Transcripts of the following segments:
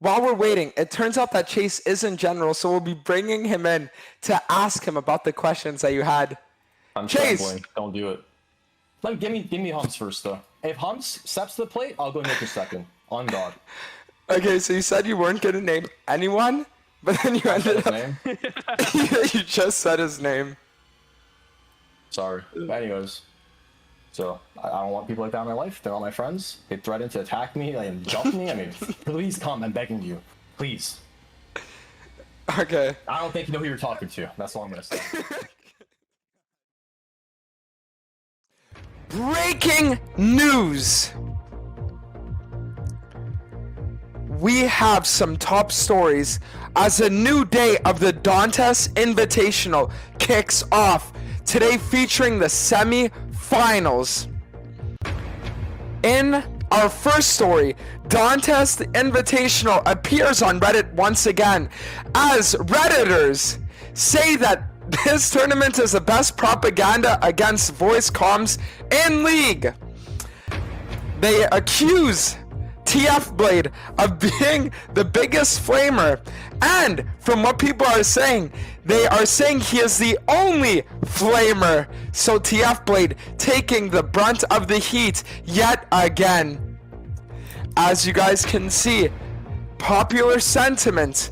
while we're waiting, it turns out that Chase is in general, so we'll be bringing him in to ask him about the questions that you had. I'm Chase. trembling. Don't do it. Give me Humps first, though. If Humps steps to the plate, I'll go make a second. On God. Okay, so you said you weren't going to name anyone, but then you ended up... You just said his name. Sorry. But anyways. So, I don't want people like that in my life. They're all my friends. They threatened to attack me and jump me. I mean, please come. I'm begging you. Please. Okay. I don't think you know who you're talking to. That's all I'm going to say. Breaking news! We have some top stories as a new day of the Dantes Invitational kicks off. Today featuring the semi-finals. In our first story, Dantes Invitational appears on Reddit once again as Redditors say that this tournament is the best propaganda against voice comms in League. They accuse TF Blade of being the biggest flamer, and from what people are saying, they are saying he is the only flamer. So TF Blade taking the brunt of the heat yet again. As you guys can see, popular sentiment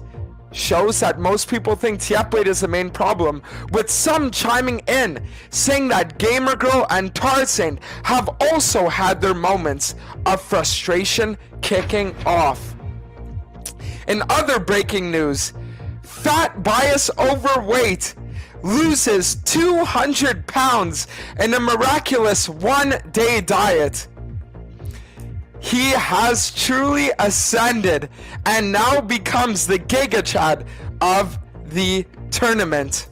shows that most people think TF Blade is the main problem, with some chiming in saying that Gamergirl and Tarzaned have also had their moments of frustration kicking off. In other breaking news, Fat Bias Overweight loses 200 pounds in a miraculous one-day diet. He has truly ascended and now becomes the Giga Chad of the tournament.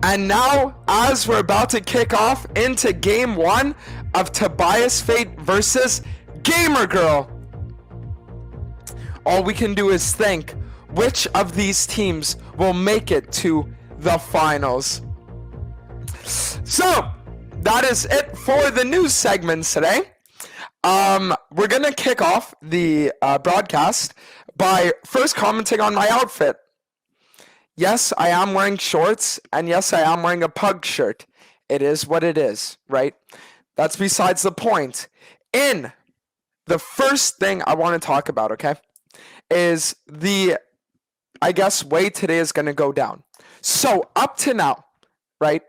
And now, as we're about to kick off into game 1 of Tobias Fate versus Gamergirl, all we can do is think which of these teams will make it to the finals. So, that is it for the news segments today. We're gonna kick off the broadcast by first commenting on my outfit. Yes, I am wearing shorts, and yes, I am wearing a pug shirt. It is what it is, right? That's besides the point. In the first thing I want to talk about, okay, is the, I guess, way today is gonna go down. So up to now, right,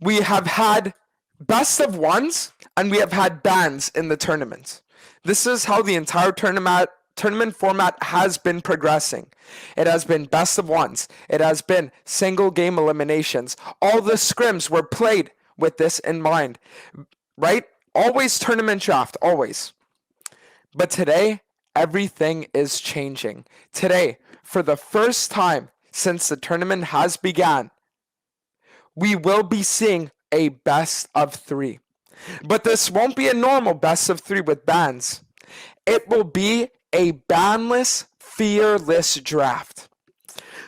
we have had best of ones, and we have had bans in the tournament. This is how the entire tournament format has been progressing. It has been best of ones. It has been single game eliminations. All the scrims were played with this in mind, right? Always tournament draft, always. But today, everything is changing. Today, for the first time since the tournament has begun, we will be seeing a best of 3. But this won't be a normal best of 3 with bans. It will be a banless, fearless draft.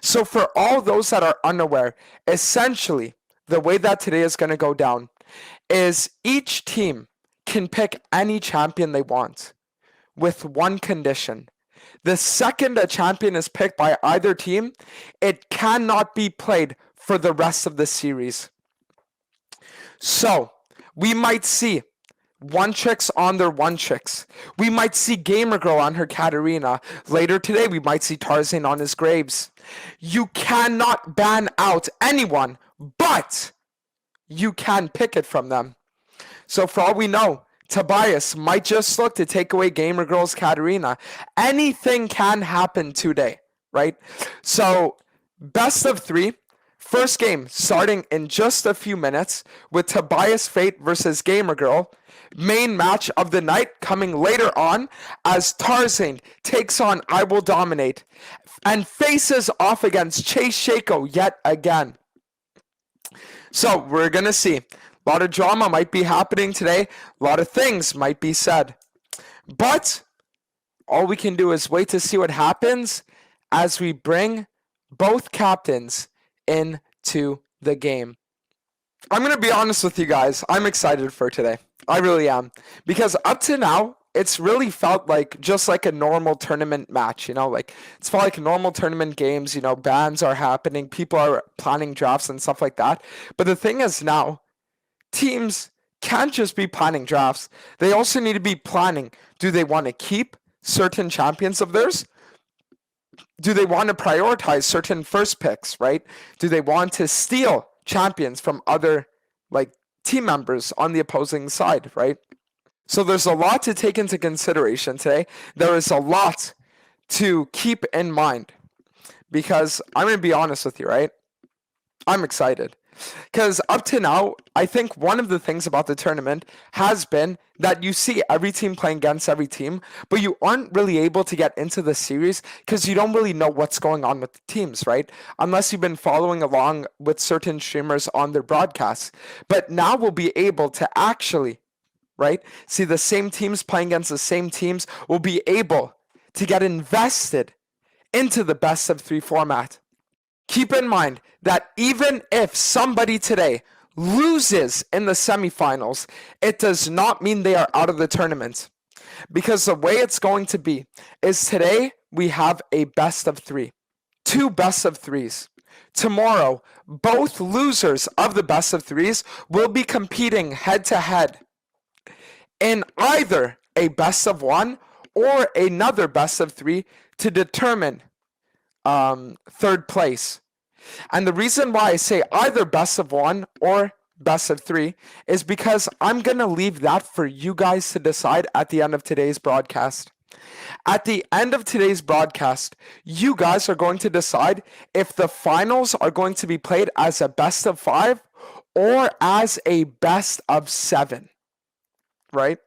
So for all those that are unaware, essentially, the way that today is going to go down is each team can pick any champion they want with one condition. The second a champion is picked by either team, it cannot be played for the rest of the series. So, we might see one tricks on their one tricks. We might see Gamergirl on her Katarina. Later today, we might see Tarzaned on his Graves. You cannot ban out anyone, but you can pick it from them. So for all we know, Tobias might just look to take away Gamergirl's Katarina. Anything can happen today, right? So, best of 3. First game starting in just a few minutes with Tobias Fate versus Gamergirl. Main match of the night coming later on as Tarzaned takes on IWDominate and faces off against Chase Shako yet again. So we're going to see. A lot of drama might be happening today. A lot of things might be said. But all we can do is wait to see what happens as we bring both captains into the game. I'm going to be honest with you guys. I'm excited for today. I really am. Because up to now, it's really felt like just like a normal tournament match, you know, like it's felt like normal tournament games, you know, bans are happening, people are planning drafts and stuff like that. But the thing is now, teams can't just be planning drafts. They also need to be planning, do they want to keep certain champions of theirs? Do they want to prioritize certain first picks, right? Do they want to steal champions from other like team members on the opposing side, right? So there's a lot to take into consideration today. There is a lot to keep in mind because I'm going to be honest with you, right? I'm excited. Because up to now, I think one of the things about the tournament has been that you see every team playing against every team, but you aren't really able to get into the series because you don't really know what's going on with the teams, right? Unless you've been following along with certain streamers on their broadcasts. But now we'll be able to actually, right, see the same teams playing against the same teams. We'll be able to get invested into the best of 3 format. Keep in mind that even if somebody today loses in the semifinals, it does not mean they are out of the tournament. Because the way it's going to be is today we have a best of 3. 2 best of 3s. Tomorrow, both losers of the best of 3s will be competing head to head in either a best of 1 or another best of 3 to determine third place. And the reason why I say either best of 1 or best of 3 is because I'm going to leave that for you guys to decide at the end of today's broadcast. At the end of today's broadcast, you guys are going to decide if the finals are going to be played as a best of 5 or as a best of 7, right?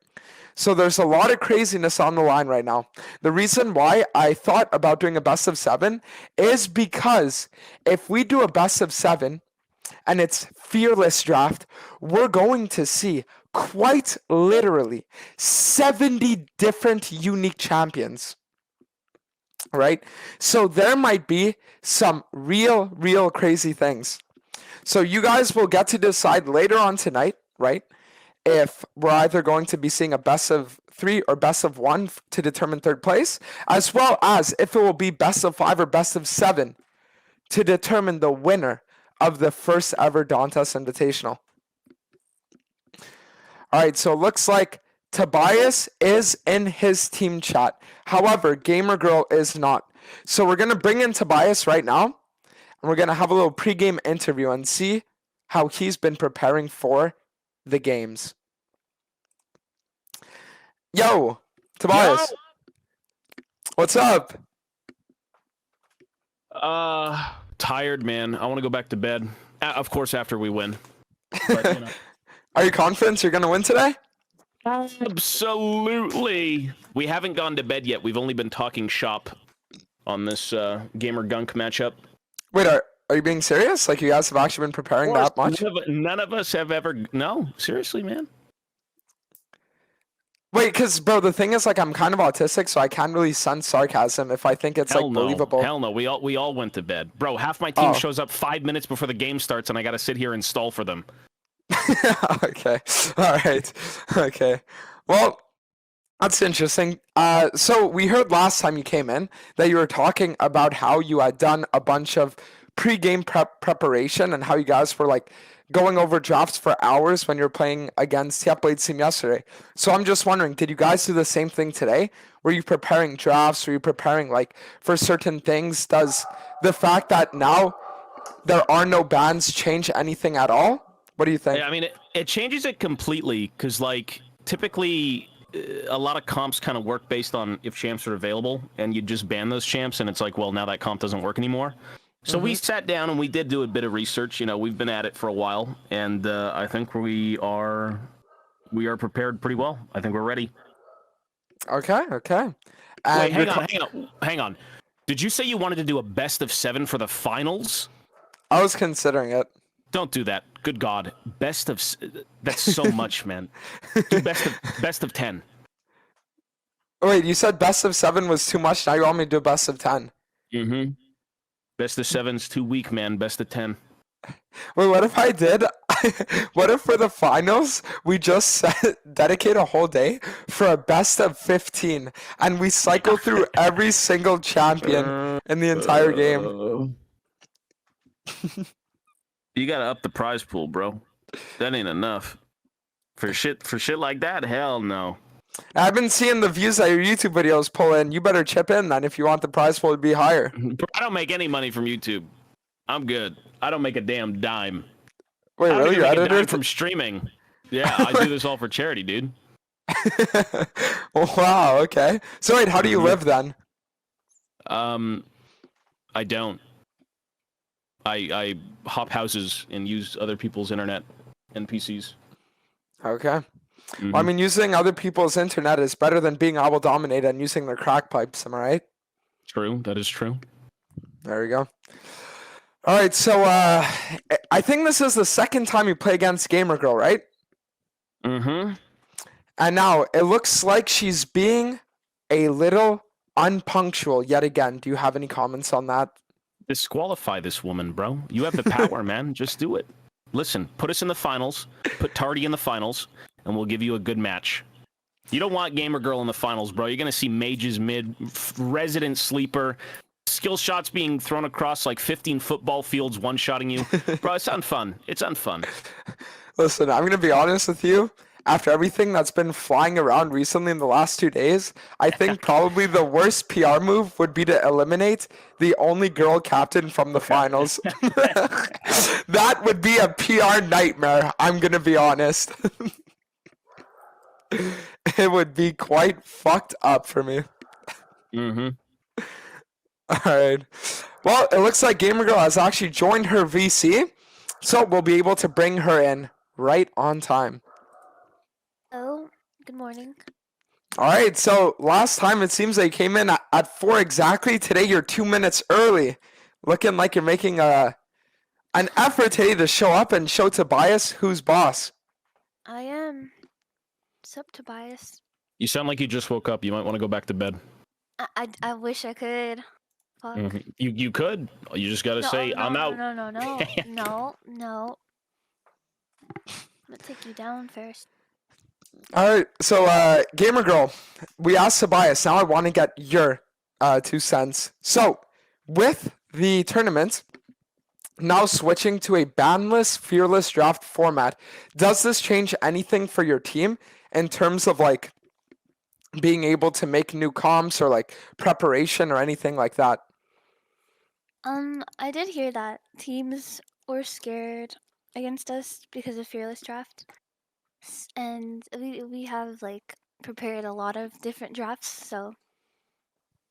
So there's a lot of craziness on the line right now. The reason why I thought about doing a best of 7 is because if we do a best of 7 and it's fearless draft, we're going to see quite literally 70 different unique champions. Right? So there might be some real crazy things. So you guys will get to decide later on tonight, right? If we're either going to be seeing a best of 3 or best of 1 to determine third place, as well as if it will be best of 5 or best of 7 to determine the winner of the first ever Dantes Invitational. All right, so it looks like Tobias is in his team chat. However, Gamergirl is not. So we're going to bring in Tobias right now, and we're going to have a little pregame interview and see how he's been preparing for the games. Yo, Tobias. Yo. What's up? Tired, man. I want to go back to bed. Of course, after we win. But, you know. Are you confident you're going to win today? Absolutely. We haven't gone to bed yet. We've only been talking shop on this Gamer Gunk matchup. Wait, are you being serious? Like, you guys have actually been preparing that much? None of us have ever... No, seriously, man. Wait, because, bro, the thing is, like, I'm kind of autistic, so I can't really sense sarcasm if I think it's, like, believable. Hell no. We all went to bed. Bro, half my team shows up 5 minutes before the game starts, and I got to sit here and stall for them. Okay. All right. Okay. Well, that's interesting. So we heard last time you came in that you were talking about how you had done a bunch of pre-game preparation and how you guys were like going over drafts for hours when you're playing against Blade team yesterday. So I'm just wondering, did you guys do the same thing today? Were you preparing drafts? Were you preparing like for certain things? Does the fact that now there are no bans change anything at all? What do you think? Yeah, I mean, it changes it completely because, like, typically a lot of comps kind of work based on if champs are available, and you just ban those champs, and it's like, well, now that comp doesn't work anymore. So we sat down and we did do a bit of research. You know, we've been at it for a while, and I think we are prepared pretty well. I think we're ready. Okay. Wait, hang on. Did you say you wanted to do a best of 7 for the finals? I was considering it. Don't do that. Good God. Best of... That's so much, man. Do best of 10. Wait, you said best of 7 was too much. Now you want me to do best of 10. Mm-hmm. Best of 7's too weak, man. Best of 10. Wait, what if I did? What if for the finals we just dedicate a whole day for a best of 15 and we cycle through every single champion in the entire game? You gotta up the prize pool, bro. That ain't enough. For shit like that, hell no. I've been seeing the views that your YouTube videos pull in. You better chip in then if you want the prize pool to be higher. I don't make any money from YouTube. I'm good. I don't make a damn dime. Wait, I don't really? even Your make a editor? dime from streaming. Yeah, I do this all for charity, dude. Wow, okay. So wait, how do you live then? I don't. I hop houses and use other people's internet and PCs. Okay. Well, I mean, using other people's internet is better than being IWDominate and using their crack pipes, am I right? True, that is true. There we go. All right, so I think this is the second time you play against Gamergirl, right? Mm-hmm. And now it looks like she's being a little unpunctual yet again. Do you have any comments on that? Disqualify this woman, bro. You have the power, man. Just do it. Listen, put us in the finals. Put Tardy in the finals, and we'll give you a good match. You don't want Gamergirl in the finals, bro. You're going to see mages mid, resident sleeper, skill shots being thrown across like 15 football fields, one-shotting you. Bro, it's unfun. It's unfun. Listen, I'm going to be honest with you. After everything that's been flying around recently in the last 2 days, I think probably the worst PR move would be to eliminate the only girl captain from the finals. That would be a PR nightmare, I'm going to be honest. It would be quite fucked up for me. Mm-hmm. All right. Well, it looks like Gamergirl has actually joined her VC, so we'll be able to bring her in right on time. Oh, good morning. All right, so last time it seems they came in at 4 exactly. Today you're 2 minutes early. Looking like you're making an effort today to show up and show Tobias who's boss. I am. What's up, Tobias? You sound like you just woke up. You might want to go back to bed. I wish I could. Fuck. Mm-hmm. You could. You just got to say, no, I'm no, out. No. I'm gonna take you down first. All right, so Gamergirl, we asked Tobias. Now I want to get your 2 cents. So with the tournament now switching to a banless, fearless draft format, does this change anything for your team in terms of like being able to make new comps or like preparation or anything like that? I did hear that teams were scared against us because of fearless draft. And we have like prepared a lot of different drafts, so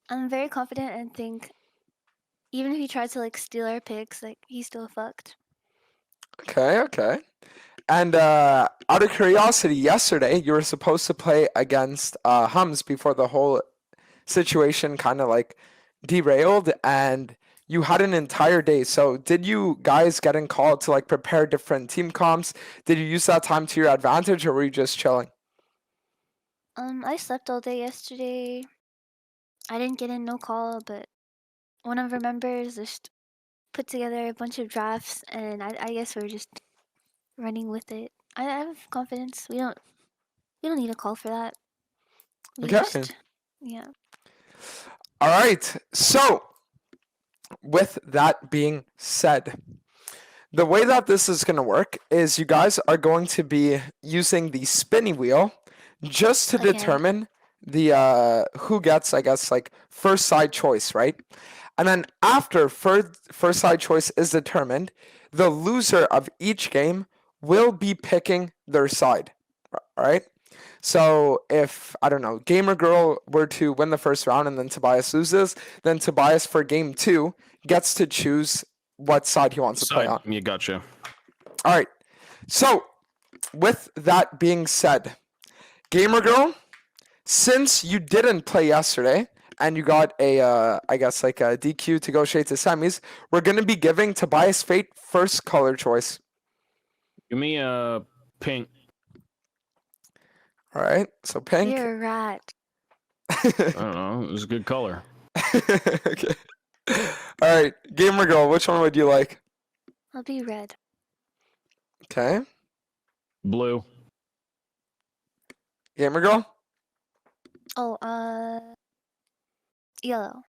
I'm very confident and think even if he tries to like steal our picks, like he's still fucked. Okay. And out of curiosity, yesterday you were supposed to play against Hums before the whole situation kind of like derailed, and you had an entire day. So did you guys get in called to like prepare different team comps? Did you use that time to your advantage, or were you just chilling? I slept all day yesterday. I didn't get in no call, but one of our members just put together a bunch of drafts, and I guess we're just running with it. I have confidence. We don't need a call for that. We Okay. just, yeah. All right. So with that being said, the way that this is going to work is you guys are going to be using the spinny wheel just to Okay. determine the who gets, I guess, like first side choice, right? And then after first side choice is determined, the loser of each game will be picking their side, right? So if, I don't know, Gamergirl were to win the first round and then Tobias loses, then Tobias for game 2 gets to choose what side he wants to play on. You gotcha. All right. So with that being said, Gamergirl, since you didn't play yesterday and you got a, I guess like a DQ to go straight to semis, we're going to be giving Tobias Fate first color choice. Give me a pink. All right. So pink. You're a rat. I don't know. It was a good color. Okay. All right. Gamergirl, which one would you like? I'll be red. Okay. Blue. Gamergirl? Oh, yellow.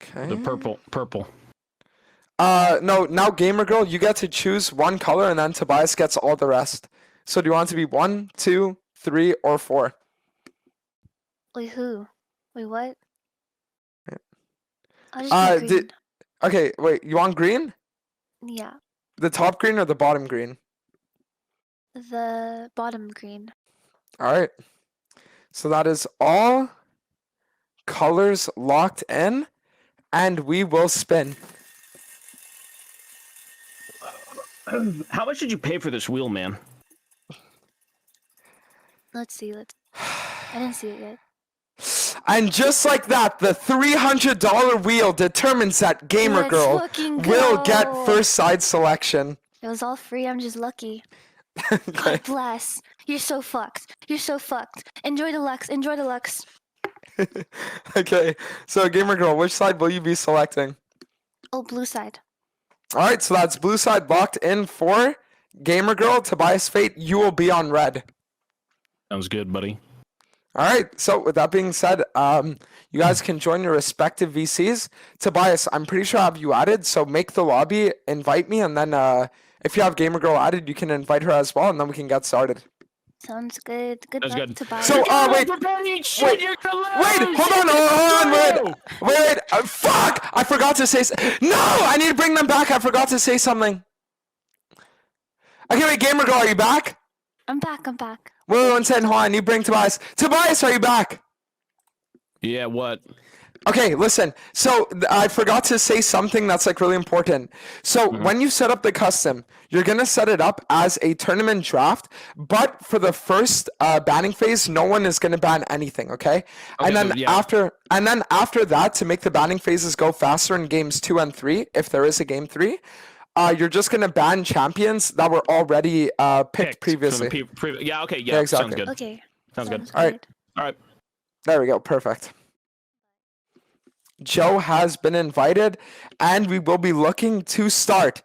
Okay. The purple. No, now Gamergirl, you get to choose one color and then Tobias gets all the rest. So do you want it to be 1, 2, 3, or 4? Wait, who? Wait, what? Yeah. I'll just be green. Okay, wait, you want green? Yeah, The top green or the bottom green? the bottom green. Alright. So that is all colors locked in, and we will spin. How much did you pay for this wheel, man? Let's see. I didn't see it yet. And just like that, the $300 wheel determines that Gamergirl fucking will get go. first side selection. It was all free. I'm just lucky. Okay. God bless. You're so fucked. You're so fucked. Enjoy the Lux. Enjoy the Lux. Okay, so Gamergirl, which side will you be selecting? Oh, blue side. Alright, so that's blue side locked in for Gamergirl. Tobias Fate, you will be on red. Sounds good, buddy. Alright, so with that being said, you guys can join your respective VCs. Tobias, I'm pretty sure I have you added, so make the lobby, invite me, and then if you have Gamergirl added, you can invite her as well, and then we can get started. Sounds good. Good That's luck good. to buy. So, wait, hold on, wait, fuck! I forgot to say, no, I need to bring them back, I forgot to say something. Okay, wait, Gamergirl, are you back? I'm back. Wait, 1 second, hold on, you bring Tobias. Tobias, are you back? Yeah, what? Okay, listen. So I forgot to say something that's like really important. So when you set up the custom, you're gonna set it up as a tournament draft, but for the first banning phase, no one is gonna ban anything. Okay, and then after that, to make the banning phases go faster in games 2 and 3, if there is a game 3, you're just gonna ban champions that were already picked previously. Yeah. Okay. Yeah. Exactly. Sounds good. Okay. Sounds good. All right. All right. There we go. Perfect. Joe has been invited, and we will be looking to start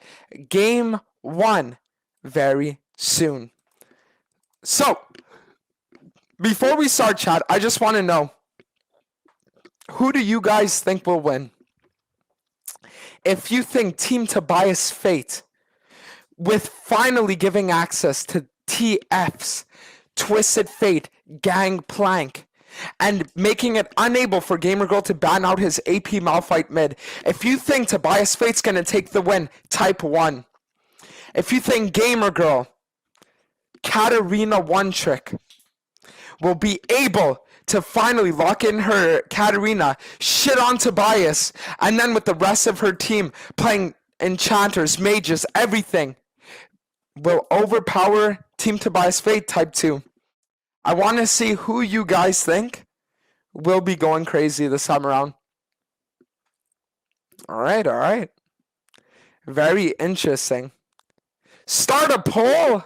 game 1 very soon. So, before we start, chat, I just want to know, who do you guys think will win? If you think Team Tobias Fate, with finally giving access to TF's Twisted Fate Gangplank, and making it unable for Gamergirl to ban out his AP Malphite mid. If you think Tobias Fate's gonna take the win, type 1. If you think Gamergirl, Katarina One Trick, will be able to finally lock in her Katarina, shit on Tobias, and then with the rest of her team playing enchanters, mages, everything, will overpower Team Tobias Fate, type 2. I want to see who you guys think will be going crazy this time around. All right. Very interesting. Start a poll.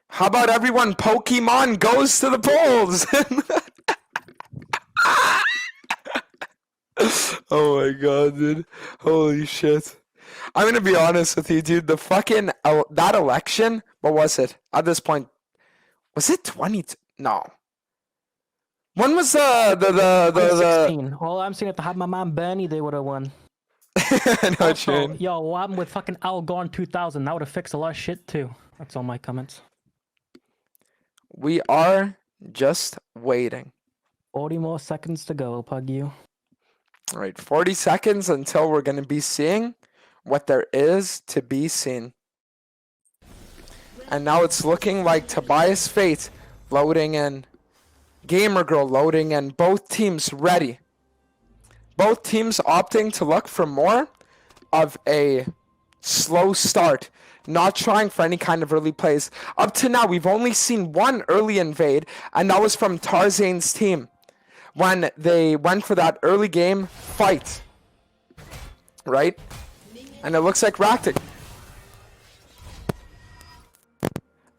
How about everyone Pokemon goes to the polls? Oh my god, dude. Holy shit. I'm going to be honest with you, dude. The fucking, that election, what was it? At this point, was it 20? No. When was the 2016. All I'm saying, if I had my man Bernie, they would have won. I know, Also, Shane. yo, what happened with fucking Al Gore in 2000? That would have fixed a lot of shit too. That's all my comments. We are just waiting. 40 more seconds to go, pug you. All right, 40 seconds until we're going to be seeing what there is to be seen. And now it's looking like Tobias Fate loading in. Gamergirl loading in. Both teams ready. Both teams opting to look for more of a slow start. Not trying for any kind of early plays. Up to now, we've only seen one early invade, and that was from Tarzaned's team, when they went for that early game fight. Right? And it looks like Ractic.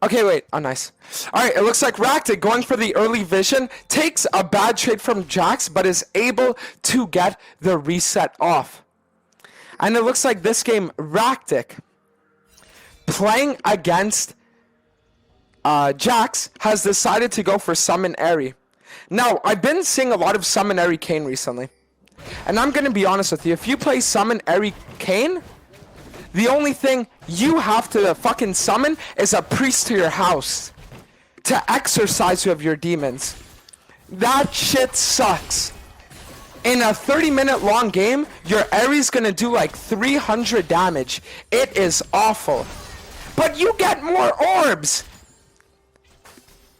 Okay, wait. Oh, nice. Alright, it looks like Ractic going for the early vision. Takes a bad trade from Jax, but is able to get the reset off. And it looks like this game, Ractic, playing against Jax, has decided to go for Summon Airy. Now, I've been seeing a lot of Summon Airy Kane recently. And I'm going to be honest with you. If you play Summon Airy Kane, the only thing you have to fucking summon is a priest to your house to exorcise you of your demons. That shit sucks. In a 30-minute long game, your Ares gonna do like 300 damage. It is awful. But you get more orbs.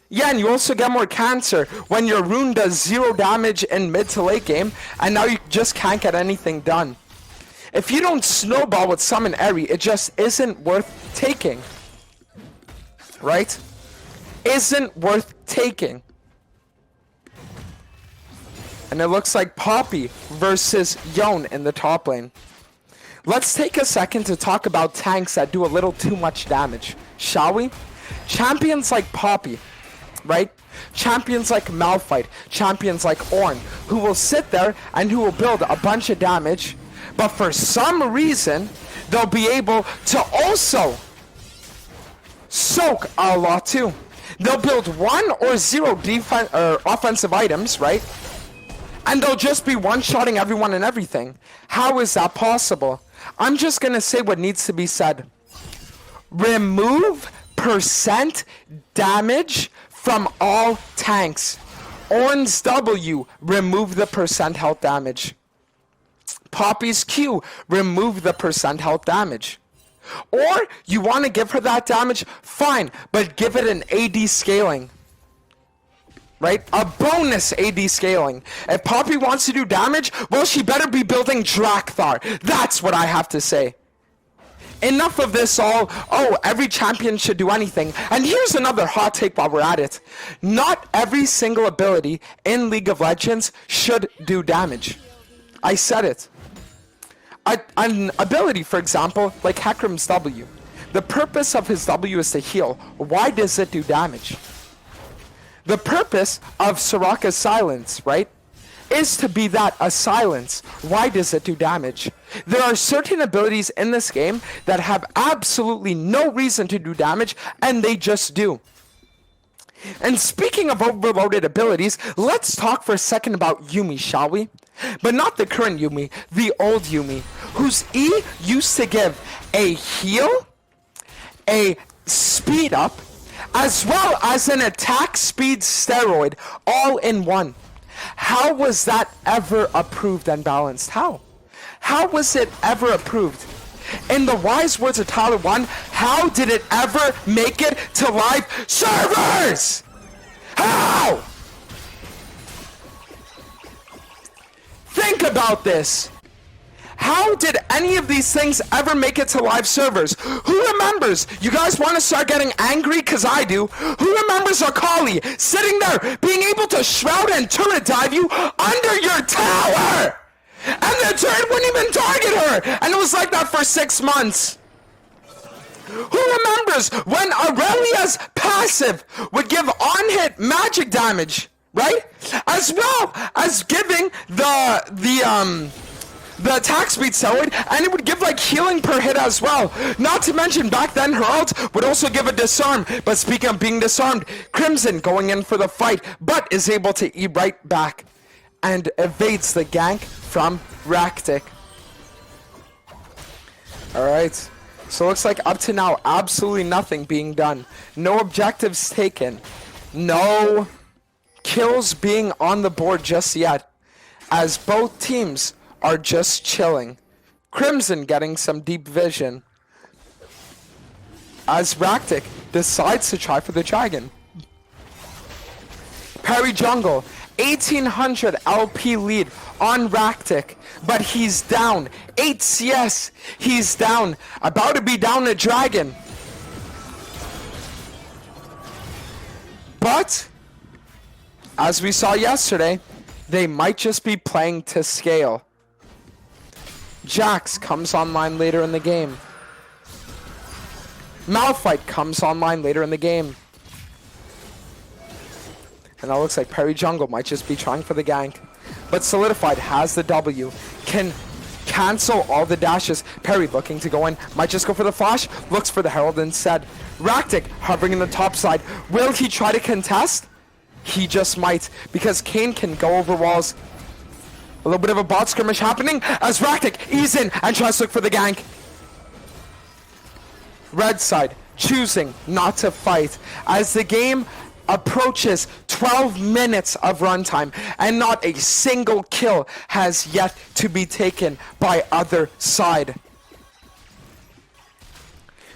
Yeah, and you also get more cancer when your rune does 0 damage in mid to late game, and now you just can't get anything done. If you don't snowball with Summon Airy, it just isn't worth taking. Right? Isn't worth taking. And it looks like Poppy versus Yone in the top lane. Let's take a second to talk about tanks that do a little too much damage, shall we? Champions like Poppy, right? Champions like Malphite, champions like Ornn, who will sit there and who will build a bunch of damage, but for some reason, they'll be able to also soak a lot too. They'll build 1 or 0 defense or offensive items, right? And they'll just be one-shotting everyone and everything. How is that possible? I'm just gonna say what needs to be said. Remove percent damage from all tanks. Ornn's W, remove the percent health damage. Poppy's Q, remove the percent health damage. Or you want to give her that damage, fine, but give it an AD scaling. Right? A bonus AD scaling. If Poppy wants to do damage, well, she better be building Drakthar. That's what I have to say. Enough of this all, oh, every champion should do anything. And here's another hot take while we're at it. Not every single ability in League of Legends should do damage. I said it. An ability, for example, like Hecarim's W. The purpose of his W is to heal. Why does it do damage? The purpose of Soraka's silence, right, is to be that, a silence. Why does it do damage? There are certain abilities in this game that have absolutely no reason to do damage, and they just do. And speaking of overloaded abilities, let's talk for a second about Yuumi, shall we? But not the current Yuumi, the old Yuumi, whose E used to give a heal, a speed up, as well as an attack speed steroid, all in one. How was that ever approved and balanced? How? How was it ever approved? In the wise words of Tyler 1, how did it ever make it to live servers? How? Think about this. How did any of these things ever make it to live servers? Who remembers? You guys want to start getting angry? Because I do. Who remembers Akali sitting there being able to shroud and turret dive you under your tower? And the turret wouldn't even target her. And it was like that for 6 months. Who remembers when Aurelia's passive would give on-hit magic damage, right? As well as giving the attack speed steroid, and it would give like healing per hit as well. Not to mention back then her ult would also give a disarm. But speaking of being disarmed, Crimson going in for the fight, but is able to E right back and evades the gank from Ractic. Alright, so looks like up to now absolutely nothing being done. No objectives taken. No kills being on the board just yet, as both teams are just chilling. Crimson getting some deep vision as Ractic decides to try for the dragon. Parry jungle, 1800 LP lead on Ractic, but he's down. 8 CS, he's down. About to be down a dragon. But, as we saw yesterday, they might just be playing to scale. Jax comes online later in the game. Malphite comes online later in the game. And that looks like Parry Jungle might just be trying for the gank. But Solidified has the W. Can cancel all the dashes. Perry looking to go in, might just go for the flash, looks for the Herald instead. Ractic hovering in the top side. Will he try to contest? He just might, because Kane can go over walls. A little bit of a bot skirmish happening as Ractic ease in and tries to look for the gank. Red side choosing not to fight as the game approaches 12 minutes of runtime and not a single kill has yet to be taken by other side.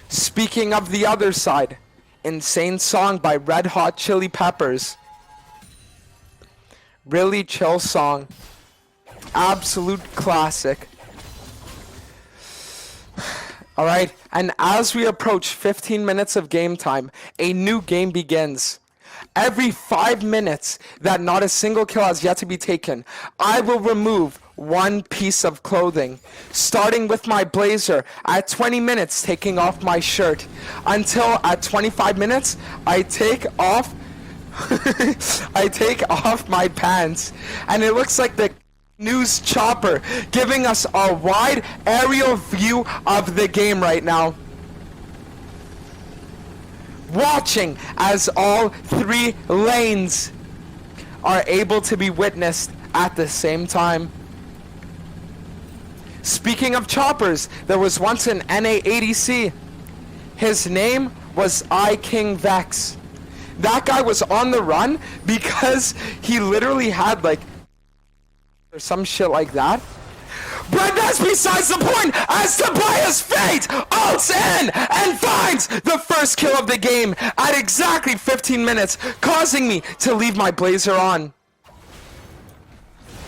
Speaking of the other side, insane song by Red Hot Chili Peppers. Really chill song. Absolute classic. Alright, and as we approach 15 minutes of game time, a new game begins. Every 5 minutes that not a single kill has yet to be taken, I will remove one piece of clothing, starting with my blazer at 20 minutes taking off my shirt, until at 25 minutes I take off my pants, and it looks like the news chopper giving us a wide aerial view of the game right now. Watching as all 3 lanes are able to be witnessed at the same time. Speaking of choppers, there was once an NA ADC. His name was King Vex. That guy was on the run because he literally had like or some shit like that. But that's besides the point, as Tobias fades, ults in, and finds the first kill of the game at exactly 15 minutes, causing me to leave my blazer on.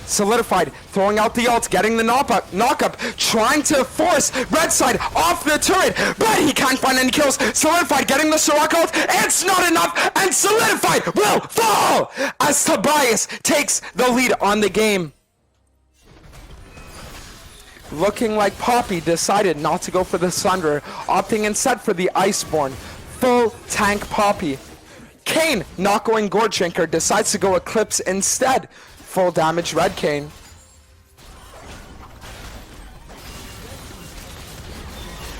Solidified, throwing out the ult, getting the knock-up, trying to force red side off the turret, but he can't find any kills. Solidified, getting the Soraka ult, it's not enough, and Solidified will fall as Tobias takes the lead on the game. Looking like Poppy decided not to go for the Sunderer, opting instead for the Iceborne. Full tank Poppy. Kane, not going Gourd Drinker, decides to go Eclipse instead. Full damage Red Kane.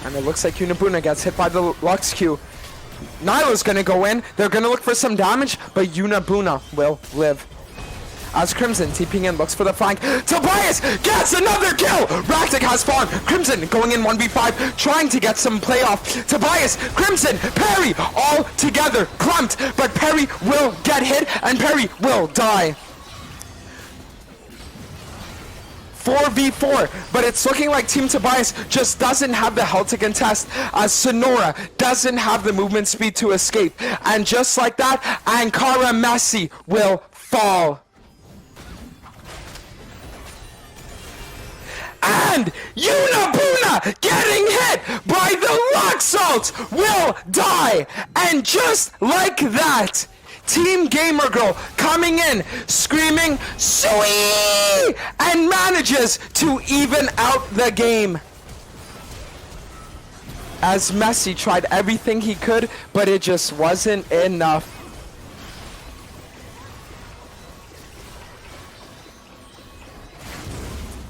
And it looks like Unabuna gets hit by the Lux Q. Nyla's gonna go in, they're gonna look for some damage, but Unabuna will live. As Crimson TPing in, looks for the flank. Tobias gets another kill! Ractic has fallen. Crimson going in 1v5, trying to get some playoff. Tobias, Crimson, Perry, all together, clumped, but Perry will get hit, and Perry will die. 4v4, but it's looking like Team Tobias just doesn't have the health to contest, as Sonora doesn't have the movement speed to escape. And just like that, Ankara Messi will fall. And Unabuna getting hit by the Lux ult will die. And just like that, Team Gamergirl coming in, screaming, "Sweet!" and manages to even out the game. As Messi tried everything he could, but it just wasn't enough.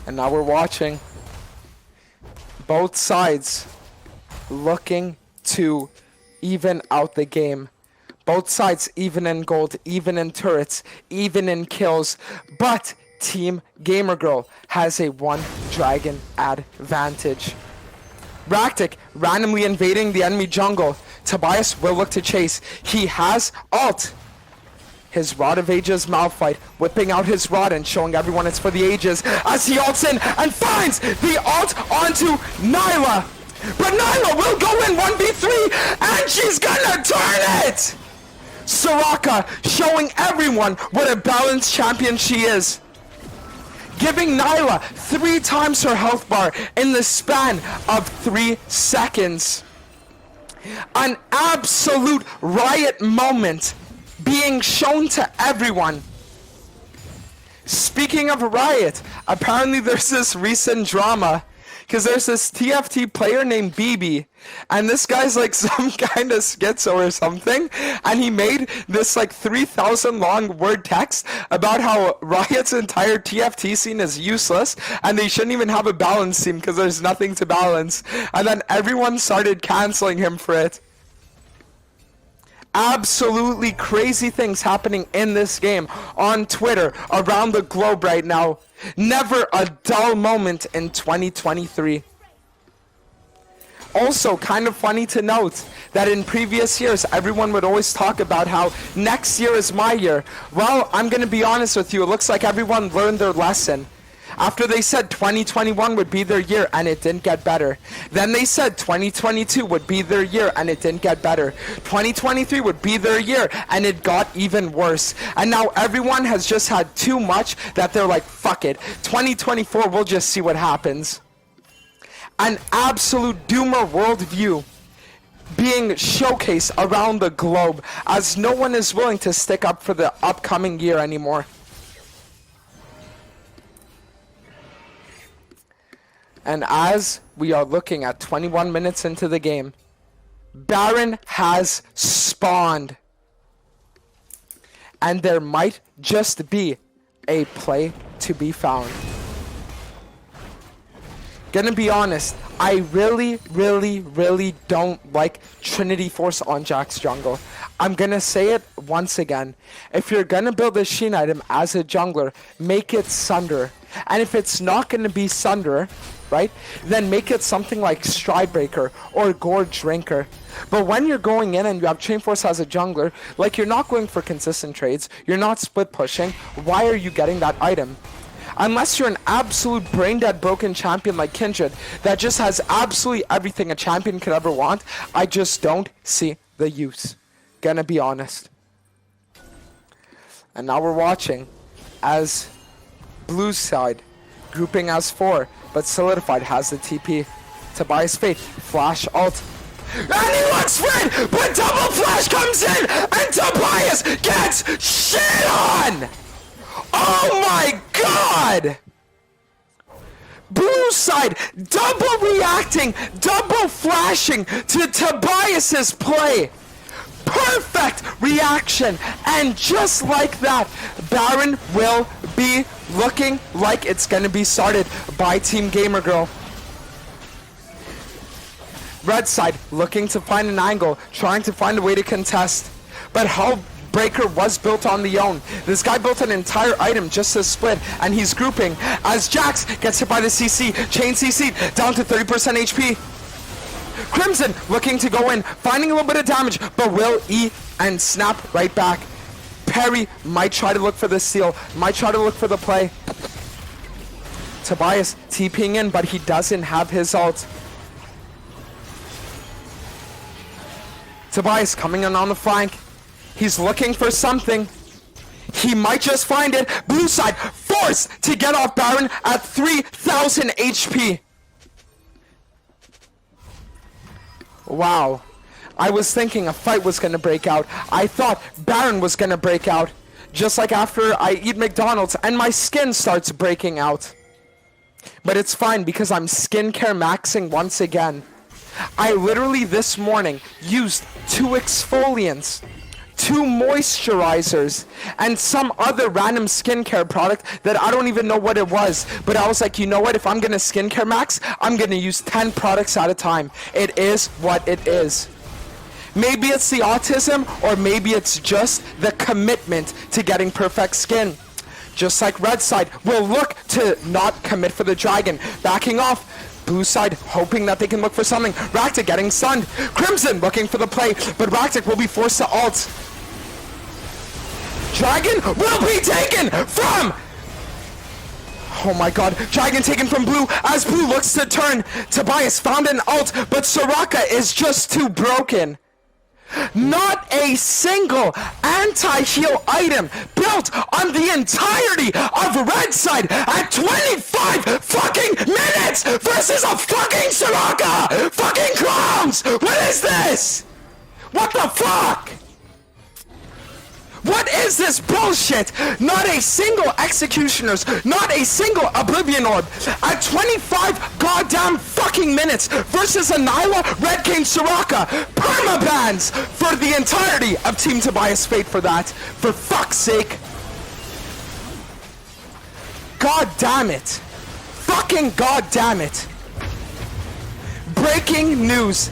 And now we're watching both sides looking to even out the game. Both sides even in gold, even in turrets, even in kills. But Team Gamergirl has a 1 dragon advantage. Ractic randomly invading the enemy jungle. Tobias will look to chase. He has ult. His Rod of Ages Malphite, whipping out his rod and showing everyone it's for the ages as he ults in and finds the ult onto Nyla. But Nyla will go in 1v3 and she's gonna turn it! Soraka showing everyone what a balanced champion she is. Giving Nyla 3 times her health bar in the span of 3 seconds. An absolute riot moment being shown to everyone. Speaking of a riot, apparently there's this recent drama Because there's this TFT player named BB, and this guy's like some kind of schizo or something, and he made this like 3,000 long word text about how Riot's entire TFT scene is useless, and they shouldn't even have a balance team because there's nothing to balance. And then everyone started canceling him for it. Absolutely crazy things happening in this game on Twitter around the globe right now. Never a dull moment in 2023. Also, kind of funny to note that in previous years, everyone would always talk about how next year is my year. Well, I'm going to be honest with you, it looks like everyone learned their lesson. After they said 2021 would be their year and it didn't get better. Then they said 2022 would be their year and it didn't get better. 2023 would be their year and it got even worse. And now everyone has just had too much that they're like, fuck it. 2024, we'll just see what happens. An absolute doomer worldview being showcased around the globe as no one is willing to stick up for the upcoming year anymore. And as we are looking at 21 minutes into the game, Baron has spawned. And there might just be a play to be found. Gonna be honest, I really don't like Trinity Force on Jack's jungle. I'm gonna say it once again. If you're gonna build a Sheen item as a jungler, make it Sunder. And if it's not gonna be Sunder, right, then make it something like Stridebreaker or Gore Drinker. But when you're going in and you have Chain Force as a jungler, like you're not going for consistent trades, you're not split pushing, why are you getting that item? Unless you're an absolute brain-dead broken champion like Kindred that just has absolutely everything a champion could ever want, I just don't see the use. Gonna be honest. And now we're watching as Blue's side grouping as 4, but Solidified has the TP. Tobias Fate, flash ult. And he looks for it, but double flash comes in, and Tobias gets shit on! Oh my god! Blue side double reacting, double flashing to Tobias's play. Perfect reaction, and just like that, Baron will be looking like it's gonna be started by Team Gamergirl. Red side looking to find an angle, trying to find a way to contest, but Breaker was built on the own. This guy built an entire item just to split, and he's grouping as Jax gets hit by the CC. Chain CC down to 30% HP. Crimson looking to go in, finding a little bit of damage, but will E and snap right back. Perry might try to look for the steal, might try to look for the play. Tobias TPing in, but he doesn't have his ult. Tobias coming in on the flank. He's looking for something. He might just find it. Blue side forced to get off Baron at 3,000 HP. Wow. I was thinking a fight was going to break out. I thought Baron was going to break out. Just like after I eat McDonald's and my skin starts breaking out. But it's fine because I'm skincare maxing once again. I literally this morning used 2 exfoliants, 2 moisturizers, and some other random skincare product that I don't even know what it was. But I was like, you know what? If I'm going to skincare max, I'm going to use 10 products at a time. It is what it is. Maybe it's the autism, or maybe it's just the commitment to getting perfect skin. Just like red side will look to not commit for the dragon. Backing off. Blue side hoping that they can look for something. Raktik getting stunned. Crimson looking for the play, but Raktik will be forced to ult. Dragon will be taken from... Oh my god, Dragon taken from Blue as Blue looks to turn. Tobias found an ult, but Soraka is just too broken. Not a single anti-heal item built on the entirety of red side at 25 fucking minutes versus a fucking Soraka! Fucking clowns! What is this? What the fuck? What is this bullshit? Not a single Executioners, not a single Oblivion Orb at 25 goddamn fucking minutes versus a Nyla, Red King, Soraka. Permabans for the entirety of Team Tobias Fate for that. For fuck's sake. God damn it. Fucking god damn it. Breaking news.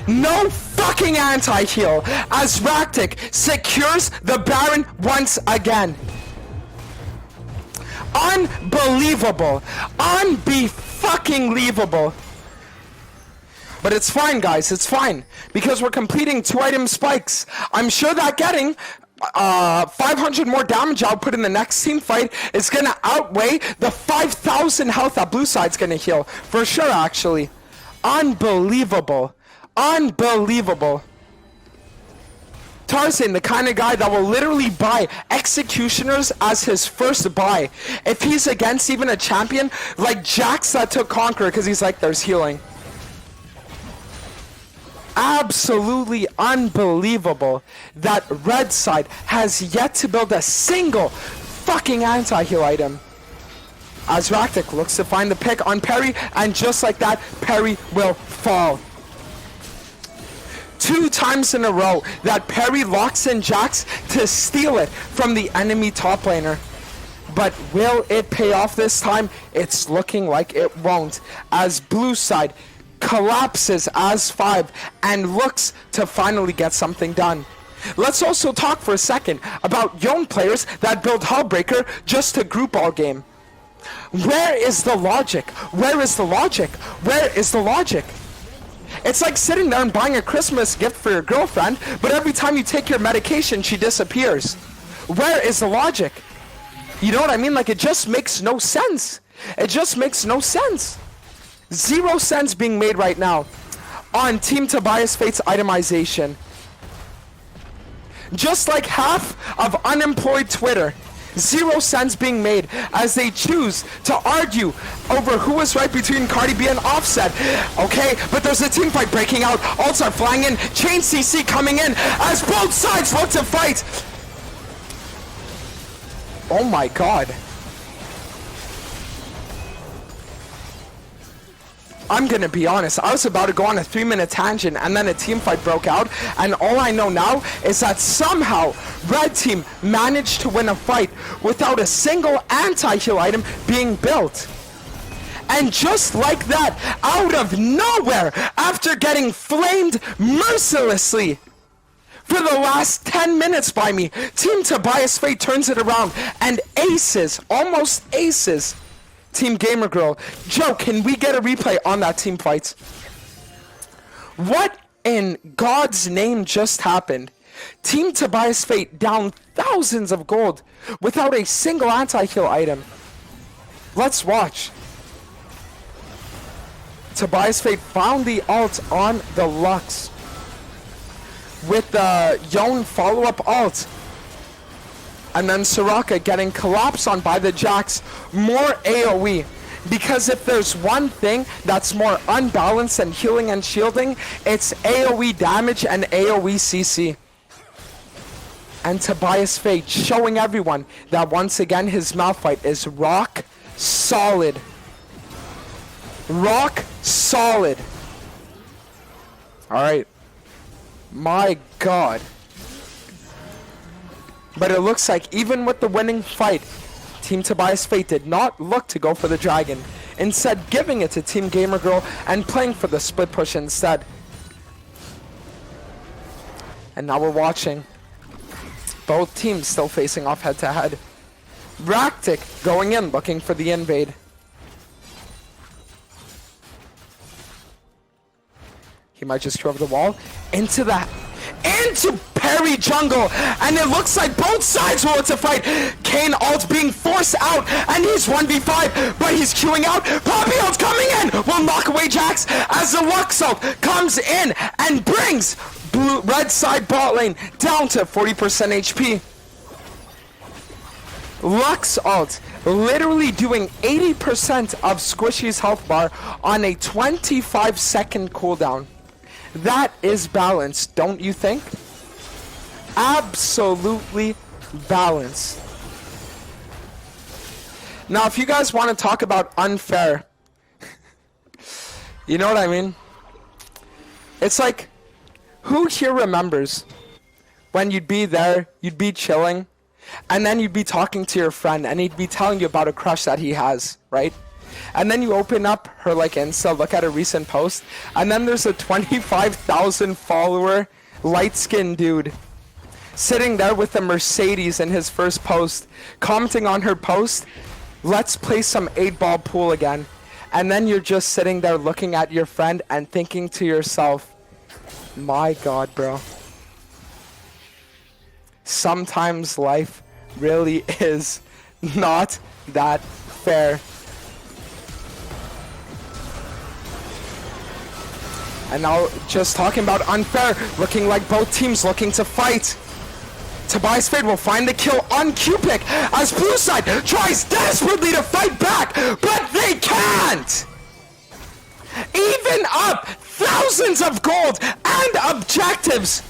No fucking anti-heal as Raktik secures the Baron once again. Unbelievable. Unbe-fucking-leavable. But it's fine, guys. It's fine. Because we're completing 2-item spikes. I'm sure that getting 500 more damage output in the next team fight is going to outweigh the 5,000 health that blue side's going to heal. For sure, actually. Unbelievable. Unbelievable. Tarzaned, the kind of guy that will literally buy Executioners as his first buy. If he's against even a champion like Jax that took Conqueror because he's like, there's healing. Absolutely unbelievable that red side has yet to build a single fucking anti-heal item. As Raktik looks to find the pick on Perry, and just like that, Perry will fall. 2 times in a row that Perry locks in Jax to steal it from the enemy top laner. But will it pay off this time? It's looking like it won't, as blue side collapses as 5 and looks to finally get something done. Let's also talk for a second about young players that build Hullbreaker just to group all game. Where is the logic? Where is the logic? Where is the logic? It's like sitting there and buying a Christmas gift for your girlfriend, but every time you take your medication, she disappears. Where is the logic? You know what I mean? Like, it just makes no sense. It just makes no sense. 0 cents being made right now on Team Tobias Fate's itemization. Just like half of unemployed Twitter. 0 cents being made as they choose to argue over who was right between Cardi B and Offset. Okay, but there's a team fight breaking out. Ults are flying in. Chain CC coming in as both sides look to fight. Oh my god. I'm gonna be honest, I was about to go on a 3-minute tangent and then a team fight broke out, and all I know now is that somehow Red Team managed to win a fight without a single anti-heal item being built. And just like that, out of nowhere, after getting flamed mercilessly for the last 10 minutes by me, Team Tobias Fate turns it around and aces, almost aces, Team Gamergirl. Joe, can we get a replay on that team fight? What in God's name just happened? Team Tobias Fate down thousands of gold without a single anti-heal item. Let's watch. Tobias Fate found the ult on the Lux with the Yone follow-up ult. And then Soraka getting collapsed on by the Jax. More AoE. Because if there's one thing that's more unbalanced than healing and shielding, it's AoE damage and AoE CC. And Tobias Fate showing everyone that once again his Malphite is rock solid. Rock solid. Alright. My god. But it looks like even with the winning fight, Team Tobias Fate did not look to go for the dragon, instead giving it to Team Gamergirl and playing for the split push instead. And now we're watching both teams still facing off head to head. Raktik going in looking for the invade. He might just go over the wall into Perry jungle, and it looks like both sides will to fight. Kane ult being forced out, and he's 1v5, but he's queuing out. Poppy ult coming in will knock away Jax as the Lux ult comes in and brings red side bot lane down to 40% HP. Lux ult literally doing 80% of Squishy's health bar on a 25-second cooldown. That is balanced, don't you think? Absolutely balance. Now, if you guys want to talk about unfair, you know what I mean? It's like, who here remembers when you'd be there, you'd be chilling, and then you'd be talking to your friend, and he'd be telling you about a crush that he has, right? And then you open up her like Insta, look at a recent post, and then there's a 25,000 follower, light-skinned dude sitting there with a Mercedes in his first post, commenting on her post, "Let's play some 8-ball pool again." And then you're just sitting there looking at your friend and thinking to yourself, my God, bro. Sometimes life really is not that fair. And now, just talking about unfair, looking like both teams looking to fight. Tobias Fade will find the kill on Q-Pick as blue side tries desperately to fight back, but they can't! Even up thousands of gold and objectives,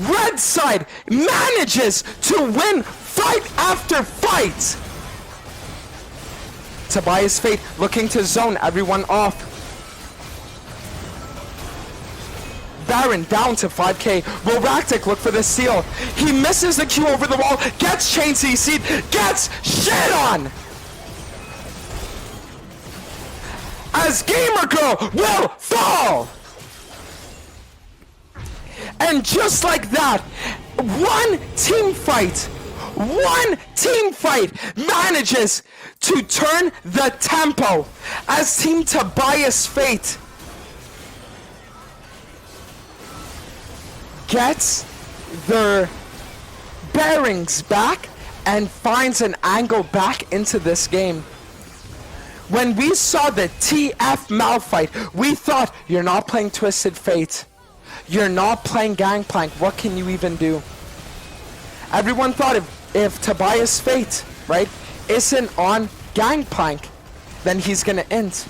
red side manages to win fight after fight. Tobias Fade looking to zone everyone off. Baron down to 5k. Will Ractic look for the seal? He misses the Q over the wall, gets chain CC'd, gets shit on! As Gamergirl will fall! And just like that, one team fight manages to turn the tempo as Team Tobias Fate gets their bearings back and finds an angle back into this game. When we saw the TF Malphite, we thought, you're not playing Twisted Fate. You're not playing Gangplank. What can you even do? Everyone thought if Tobias Fate, right, isn't on Gangplank, then he's gonna int.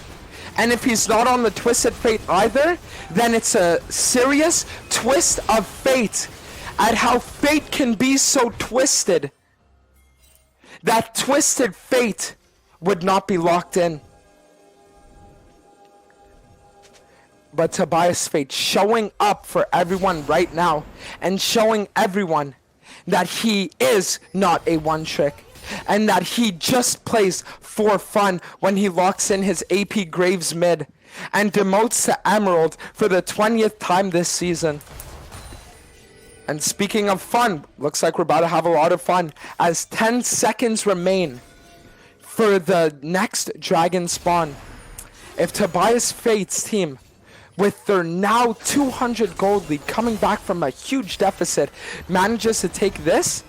And if he's not on the Twisted Fate either, then it's a serious twist of fate at how fate can be so twisted that Twisted Fate would not be locked in. But Tobias Fate showing up for everyone right now and showing everyone that he is not a one trick and that he just plays for fun when he locks in his AP Graves mid and demotes to Emerald for the 20th time this season. And speaking of fun, looks like we're about to have a lot of fun as 10 seconds remain for the next dragon spawn. If Tobias Fate's team, with their now 200 gold lead coming back from a huge deficit, manages to take this,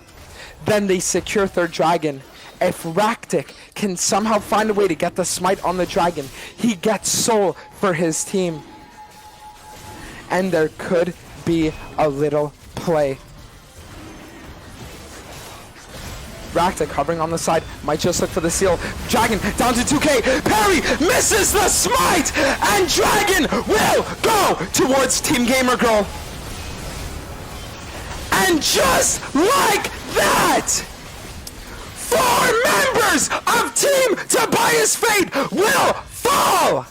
then they secure third dragon. If Ractic can somehow find a way to get the smite on the dragon, he gets soul for his team. And there could be a little play. Ractic hovering on the side, might just look for the seal. Dragon down to 2k. Parry misses the smite, and Dragon will go towards Team Gamergirl. And just like that, 4 members of Team Tobias Fate will fall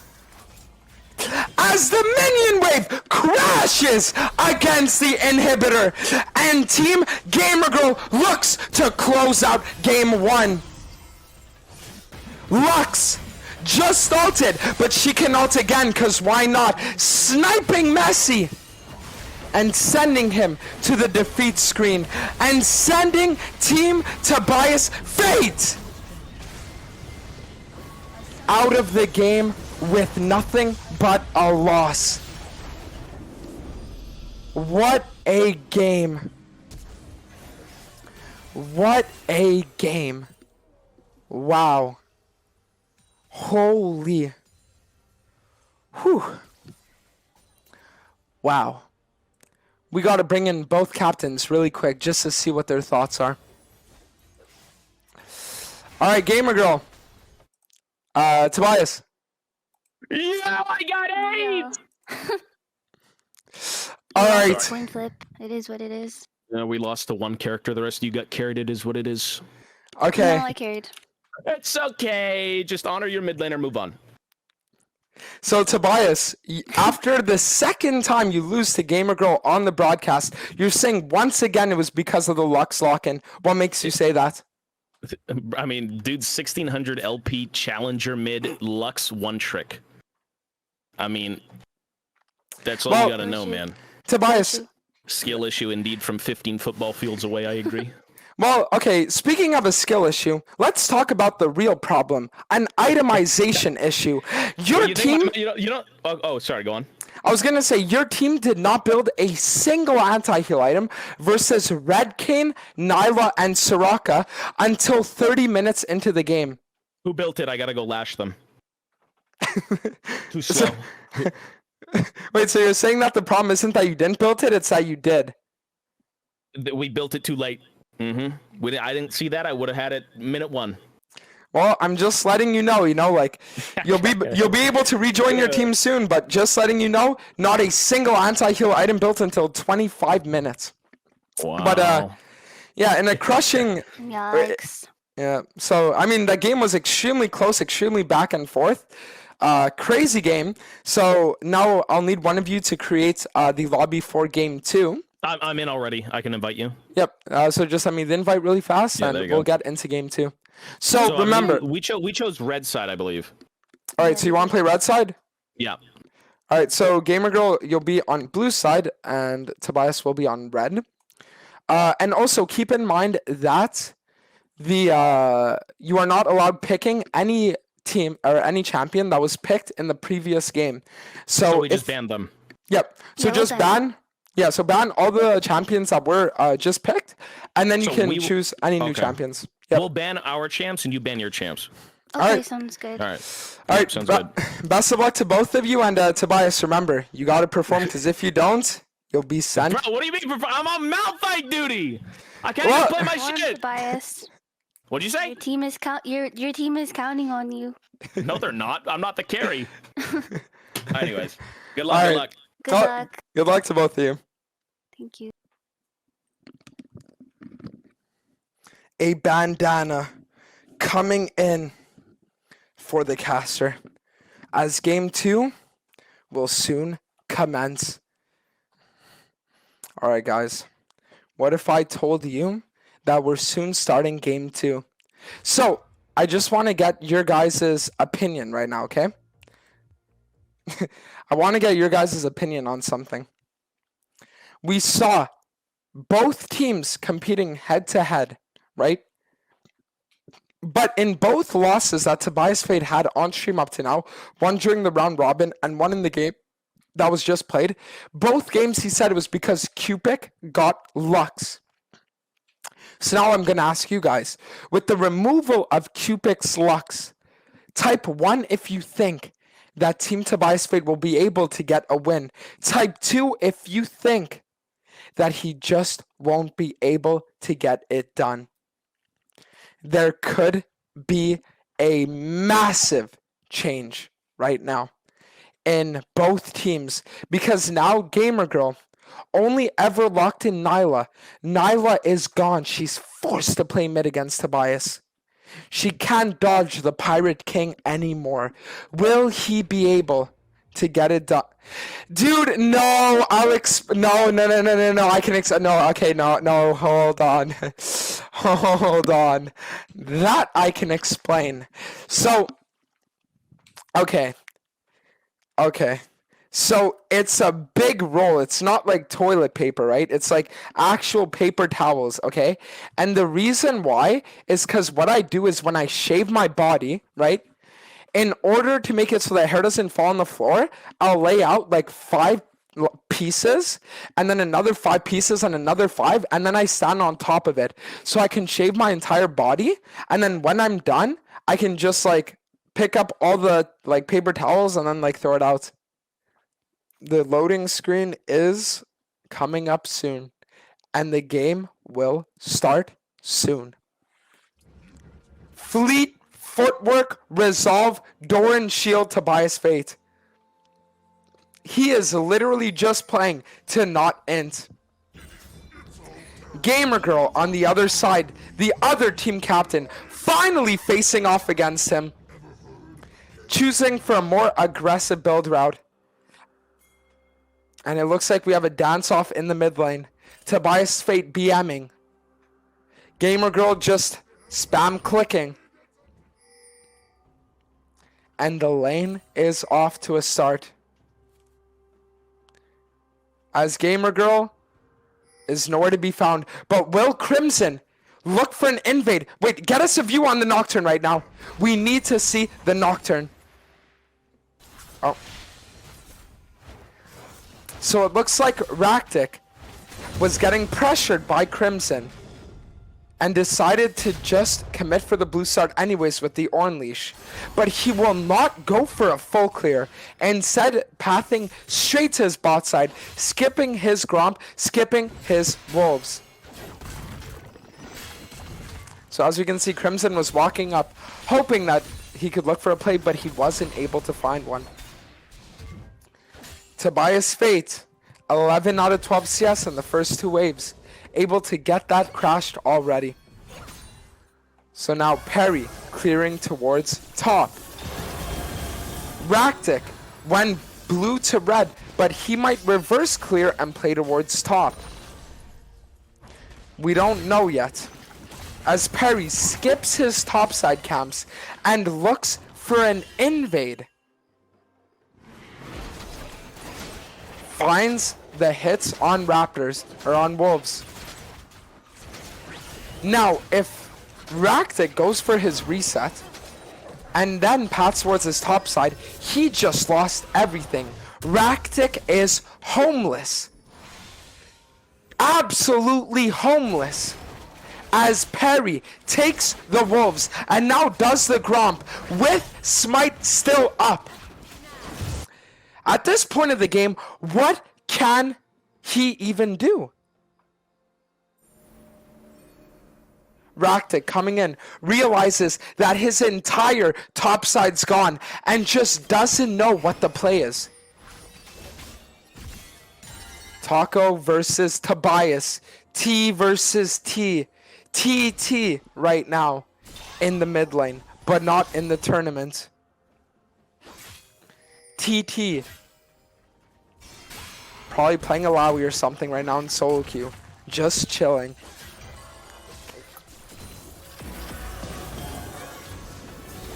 as the minion wave crashes against the inhibitor, and Team Gamergirl looks to close out game 1. Lux just ulted, but she can ult again, cause why not? Sniping Messi and sending him to the defeat screen and sending Team Tobias Fate out of the game with nothing but a loss. What a game. What a game. Wow. Holy. Whew. Wow. We got to bring in both captains really quick just to see what their thoughts are. All right, Gamergirl. Tobias. Yeah, I got 8! All right. Coin flip. It is what it is. We lost to one character. The rest of you got carried. It is what it is. Okay. No, I carried. It's okay. Just honor your mid laner. Move on. So Tobias, after the second time you lose to Gamergirl on the broadcast, you're saying once again it was because of the Lux lock-in. What makes you say that? I mean, dude's 1600 LP Challenger mid Lux one trick. I mean, that's all you gotta know, man. Tobias, Skill issue indeed from 15 football fields away, I agree. well, okay, speaking of a skill issue, let's talk about the real problem, an itemization issue. Your You team, think you know oh, sorry, go on. I was going to say, your team did not build a single anti-heal item versus Red Kane, Nyla, and Soraka until 30 minutes into the game. Who built it? I gotta go lash them. Too slow. Wait, so you're saying that the problem isn't that you didn't build it, it's that you did? We built it too late. I didn't see that. I would have had it minute 1. Well, I'm just letting you know, like you'll be able to rejoin your team soon, but just letting you know, not a single anti-heal item built until 25 minutes. Wow. But yeah, in a crushing Yikes. yeah, so I mean the game was extremely close, extremely back and forth. Crazy game. So now I'll need one of you to create the lobby for game 2. I'm in already. I can invite you. Yep. So just send me the invite really fast, Yeah, and there you we'll go. get into game 2. So I mean, remember, we chose red side, I believe. all right. So you want to play red side? Yeah. All right. So Gamergirl, you'll be on blue side, and Tobias will be on red. And also keep in mind that the you are not allowed picking any team or any champion that was picked in the previous game. So we if, just banned them. Yep. So Yeah, just we'll ban ban. Yeah. So ban all the champions that were just picked, and then you So can we- choose any new okay. champions. Yep. We'll ban our champs and you ban your champs. Okay, Alright. sounds good. All right. All right. Sounds good. Best of luck to both of you, and Tobias, remember, you got to perform because if you don't, you'll be sent. Bro, what do you mean? I'm on Malphite duty. I can't What? even play my Come on, shit. Tobias. What'd you say? Your team is your team is counting on you. No, they're not. I'm not the carry. Anyways, good luck. All Good right. luck. Good Oh. luck. Good luck to both of you. Thank you. A bandana coming in for the caster as game 2 will soon commence. All right, guys. What if I told you that we're soon starting game 2? So I just want to get your guys' opinion right now, okay? I want to get your guys' opinion on something. We saw both teams competing head to head, right? But in both losses that Tobias Fade had on stream up to now, one during the round robin and one in the game that was just played, both games he said it was because Cupic got Lux. So now I'm going to ask you guys, with the removal of Cupic's Lux, type 1 if you think that Team Tobias Fade will be able to get a win. Type 2 if you think that he just won't be able to get it done. There could be a massive change right now in both teams because now Gamergirl only ever locked in Nyla. Nyla is gone. She's forced to play mid against Tobias. She can't dodge the Pirate King anymore. Will he be able to get it done? Dude, no, Alex, no, I can no, okay, no, hold on. Hold on. That I can explain. So, okay. So it's a big roll. It's not like toilet paper, right? It's like actual paper towels, okay? And the reason why is because what I do is when I shave my body, right? In order to make it so that hair doesn't fall on the floor, I'll lay out like 5 pieces and then another 5 pieces and another 5, and then I stand on top of it. So I can shave my entire body, and then when I'm done, I can just like pick up all the like paper towels and then like throw it out. The loading screen is coming up soon, and the game will start soon. Fleet, footwork, resolve, Doran, shield, Tobias Fate. He is literally just playing to not int. Gamergirl on the other side, the other team captain, finally facing off against him, choosing for a more aggressive build route. And it looks like we have a dance-off in the mid lane. Tobias Fate BMing. Gamergirl just spam clicking. And the lane is off to a start. As Gamergirl is nowhere to be found. But will Crimson look for an invade? Wait, get us a view on the Nocturne right now. We need to see the Nocturne. Oh. So it looks like Ractic was getting pressured by Crimson and decided to just commit for the blue start anyways with the Orn Leash. But he will not go for a full clear, instead pathing straight to his bot side, skipping his Gromp, skipping his Wolves. So as we can see, Crimson was walking up, hoping that he could look for a play, but he wasn't able to find one. Tobias Fate, 11 out of 12 CS in the first 2 waves. Able to get that crashed already. So now Perry clearing towards top. Ractic went blue to red, but he might reverse clear and play towards top. We don't know yet. As Perry skips his topside camps and looks for an invade. Finds the hits on Raptors, or on Wolves. Now, if Ractic goes for his reset, and then paths towards his top side, he just lost everything. Ractic is homeless. Absolutely homeless. As Perry takes the Wolves, and now does the Gromp, with Smite still up. At this point of the game, what can he even do? Ractic coming in, realizes that his entire top side's gone, and just doesn't know what the play is. Taco versus Tobias. T versus T. TT right now in the mid lane, but not in the tournament. TT. Probably playing a Lowy or something right now in solo queue. Just chilling.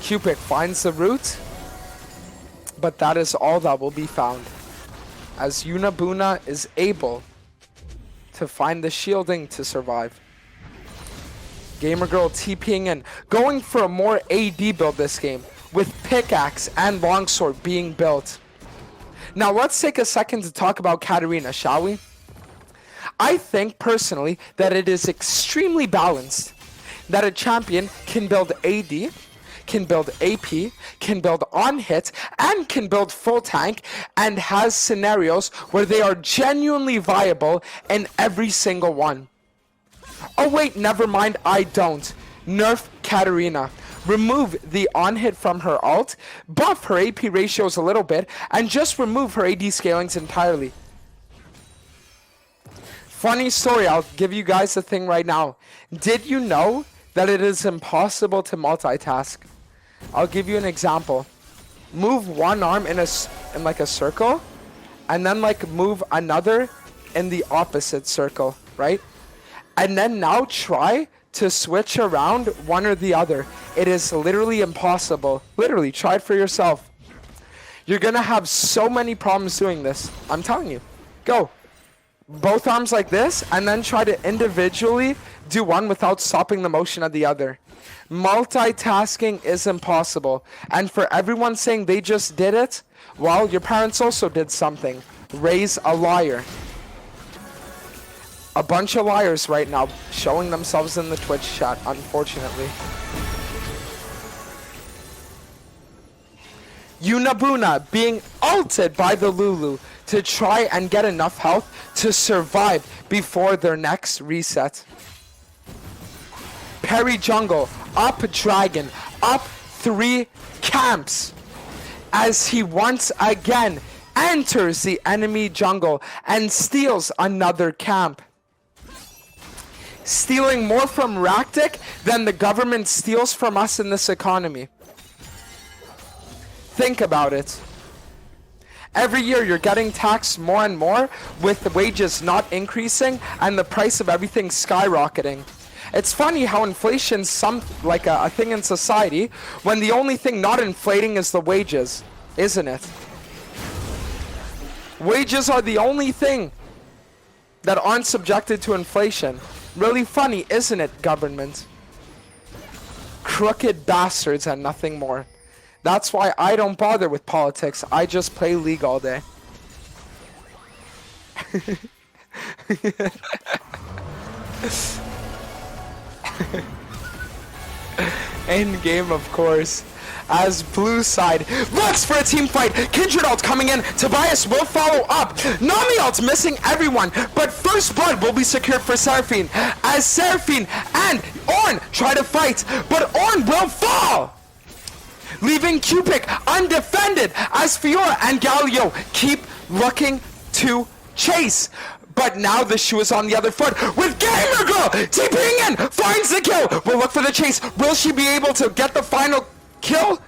Cupid finds the root, but that is all that will be found. As Unabuna is able to find the shielding to survive. Gamergirl TPing in, going for a more AD build this game, with pickaxe and longsword being built. Now let's take a second to talk about Katarina, shall we? I think personally that it is extremely balanced, that a champion can build AD, can build AP, can build on hit, and can build full tank, and has scenarios where they are genuinely viable in every single one. Oh wait, never mind, I don't. Nerf Katarina. Remove the on-hit from her ult, buff her AP ratios a little bit, and just remove her AD scalings entirely. Funny story, I'll give you guys a thing right now. Did you know that it is impossible to multitask? I'll give you an example. Move one arm in like a circle, and then like move another in the opposite circle, right? And then now try to switch around one or the other. It is literally impossible. Literally, try it for yourself. You're gonna have so many problems doing this. I'm telling you. Go. Both arms like this, and then try to individually do one without stopping the motion of the other. Multitasking is impossible. And for everyone saying they just did it, well, your parents also did something. Raise a liar. A bunch of liars right now showing themselves in the Twitch chat, unfortunately. Unabuna being ulted by the Lulu to try and get enough health to survive before their next reset. Perry jungle, up dragon, up 3 camps. As he once again enters the enemy jungle and steals another camp. stealing more from Ractic than the government steals from us in this economy. Think about it. Every year you're getting taxed more and more with the wages not increasing and the price of everything skyrocketing. It's funny how inflation's a thing in society when the only thing not inflating is the wages, isn't it? Wages are the only thing that aren't subjected to inflation. Really funny, isn't it, government? Crooked bastards and nothing more. That's why I don't bother with politics. I just play League all day. End game, of course. As blue side looks for a team fight. Kindred ult coming in. Tobias will follow up. Nami ult missing everyone. But first blood will be secured for Seraphine. As Seraphine and Ornn try to fight. But Ornn will fall, leaving Cupid undefended as Fiora and Galio keep looking to chase. But now the shoe is on the other foot with Gamergirl TPing in, finds the kill. We'll look for the chase. Will she be able to get the final kill?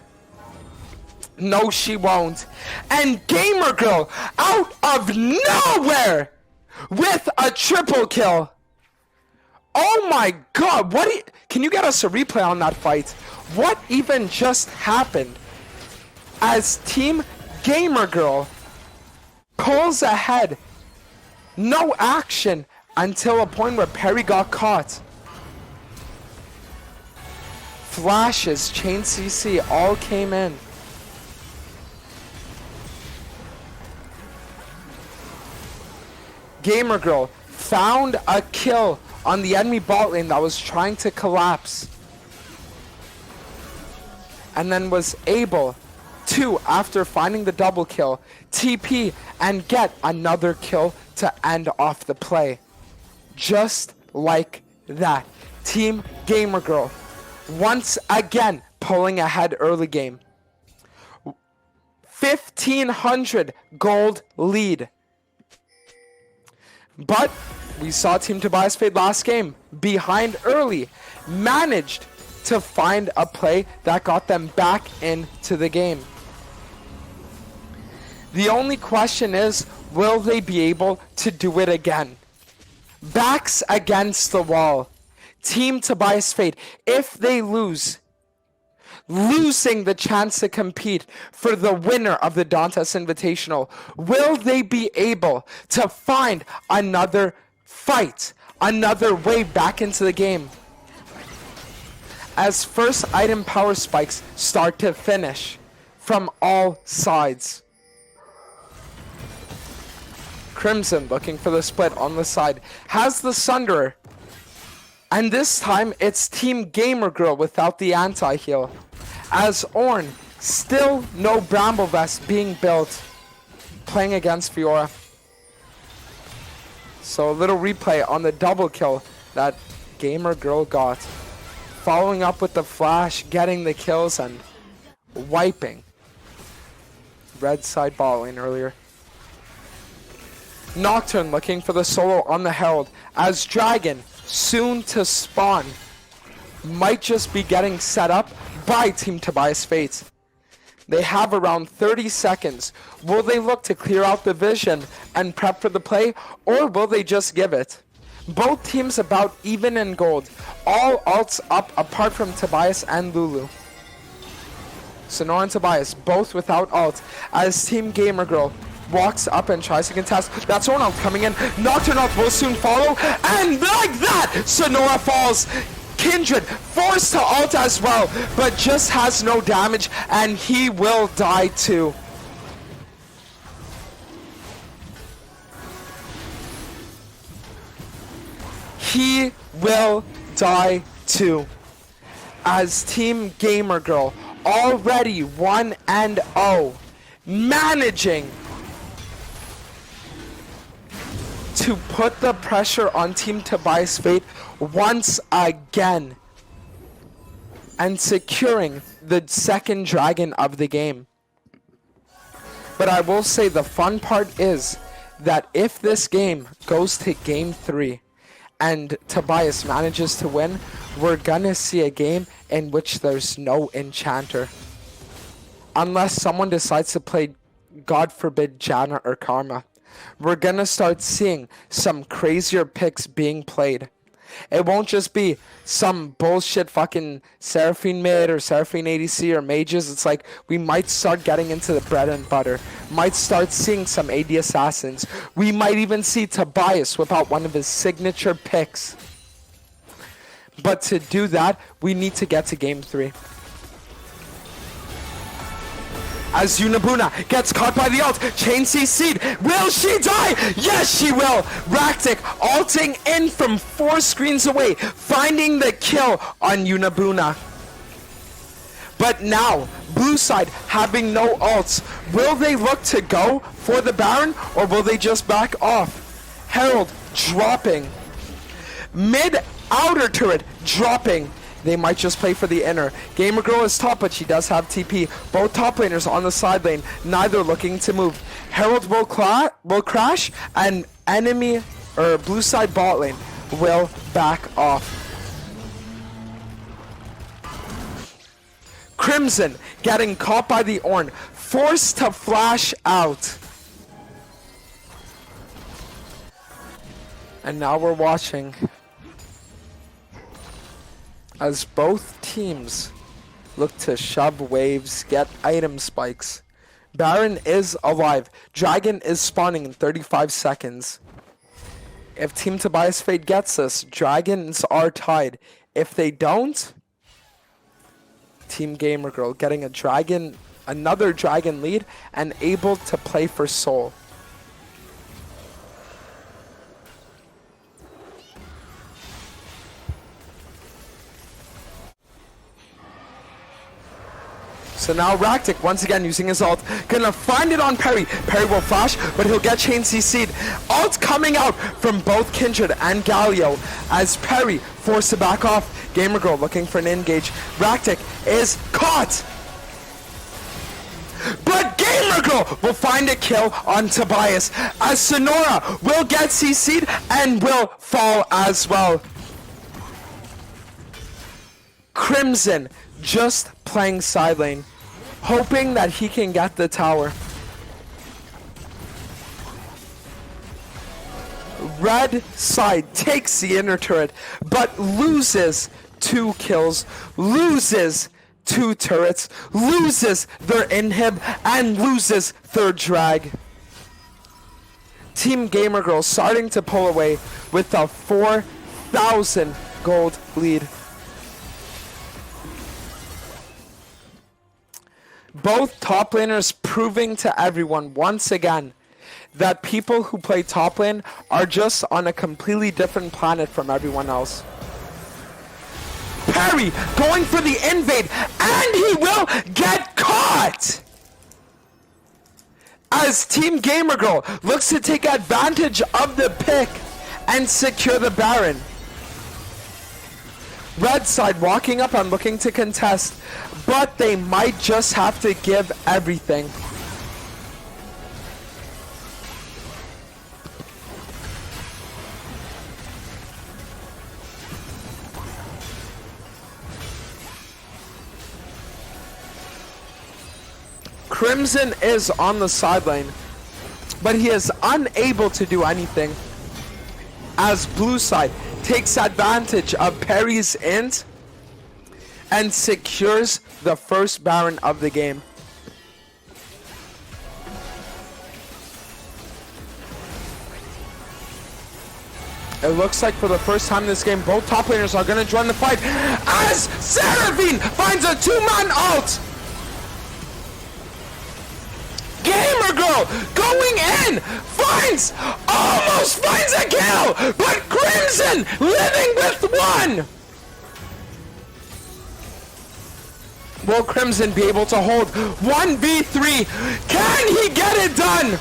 No, she won't. And Gamergirl out of nowhere with a triple kill. Oh my god, can you get us a replay on that fight? What even just happened? As Team Gamergirl pulls ahead. No action until a point where Perry got caught. Flashes, chain CC, all came in. Gamergirl found a kill on the enemy bot lane that was trying to collapse. And then was able to, after finding the double kill, TP and get another kill to end off the play. Just like that. Team Gamergirl once again pulling ahead early game. 1,500 gold lead. But we saw Team Tobias fade last game. Behind early. Managed to find a play that got them back into the game. The only question is, will they be able to do it again? Backs against the wall. Team Tobias fade. If they lose, losing the chance to compete for the winner of the Dantes Invitational, will they be able to find another fight, another way back into the game? As first item power spikes start to finish from all sides. Crimson looking for the split on the side. Has the Sunderer. And this time it's Team Gamergirl without the anti-heal. As Ornn, still no Bramble Vest being built. Playing against Fiora. So a little replay on the double kill that Gamergirl got. Following up with the flash, getting the kills and wiping red side bot lane earlier. Nocturne looking for the solo on the Herald as Dragon, soon to spawn, might just be getting set up by Team Tobias Fate. They have around 30 seconds. Will they look to clear out the vision and prep for the play, or will they just give it? Both teams about even in gold. All ults up apart from Tobias and Lulu. Sonora and Tobias both without ult as Team Gamergirl walks up and tries to contest. That's Ornn coming in. Nocturne ult will soon follow. And like that, Sonora falls. Kindred forced to ult as well, but just has no damage, and he will die too. He will die too. As Team Gamergirl already 1-0, managing to put the pressure on Team Tobias Fate once again and securing the second dragon of the game. But I will say the fun part is that if this game goes to game 3 and Tobias manages to win, we're gonna see a game in which there's no enchanter. Unless someone decides to play, God forbid, Janna or Karma. We're gonna start seeing some crazier picks being played. It won't just be some bullshit fucking Seraphine mid or Seraphine ADC or mages. It's like we might start getting into the bread and butter. Might start seeing some AD assassins. We might even see Tobias whip out one of his signature picks. But to do that, we need to get to game 3. As Unabuna gets caught by the ult, chain CC'd. Will she die? Yes, she will. Ractic ulting in from 4 screens away, finding the kill on Unabuna. But now, blue side having no ults, will they look to go for the Baron or will they just back off? Herald dropping. Mid outer turret dropping. They might just play for the inner. Gamergirl is top, but she does have TP. Both top laners on the side lane, neither looking to move. Herald will crash, and enemy or blue side bot lane will back off. Crimson getting caught by the Ornn, forced to flash out. And now we're watching as both teams look to shove waves, get item spikes. Baron is alive. Dragon is spawning in 35 seconds. If Team Tobias Fade gets this, Dragons are tied. If they don't, Team Gamergirl getting another dragon lead and able to play for Soul. So now Ractic, once again using his ult, gonna find it on Perry. Perry will flash, but he'll get chain CC'd. Ult coming out from both Kindred and Galio as Perry forced to back off. Gamergirl looking for an engage. Ractic is caught! But Gamergirl will find a kill on Tobias as Sonora will get CC'd and will fall as well. Crimson just playing side lane, hoping that he can get the tower. Red side takes the inner turret, but loses 2 kills, loses 2 turrets, loses their inhib, and loses their drag. Team Gamergirl starting to pull away with a 4,000 gold lead. Both top laners proving to everyone once again that people who play top lane are just on a completely different planet from everyone else. Perry going for the invade, and he will get caught! As Team Gamergirl looks to take advantage of the pick and secure the Baron. Red side walking up and looking to contest, but they might just have to give everything. Crimson is on the side lane, but he is unable to do anything as blue side takes advantage of Perry's int and secures the first Baron of the game. It looks like for the first time in this game, both top laners are going to join the fight as Seraphine finds a 2-man ult. Gamergirl going in, almost finds a kill, but Crimson living with 1. Will Crimson be able to hold 1v3? Can he get it done?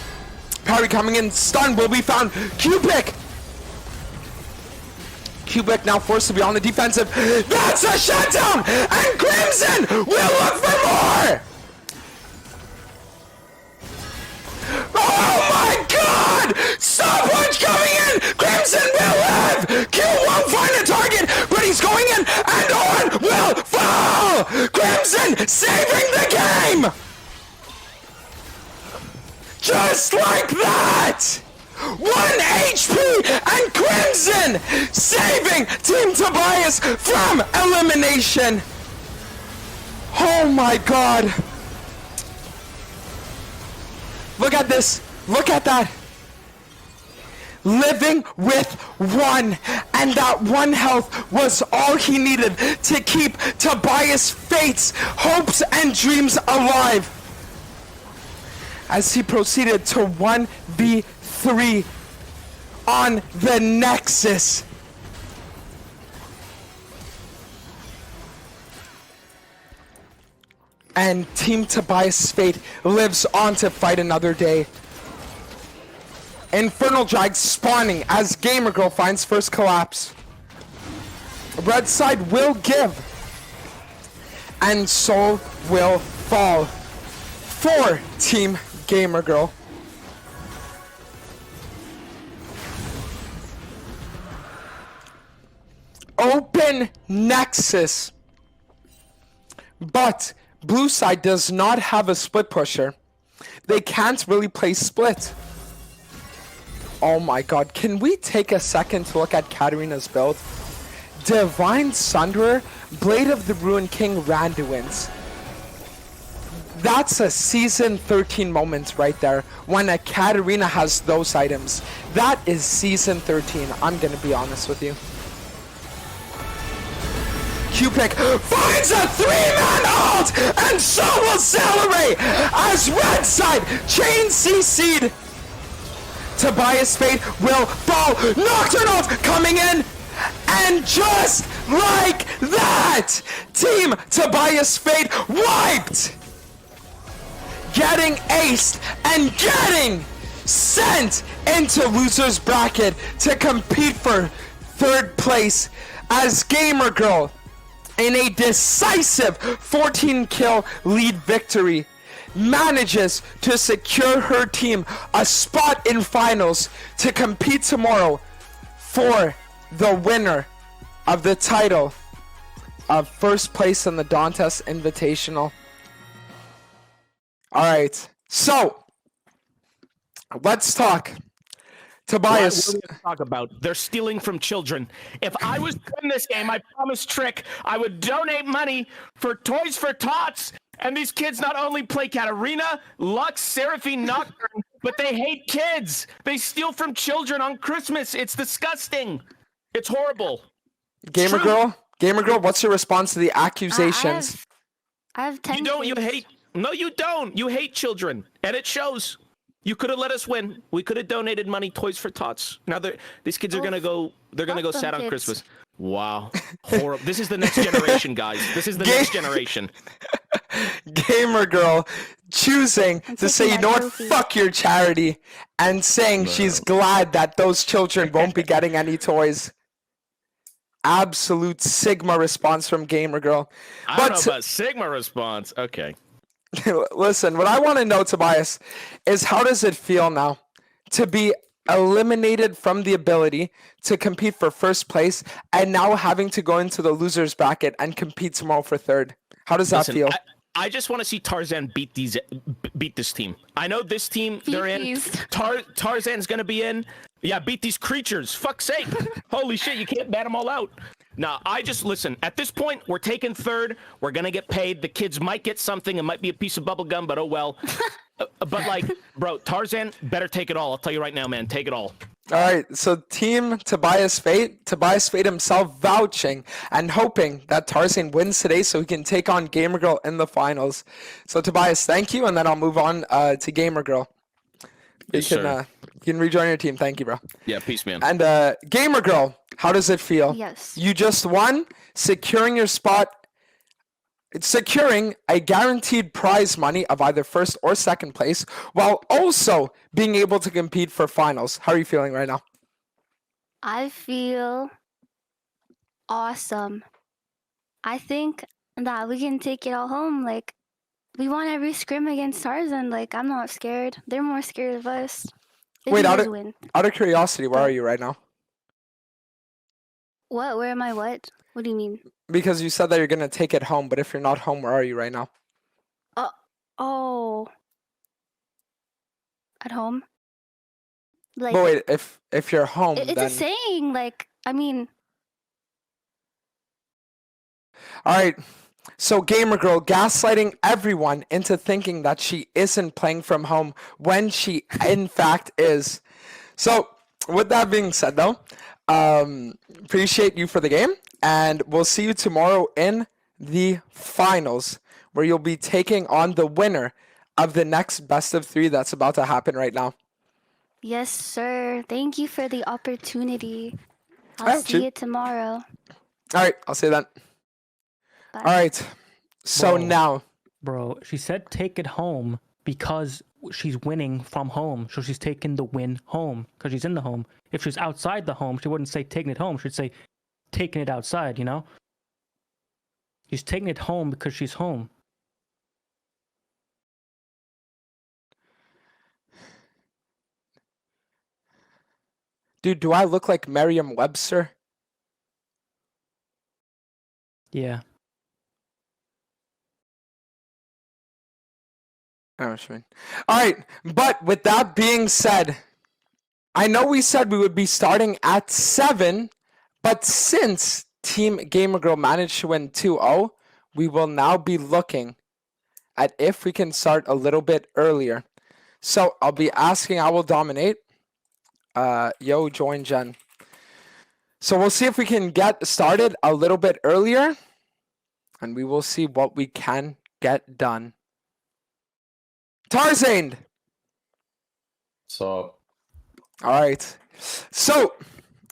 Perry coming in, stun will be found. Cubic now forced to be on the defensive. That's a shutdown, and Crimson will look for more. Oh my god! Stopwatch coming in! Crimson will live! Crimson saving the game! Just like that! 1 HP and Crimson saving Team Tobias from elimination! Oh my god! Look at this! Look at that! Living with 1, and that 1 health was all he needed to keep Tobias' fates, hopes, and dreams alive as he proceeded to 1v3 on the Nexus. And Team Tobias' fate lives on to fight another day. Infernal Drag spawning as Gamergirl finds first collapse. Red side will give. And Soul will fall for Team Gamergirl. Open Nexus. But blue side does not have a split pusher. They can't really play split. Oh my god, can we take a second to look at Katarina's build? Divine Sunderer, Blade of the Ruined King, Randuin's. That's a season 13 moment right there when a Katarina has those items. That is season 13, I'm gonna be honest with you. Q-Pick finds a 3-man ult, and so will Celebrate as Red Side chain CC'd. Tobias' fate will fall. Nocturne coming in, and just like that, Team Tobias' fate wiped. Getting aced and getting sent into loser's bracket to compete for 3rd place as Gamergirl in a decisive 14 kill lead victory manages to secure her team a spot in finals to compete tomorrow for the winner of the title of 1st place in the Dantes Invitational. Alright, so let's talk. Tobias. What are we gonna talk about? They're stealing from children. If I was in this game, I promised Trick I would donate money for Toys for Tots. And these kids not only play Katarina, Lux, Seraphine, Nocturne, but they hate kids. They steal from children on Christmas. It's disgusting. It's horrible. Gamergirl, what's your response to the accusations? I have 10 You don't. You kids. hate. No, you don't. You hate children, and it shows. You could have let us win. We could have donated money, Toys for Tots. Now these kids are gonna go. They're gonna go fuck sad them on kids. Christmas. Wow, horrible. This is the next generation, guys. This is the next generation. Gamergirl choosing to say, you know what, fuck your charity, and saying she's glad that those children won't be getting any toys. Absolute Sigma response from Gamergirl. I don't know about Sigma response. Okay. Listen, what I want to know, Tobias, is how does it feel now to be eliminated from the ability to compete for 1st place and now having to go into the loser's bracket and compete tomorrow for 3rd? How does that feel? I just want to see Tarzan beat this team. I know this team they're in. Tarzan's gonna be in. Yeah, beat these creatures. Fuck's sake. Holy shit, you can't bat them all out. Nah, listen, at this point, we're taking 3rd. We're gonna get paid. The kids might get something. It might be a piece of bubble gum, but oh well. But like, bro, Tarzan better take it all. I'll tell you right now, man, take it all. All right, so Team Tobias Fate himself vouching and hoping that Tarzan wins today so he can take on Gamergirl in the finals. So Tobias, thank you, and then I'll move on to Gamergirl. You can rejoin your team. Thank you, bro. Yeah, peace, man. And Gamergirl, how does it feel? Yes. You just won, securing your spot. It's securing a guaranteed prize money of either 1st or 2nd place, while also being able to compete for finals. How are you feeling right now? I feel awesome. I think that we can take it all home. Like, we won every scrim against Tarzan. Like, I'm not scared. They're more scared of us. Wait, out win. of curiosity, where are you right now? What? Where am I? What? What do you mean? Because you said that you're gonna take it home, but if you're not home, where are you right now? Oh. At home. Like But wait, if you're home, it's then a saying. Like I mean. all right. So Gamergirl gaslighting everyone into thinking that she isn't playing from home when she in fact is. So with that being said, though, appreciate you for the game, and we'll see you tomorrow in the finals, where you'll be taking on the winner of the next best of 3 that's about to happen right now. Yes, sir. Thank you for the opportunity. I'll Alright, see cheap. you tomorrow. All right, I'll say that. Bye. All right. So Bro. now, Bro, she said take it home because she's winning from home. So she's taking the win home because she's in the home. If she's outside the home, she wouldn't say taking it home. She'd say taking it outside, you know? She's taking it home because she's home. dude, do I look like Merriam-Webster? Yeah. I know what you mean. All right, but with that being said, I know we said we would be starting at 7, but since Team Gamergirl managed to win 2-0, we will now be looking at if we can start a little bit earlier. So I'll be asking IWDominate, yo, join Jen. So we'll see if we can get started a little bit earlier, and we will see what we can get done. Tarzaned! So, All right. So,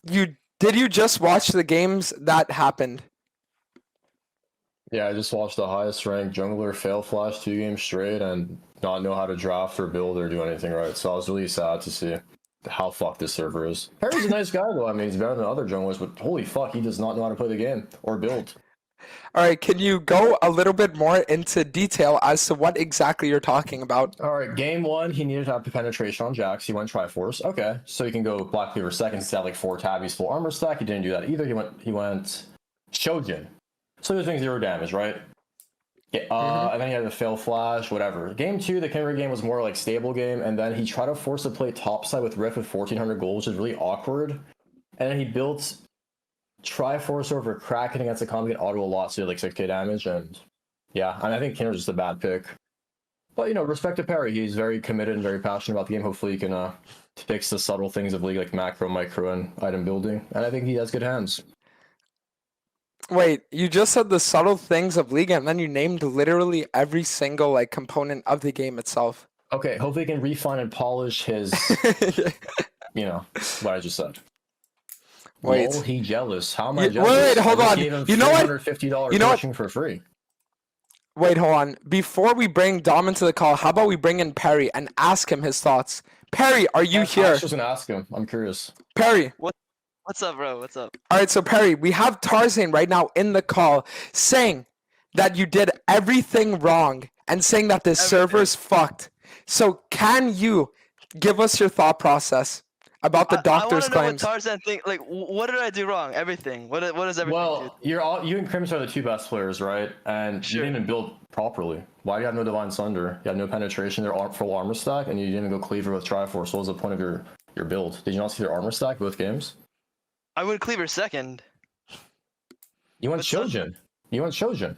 did you just watch the games that happened? yeah, I just watched the highest ranked jungler fail flash 2 games straight and not know how to draft or build or do anything right. So I was really sad to see how fucked this server is. Perry's a nice guy though. I mean, he's better than other junglers, but holy fuck, he does not know how to play the game or build. All right, can you go a little bit more into detail as to what exactly you're talking about? All right, game 1, he needed to have the penetration on Jax. He went Triforce. Okay, so he can go Black Cleaver second instead of like 4 tabbies full armor stack. He didn't do that either. He went Shojin. So he was doing 0 damage, right? Yeah, and then he had the fail flash, whatever. Game 2, the Kimber game was more like stable game, and then he tried to force to play topside with Rift with 1400 gold, which is really awkward. And then he built Triforce over Kraken against a combo get auto a lot, so he had like 6k damage, and yeah, and I think Kinder's just a bad pick. But you know, respect to Perry, he's very committed and very passionate about the game. Hopefully he can fix the subtle things of League like macro, micro, and item building, and I think he has good hands. Wait, you just said the subtle things of League, and then you named literally every single like component of the game itself. Okay, hopefully he can refine and polish his, you know, what I just said. Wait. Lol, he jealous. How am I Wait, jealous? hold I just on. gave him You know what? $350 You know what? coaching for free. Wait, hold on. Before we bring Dom into the call, how about we bring in Perry and ask him his thoughts? Perry, are you I here? was just gonna ask him. I'm curious. Perry. What's up, bro? What's up? All right, so Perry, we have Tarzan right now in the call saying that you did everything wrong and saying that this server's fucked. So can you give us your thought process about the doctor's I want claims? to know what Tarzan think. Like, what did I do wrong? Everything. What is everything? Well, you and Crims are the 2 best players, right? And Sure. you didn't even build properly. Why do you have no Divine Sunder? You had no penetration, their full armor stack, and you didn't even go Cleaver with Triforce. So what was the point of your build? Did you not see their armor stack both games? I went Cleaver second. You went But so- Shojin. You went Shojin.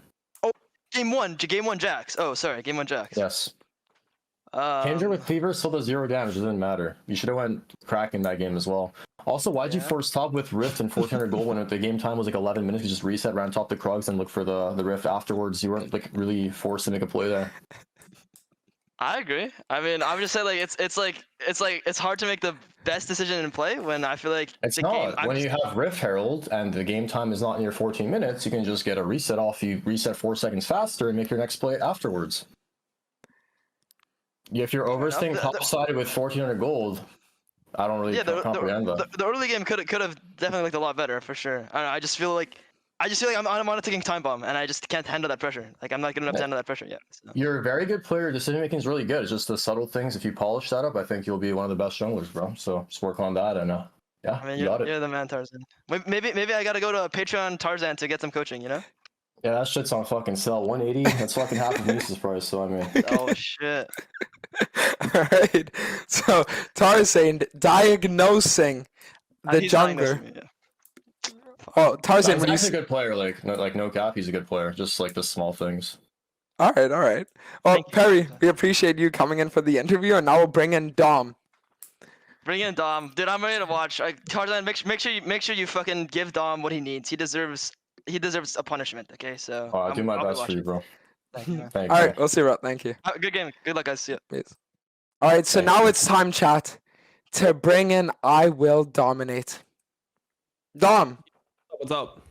Game one Jax. Oh, sorry, game 1 Jax. Yes. Kendra with Cleaver still does 0 damage. It doesn't matter. You should have went Kraken that game as well. Also, why'd you force top with Rift and 1400 gold when the game time was like 11 minutes? You just reset, ran top the Krugs, and look for the Rift afterwards. You weren't like really forced to make a play there. I agree. I mean, I would just say like it's hard to make the best decision in play when I feel like It's the not. game. When you have Rift Herald and the game time is not near 14 minutes, you can just get a reset off. You reset 4 seconds faster and make your next play afterwards. If you're overstaying topsided with 1400 gold, I don't really comprehend that. The early game could have definitely looked a lot better for sure. I don't know, I just feel like I'm on a ticking time bomb, and I just can't handle that pressure. Like I'm not good enough to handle that pressure yet. So. You're a very good player. Decision making is really good. It's just the subtle things. If you polish that up, I think you'll be one of the best junglers, bro. So just work on that and Yeah, I mean, you got it. you're the man, Tarzan. Maybe I gotta go to Patreon Tarzan to get some coaching. You know? Yeah, that shit's on fucking sale. 180. That's fucking half of Nice's price. So I mean, Oh shit. Alright. So Tarzan diagnosing the He's diagnosing jungler. me, yeah. Oh, Tarzan, when you Tarzan's a good player. Like no cap, he's a good player. Just like the small things. Alright, alright. Well, Thank you. Perry, we appreciate you coming in for the interview, and now we'll bring in Dom. Bring in Dom, dude. I'm ready to watch. Tarzan, make sure you fucking give Dom what he needs. He deserves a punishment. Okay, so. I'll do my I'll be best for you, watching. bro. Thank you, man. Thank you. Alright, we'll see you, bro. Thank you. Good game. Good luck, guys. See ya. Peace. Alright, so Thank now you. it's time, chat, to bring in IWDominate. Dom. What's up?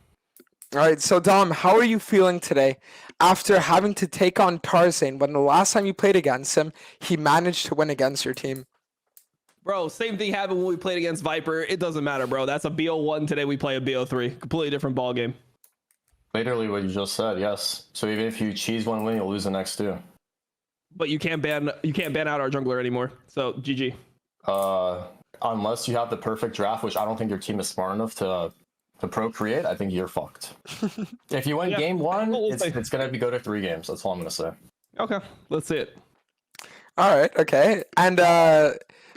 Alright, so Dom, how are you feeling today after having to take on Tarzan when the last time you played against him, he managed to win against your team? Bro, same thing happened when we played against Viper. It doesn't matter, bro. That's a BO1. Today we play a BO3. Completely different ball game. Literally what you just said. Yes. So even if you cheese one win, you'll lose the next two. But you can't ban out our jungler anymore. So GG. Unless you have the perfect draft, which I don't think your team is smart enough to procreate, I think you're fucked. If you win Yeah. game one, Well, we'll see. it's gonna go to 3 games. That's all I'm gonna say. Okay, let's see it. Alright, okay. And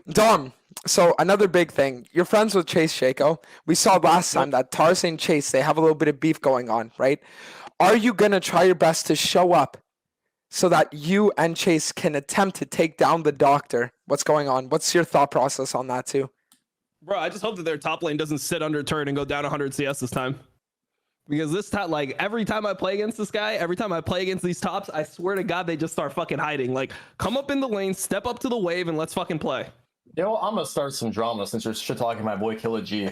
Dom, so another big thing. You're friends with Chase Shako. We saw last time that Tarzan Chase, they have a little bit of beef going on, right? Are you gonna try your best to show up so that you and Chase can attempt to take down the doctor? What's going on? What's your thought process on that too? Bro, I just hope that their top lane doesn't sit under turn and go down 100 CS this time. Because this time, like, every time I play against this guy, every time I play against these tops, I swear to God, they just start fucking hiding. Like, come up in the lane, step up to the wave, and let's fucking play. Yo, I'm gonna start some drama since you're shit talking my boy Killer G.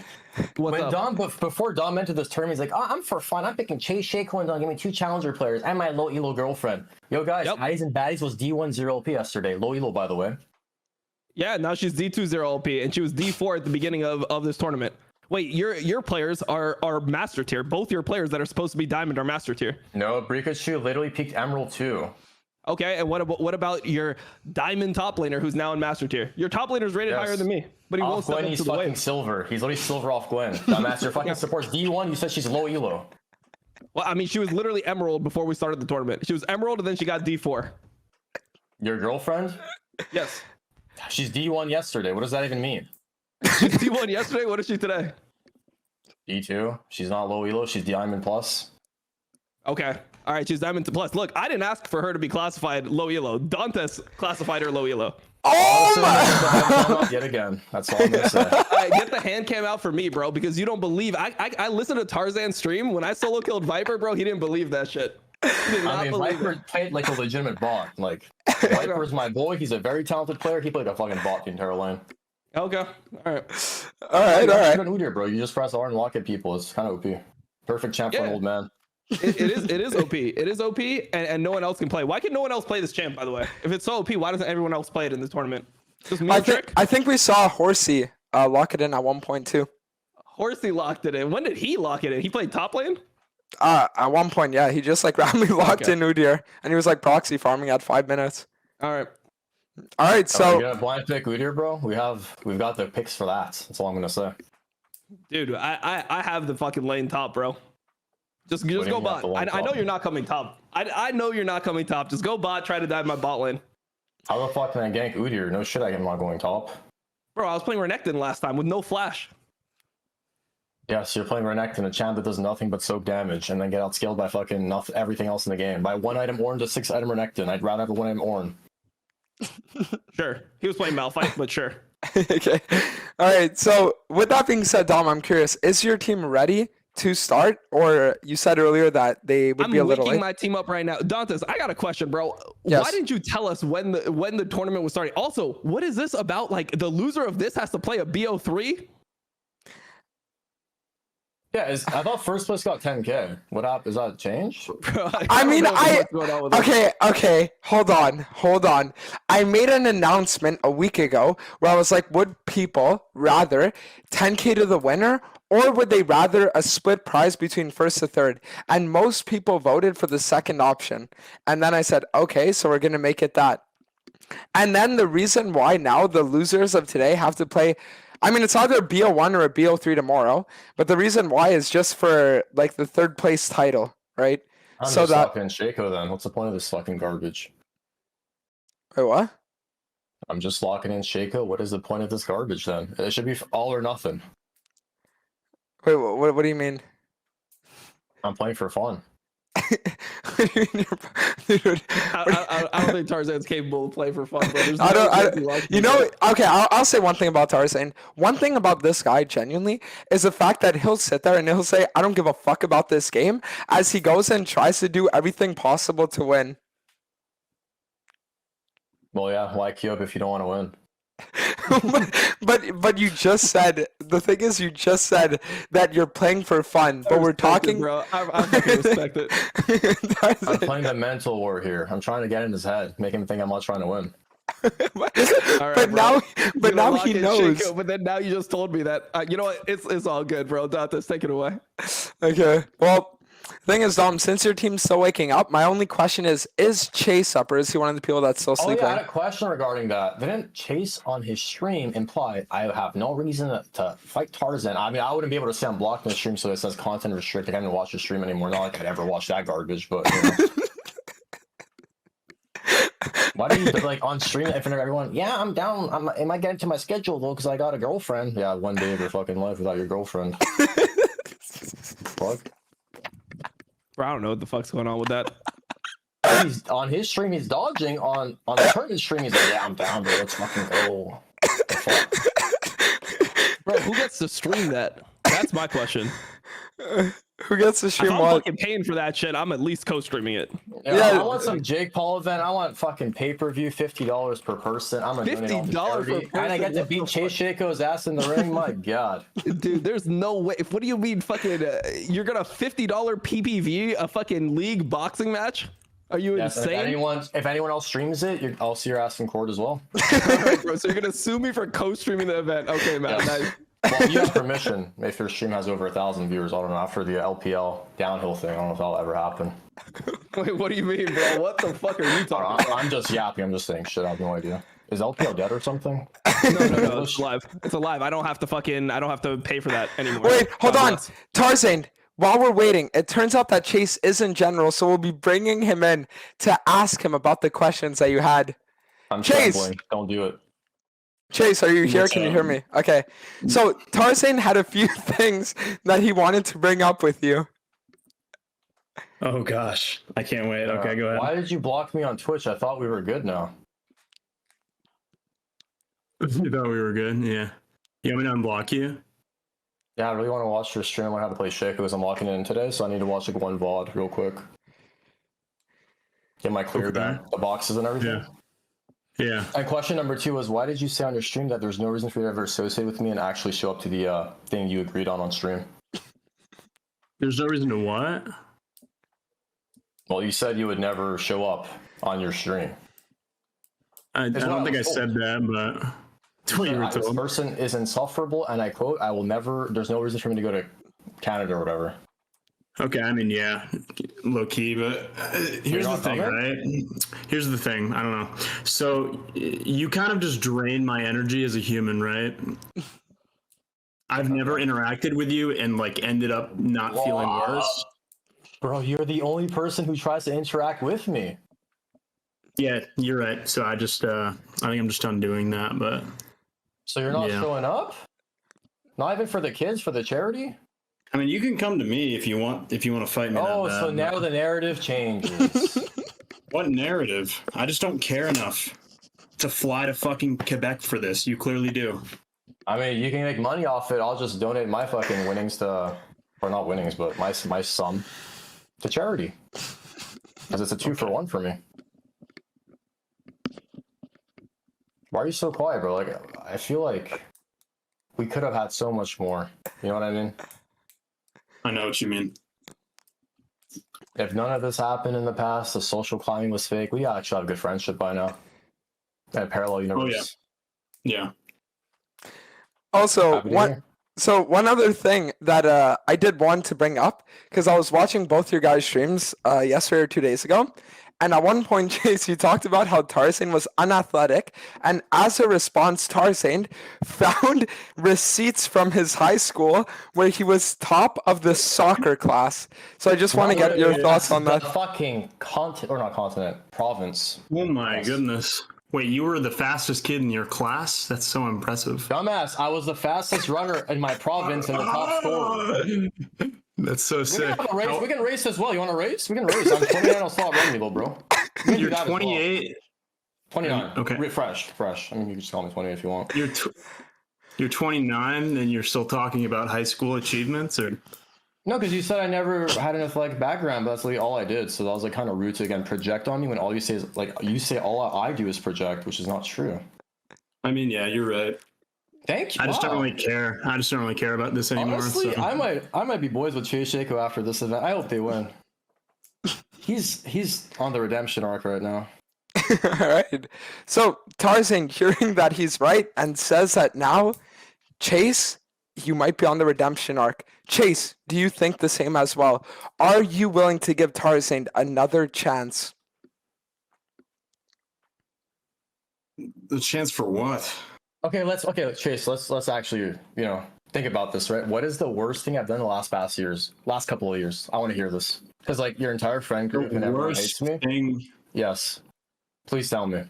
What's up? Before Dom entered this tournament, he's like, oh, I'm for fun. I'm picking Chase Shako and give me 2 challenger players and my low elo girlfriend. Yo, guys, Yep. Highs and Baddies was D1 0 LP yesterday. Low elo, by the way. Yeah, now she's D2 0 LP, and she was D4 at the beginning of this tournament. Wait, your players are master tier. Both your players that are supposed to be diamond are master tier. No, Brikachu literally peaked Emerald 2. Okay, and what about your diamond top laner who's now in master tier? Your top laner is rated Yes. higher than me, but he won't Off step Gwen, up he's to the fucking wave. silver. He's literally silver off Gwen. Dumbass, your fucking supports D1. You said she's low elo. Well, I mean, she was literally emerald before we started the tournament. She was emerald, and then she got D4. Your girlfriend? Yes. She's D1 yesterday. What does that even mean? She's D1 yesterday. What is she today? D2. She's not low elo. She's Diamond Plus. Okay. All right, she's diamond plus. Look, I didn't ask for her to be classified low elo. Dantes classified her low elo. Oh my! Yet again. That's all I'm gonna say. All right, get the hand cam out for me, bro, because you don't believe. I listened to Tarzan's stream when I solo killed Viper, bro. He didn't believe that shit. He did not I mean, believe Viper it. played like a legitimate bot. Like, Viper's my boy. He's a very talented player. He played a fucking bot the entire lane. Okay. All right. Alright, alright. Udyr, bro. You just press R and lock at people. It's kind of OP. Perfect champ for an Yeah. old man. It is OP. It is OP, and no one else can play. Why can no one else play this champ, by the way? If it's so OP, why doesn't everyone else play it in this tournament? Just me, Trick? I think we saw Horsey lock it in at one point too. Horsey locked it in. When did he lock it in? He played top lane? At one point, yeah, he just like randomly locked Okay. in Udyr, and he was like proxy farming at 5 minutes. All right. All right, So, so you gonna blind pick Udyr, bro? We've got the picks for that. That's all I'm gonna say. Dude, I have the fucking lane top, bro. Just do you go mean you have bot. the lane I know top? you're not coming top. I know you're not coming top. Just go bot, try to dive my bot lane. How the fuck can I gank Udyr? No shit, I'm not going top. Bro, I was playing Renekton last time with no flash. Yes, you're playing Renekton, a champ that does nothing but soak damage, and then get outscaled by fucking everything else in the game. By 1 item Ornn to 6 item Renekton. I'd rather have a 1 item Ornn. Sure. He was playing Malphite, but sure. okay. All right, so with that being said, Dom, I'm curious, is your team ready to start, or you said earlier that they would I'm be a little waking late? my team up right now. Dantes, I got a question, bro. Yes. Why didn't you tell us when the tournament was starting? Also, what is this about? Like, the loser of this has to play a BO3? Yeah, I thought first place got 10k. What up? Is that changed? Bro, I don't mean, know what's going on with this. okay, hold on. I made an announcement a week ago where I was like, would people rather 10k to the winner, or would they rather a split prize between first to third? And most people voted for the second option. And then I said, okay, so we're gonna make it that. And then the reason why now the losers of today have to play I mean, it's either a BO1 or a BO3 tomorrow, but the reason why is just for like the third place title, right? I'm So just that locking in Shaco then. What's the point of this fucking garbage? wait, what? I'm just locking in Shaco. What is the point of this garbage then? It should be all or nothing. Wait, what do you mean? I'm playing for fun. What do you mean dude, I don't think Tarzan's capable of playing for fun, bro. There's I no don't, way he likes you it. know, okay, I'll say one thing about Tarzan. One thing about this guy, genuinely, is the fact that he'll sit there and he'll say, I don't give a fuck about this game, as he goes and tries to do everything possible to win. Well, yeah, why queue up if you don't want to win? but you just said, the thing is, you just said that you're playing for fun, but we're talking. bro. I fucking respect it. I'm playing the mental war here. I'm trying to get in his head, make him think I'm not trying to win. But now he knows. Shaco, but then now you just told me that. You know what? It's all good, bro. Dantes, take it away. Okay. Well, thing is, Dom, since your team's still waking up, my only question is Chase up, or is he one of the people that's still Oh sleeping? yeah, I had a question regarding that. Didn't Chase on his stream imply I have no reason to fight Tarzan? I mean, I wouldn't be able to say I'm blocked in the stream, so it says content restricted. I haven't watched the stream anymore. Not like I'd ever watch that garbage, but you know. Why do you like on stream in front of everyone? Yeah, I'm down. Am I getting to my schedule though? Because I got a girlfriend. Yeah, one day of your fucking life without your girlfriend. Fuck. Bro, I don't know what the fuck's going on with that. He's on his stream. He's dodging. On the tournament stream, he's like, yeah, I'm down, bro. Let's fucking go. The fuck? Bro, who gets to stream that? That's my question. Who gets to If stream I'm what? fucking paying for that shit, I'm at least co-streaming it. Yeah, I want some Jake Paul event. I want fucking pay-per-view, $50 per person. I'm gonna donate $50 per charity. And I get person? to beat Chase Shaco's ass in the ring. My God. Dude, there's no way. What do you mean fucking, you're gonna $50 PPV a fucking league boxing match? Are you Yes, insane? if anyone else streams it, I'll see your ass in court as well. Alright, bro, so you're gonna sue me for co-streaming the event. Okay, man. Yes. Nice. Well, you have permission if your stream has over 1,000 viewers. I don't know, after the LPL downhill thing. I don't know if that'll ever happen. Wait, what do you mean, bro? What the fuck are you talking about? I'm just yapping. I'm just saying shit. I have no idea. Is LPL dead or something? No, it's live. It's alive. I don't have to pay for that anymore. Wait, hold God on. bless. Tarzan, while we're waiting, it turns out that Chase is in general, so we'll be bringing him in to ask him about the questions that you had. I'm Chase! trembling. Don't do it. Chase, are you here? What's Can you up? hear me? Okay. So Tarzan had a few things that he wanted to bring up with you. Oh gosh, I can't wait. Okay, go ahead. Why did you block me on Twitch? I thought we were good now. You thought we were good? Yeah. You want me to unblock you? Yeah, I really want to watch your stream. I have to play Shaco because I'm locking in today, so I need to watch like one VOD real quick. Get my clear Okay. back, the boxes and everything. Yeah. Yeah. And question number 2 was, why did you say on your stream that there's no reason for you to ever associate with me and actually show up to the thing you agreed on stream? There's no reason to what? Well, you said you would never show up on your stream. I what don't I think I was told. said that, but it's what you were This told. person is insufferable, and I quote, I will never, there's no reason for me to go to Canada or whatever. Okay, I mean, yeah, low key, but here's the not thing, coming? right? Here's the thing. I don't know. So you kind of just drain my energy as a human, right? I've never interacted with you and like ended up not feeling worse. Bro, you're the only person who tries to interact with me. Yeah, you're right. So I just, I think I'm just done doing that. But So you're not Yeah. showing up? Not even for the kids, for the charity? I mean, you can come to me if you want. If you want to fight me. Oh, that so bad, now but- the narrative changes. What narrative? I just don't care enough to fly to fucking Quebec for this. You clearly do. I mean, you can make money off it. I'll just donate my fucking winnings to, or not winnings, but my sum to charity. Because it's a 2-for-1 for me. Why are you so quiet, bro? Like, I feel like we could have had so much more. You know what I mean? I know what you mean. If none of this happened in the past, the social climbing was fake, we actually have good friendship by now. And parallel universe. Yeah. Also, Happy to hear. one other thing that I did want to bring up, because I was watching both your guys' streams yesterday or 2 days ago, And at one point, Chase, you talked about how Tarzaned was unathletic, and as a response, Tarzaned found receipts from his high school where he was top of the soccer class. So I just want to get your thoughts on that. The fucking continent, or not continent, province. Oh my goodness. Wait, you were the fastest kid in your class? That's so impressive. Dumbass, I was the fastest runner in my province and the top scorer. That's so sick. We can race as well. You want to race? We can race. I'm 29 on slot run level, bro. You're 28. 29. Okay. Fresh. I mean, you can just call me 28 if you want. You're 29 and you're still talking about high school achievements, or? No, because you said I never had an athletic background, but that's literally all I did. So that was like kind of rude to again project on me when all you say is like you say all I do is project, which is not true. I mean, yeah, you're right. Thank you. I just don't really care. I just don't really care about this anymore. Honestly, so. I might be boys with Chase Shako after this event. I hope they win. He's on the redemption arc right now. All right. So Tarzan, hearing that he's right and says that now, Chase, you might be on the redemption arc. Chase, do you think the same as well? Are you willing to give Tarzan another chance? The chance for what? Okay, Chase, let's actually, think about this, right? What is the worst thing I've done the last couple of years? I want to hear this. Because like your entire friend group and everyone hates me. Thing. Yes. Please tell me.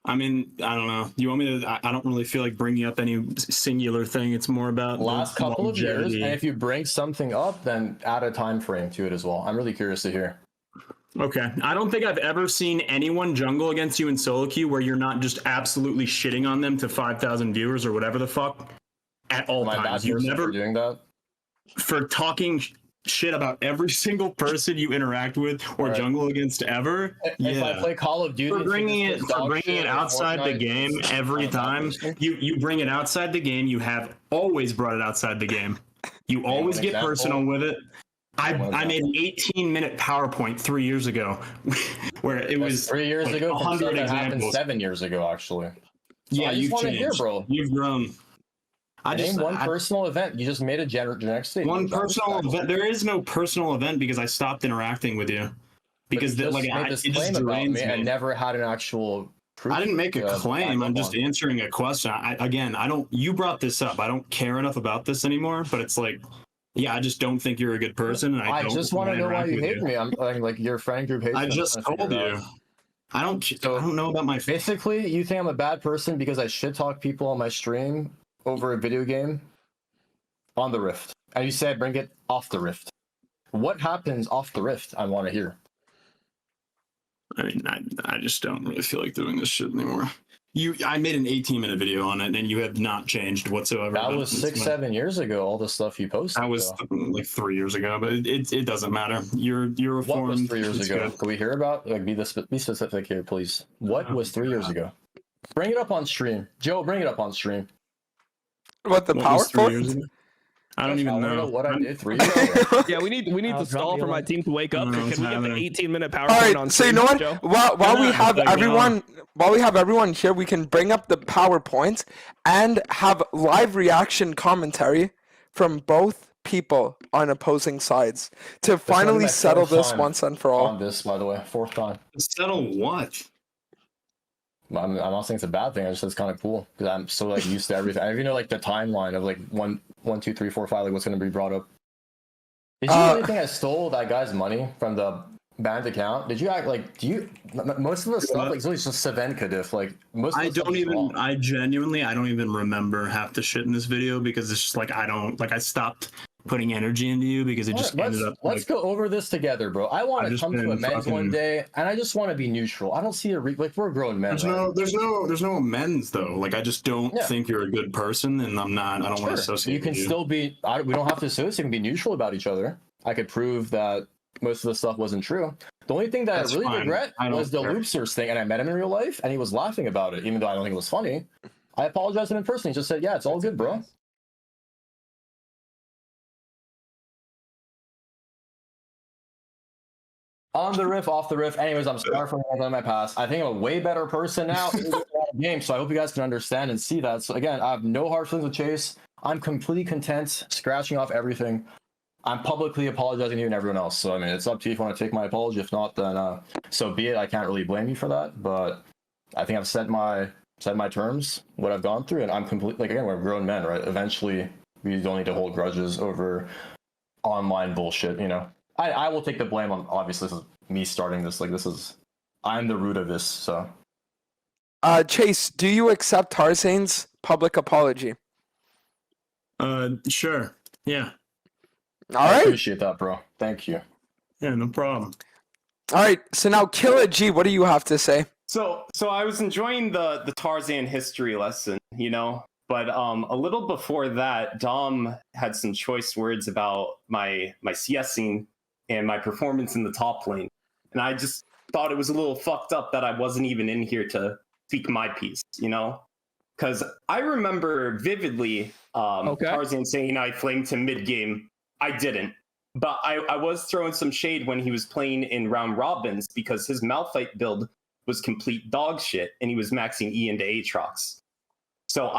I mean, I don't know. You want me to? I don't really feel like bringing up any singular thing. It's more about last couple of years. longevity. And if you bring something up, then add a time frame to it as well. I'm really curious to hear. Okay. I don't think I've ever seen anyone jungle against you in solo queue where you're not just absolutely shitting on them to 5,000 viewers or whatever the fuck at all times. You've never doing that for talking shit about every single person you interact with or jungle against ever. If I play Call of Duty, for bringing it outside the game every time. You bring it outside the game. You have always brought it outside the game. You always get personal with it. I made an 18-minute PowerPoint 3 years ago, where it was 3 years like ago. 100 examples. 7 years ago, actually. So yeah, you've changed. Hear, bro. You've grown. Name one personal event. You just made a generic statement. One personal event. There is no personal event because I stopped interacting with you. Because it just drains me. I never had an actual proof. I didn't make a claim. I'm just answering a question. I don't. You brought this up. I don't care enough about this anymore. But it's like, yeah, I just don't think you're a good person. And I just want to know why you hate me. I'm like your friend group hates me. I just told you. I don't know about my. Basically, you think I'm a bad person because I shit talk people on my stream over a video game on the Rift, and you said bring it off the Rift. What happens off the Rift? I want to hear. I mean, I just don't really feel like doing this shit anymore. I made an 18-minute video on it, and you have not changed whatsoever. That was 7 years ago. All the stuff you posted. That was like 3 years ago, but it doesn't matter. You're reformed. What was 3 years ago? Good. Can we hear about? Like, be specific here, please. What was 3 years ago? Bring it up on stream, Joe. Bring it up on stream. What, the PowerPoint? I don't even know what I did 3 years ago. Yeah, we need to stall for my team to wake up. Can we get the 18-minute PowerPoint All right, on so you stream, know what? Joe? While we have everyone here, we can bring up the PowerPoint and have live reaction commentary from both people on opposing sides to finally settle this once and for all. On this, by the way, 4th time. Settle what? I'm not saying it's a bad thing. I just think it's kind of cool because I'm so like used to everything. I even know like the timeline of like 1, 2, 3, 4, 5, like what's going to be brought up. Did you really think I stole that guy's money from the banned account? Did you act like? Do you? Most of the stuff like it's really just Savenka diff. Like most. Of the I genuinely don't even remember half the shit in this video because it's just like I stopped putting energy into you because it just ended up. Let's go over this together, bro. I want to come to amends one day, and I just want to be neutral. I don't see like we're grown men. There's no amends though. Like I just don't think you're a good person, and I'm not. I don't want to associate. You can still be. We don't have to associate. We can be neutral about each other. I could prove that most of the stuff wasn't true. The only thing that I really regret was the Loopsters thing, and I met him in real life, and he was laughing about it, even though I don't think it was funny. I apologized to him in person. He just said, "Yeah, it's all good, bro." On the riff, off the riff. Anyways, I'm sorry for my past. I think I'm a way better person now in the game, so I hope you guys can understand and see that. So again, I have no hard feelings with Chase. I'm completely content, scratching off everything. I'm publicly apologizing to you and everyone else. So I mean, it's up to you if you want to take my apology. If not, then so be it. I can't really blame you for that. But I think I've set my terms, what I've gone through, and I'm completely like, again, we're grown men, right? Eventually, we don't need to hold grudges over online bullshit. You know, I will take the blame on. Obviously, this is me starting this. Like, I'm the root of this. So, Chase, do you accept Tarzaned's public apology? Sure. Yeah. All I right. appreciate that, bro. Thank you. Yeah, no problem. All right. So now, Killer G, what do you have to say? So I was enjoying the Tarzan history lesson, you know, but a little before that, Dom had some choice words about my CSing and my performance in the top lane, and I just thought it was a little fucked up that I wasn't even in here to speak my piece, you know, because I remember vividly Tarzan saying I flamed him mid game. I didn't. But I was throwing some shade when he was playing in round robins because his Malphite build was complete dog shit and he was maxing E into Aatrox. So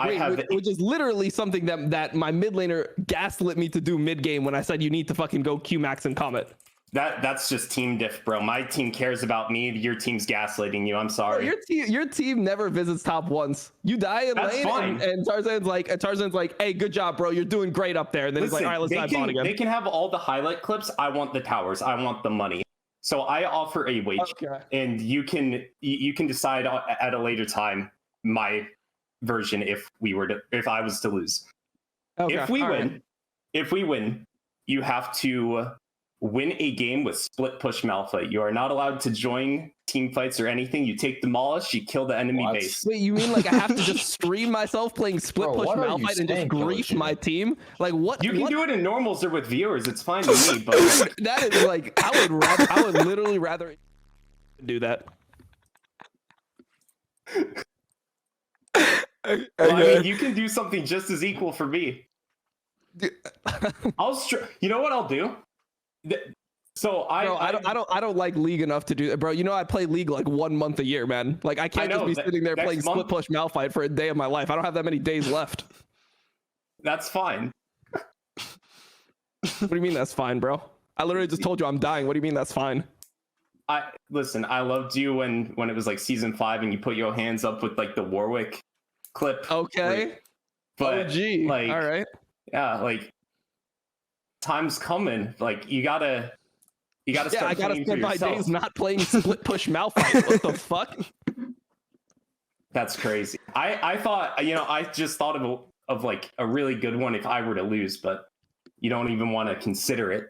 which is literally something that my mid laner gaslit me to do mid game when I said you need to fucking go Q max and Comet. That's just team diff, bro. My team cares about me. Your team's gaslighting you. I'm sorry. Bro, your team never visits top once. You die in That's lane, fine. and Tarzan's like, hey, good job, bro. You're doing great up there. And then he's like, all right, let's dive on again. They can have all the highlight clips. I want the towers. I want the money. So I offer a wage, and you can decide at a later time my version if I was to lose. Okay, If we win, you have to win a game with split push Malphite. You are not allowed to join team fights or anything. You take demolish, you kill the enemy base. Wait, you mean like I have to just stream myself playing split push Malphite and just grief my team? Like what? You can do it in normals or with viewers. It's fine with me, but that is like I would literally rather do that. Well, I mean, you can do something just as equal for me. You know what I'll do? So I don't like League enough to do that, bro. You know I play League like 1 month a year, man. Like I can't just be sitting there playing split push Malphite for a day of my life. I don't have that many days left. That's fine. What do you mean that's fine, bro? I literally just told you I'm dying. What do you mean that's fine? Listen, I loved you when it was like season 5 and you put your hands up with like the Warwick clip. Okay. But OG. like, all right. Yeah, like time's coming. Like you gotta start. Yeah, I gotta playing spend for my yourself. days not playing split push Malphite. What the fuck? That's crazy. I thought, you know, I just thought of like a really good one if I were to lose, but you don't even want to consider it.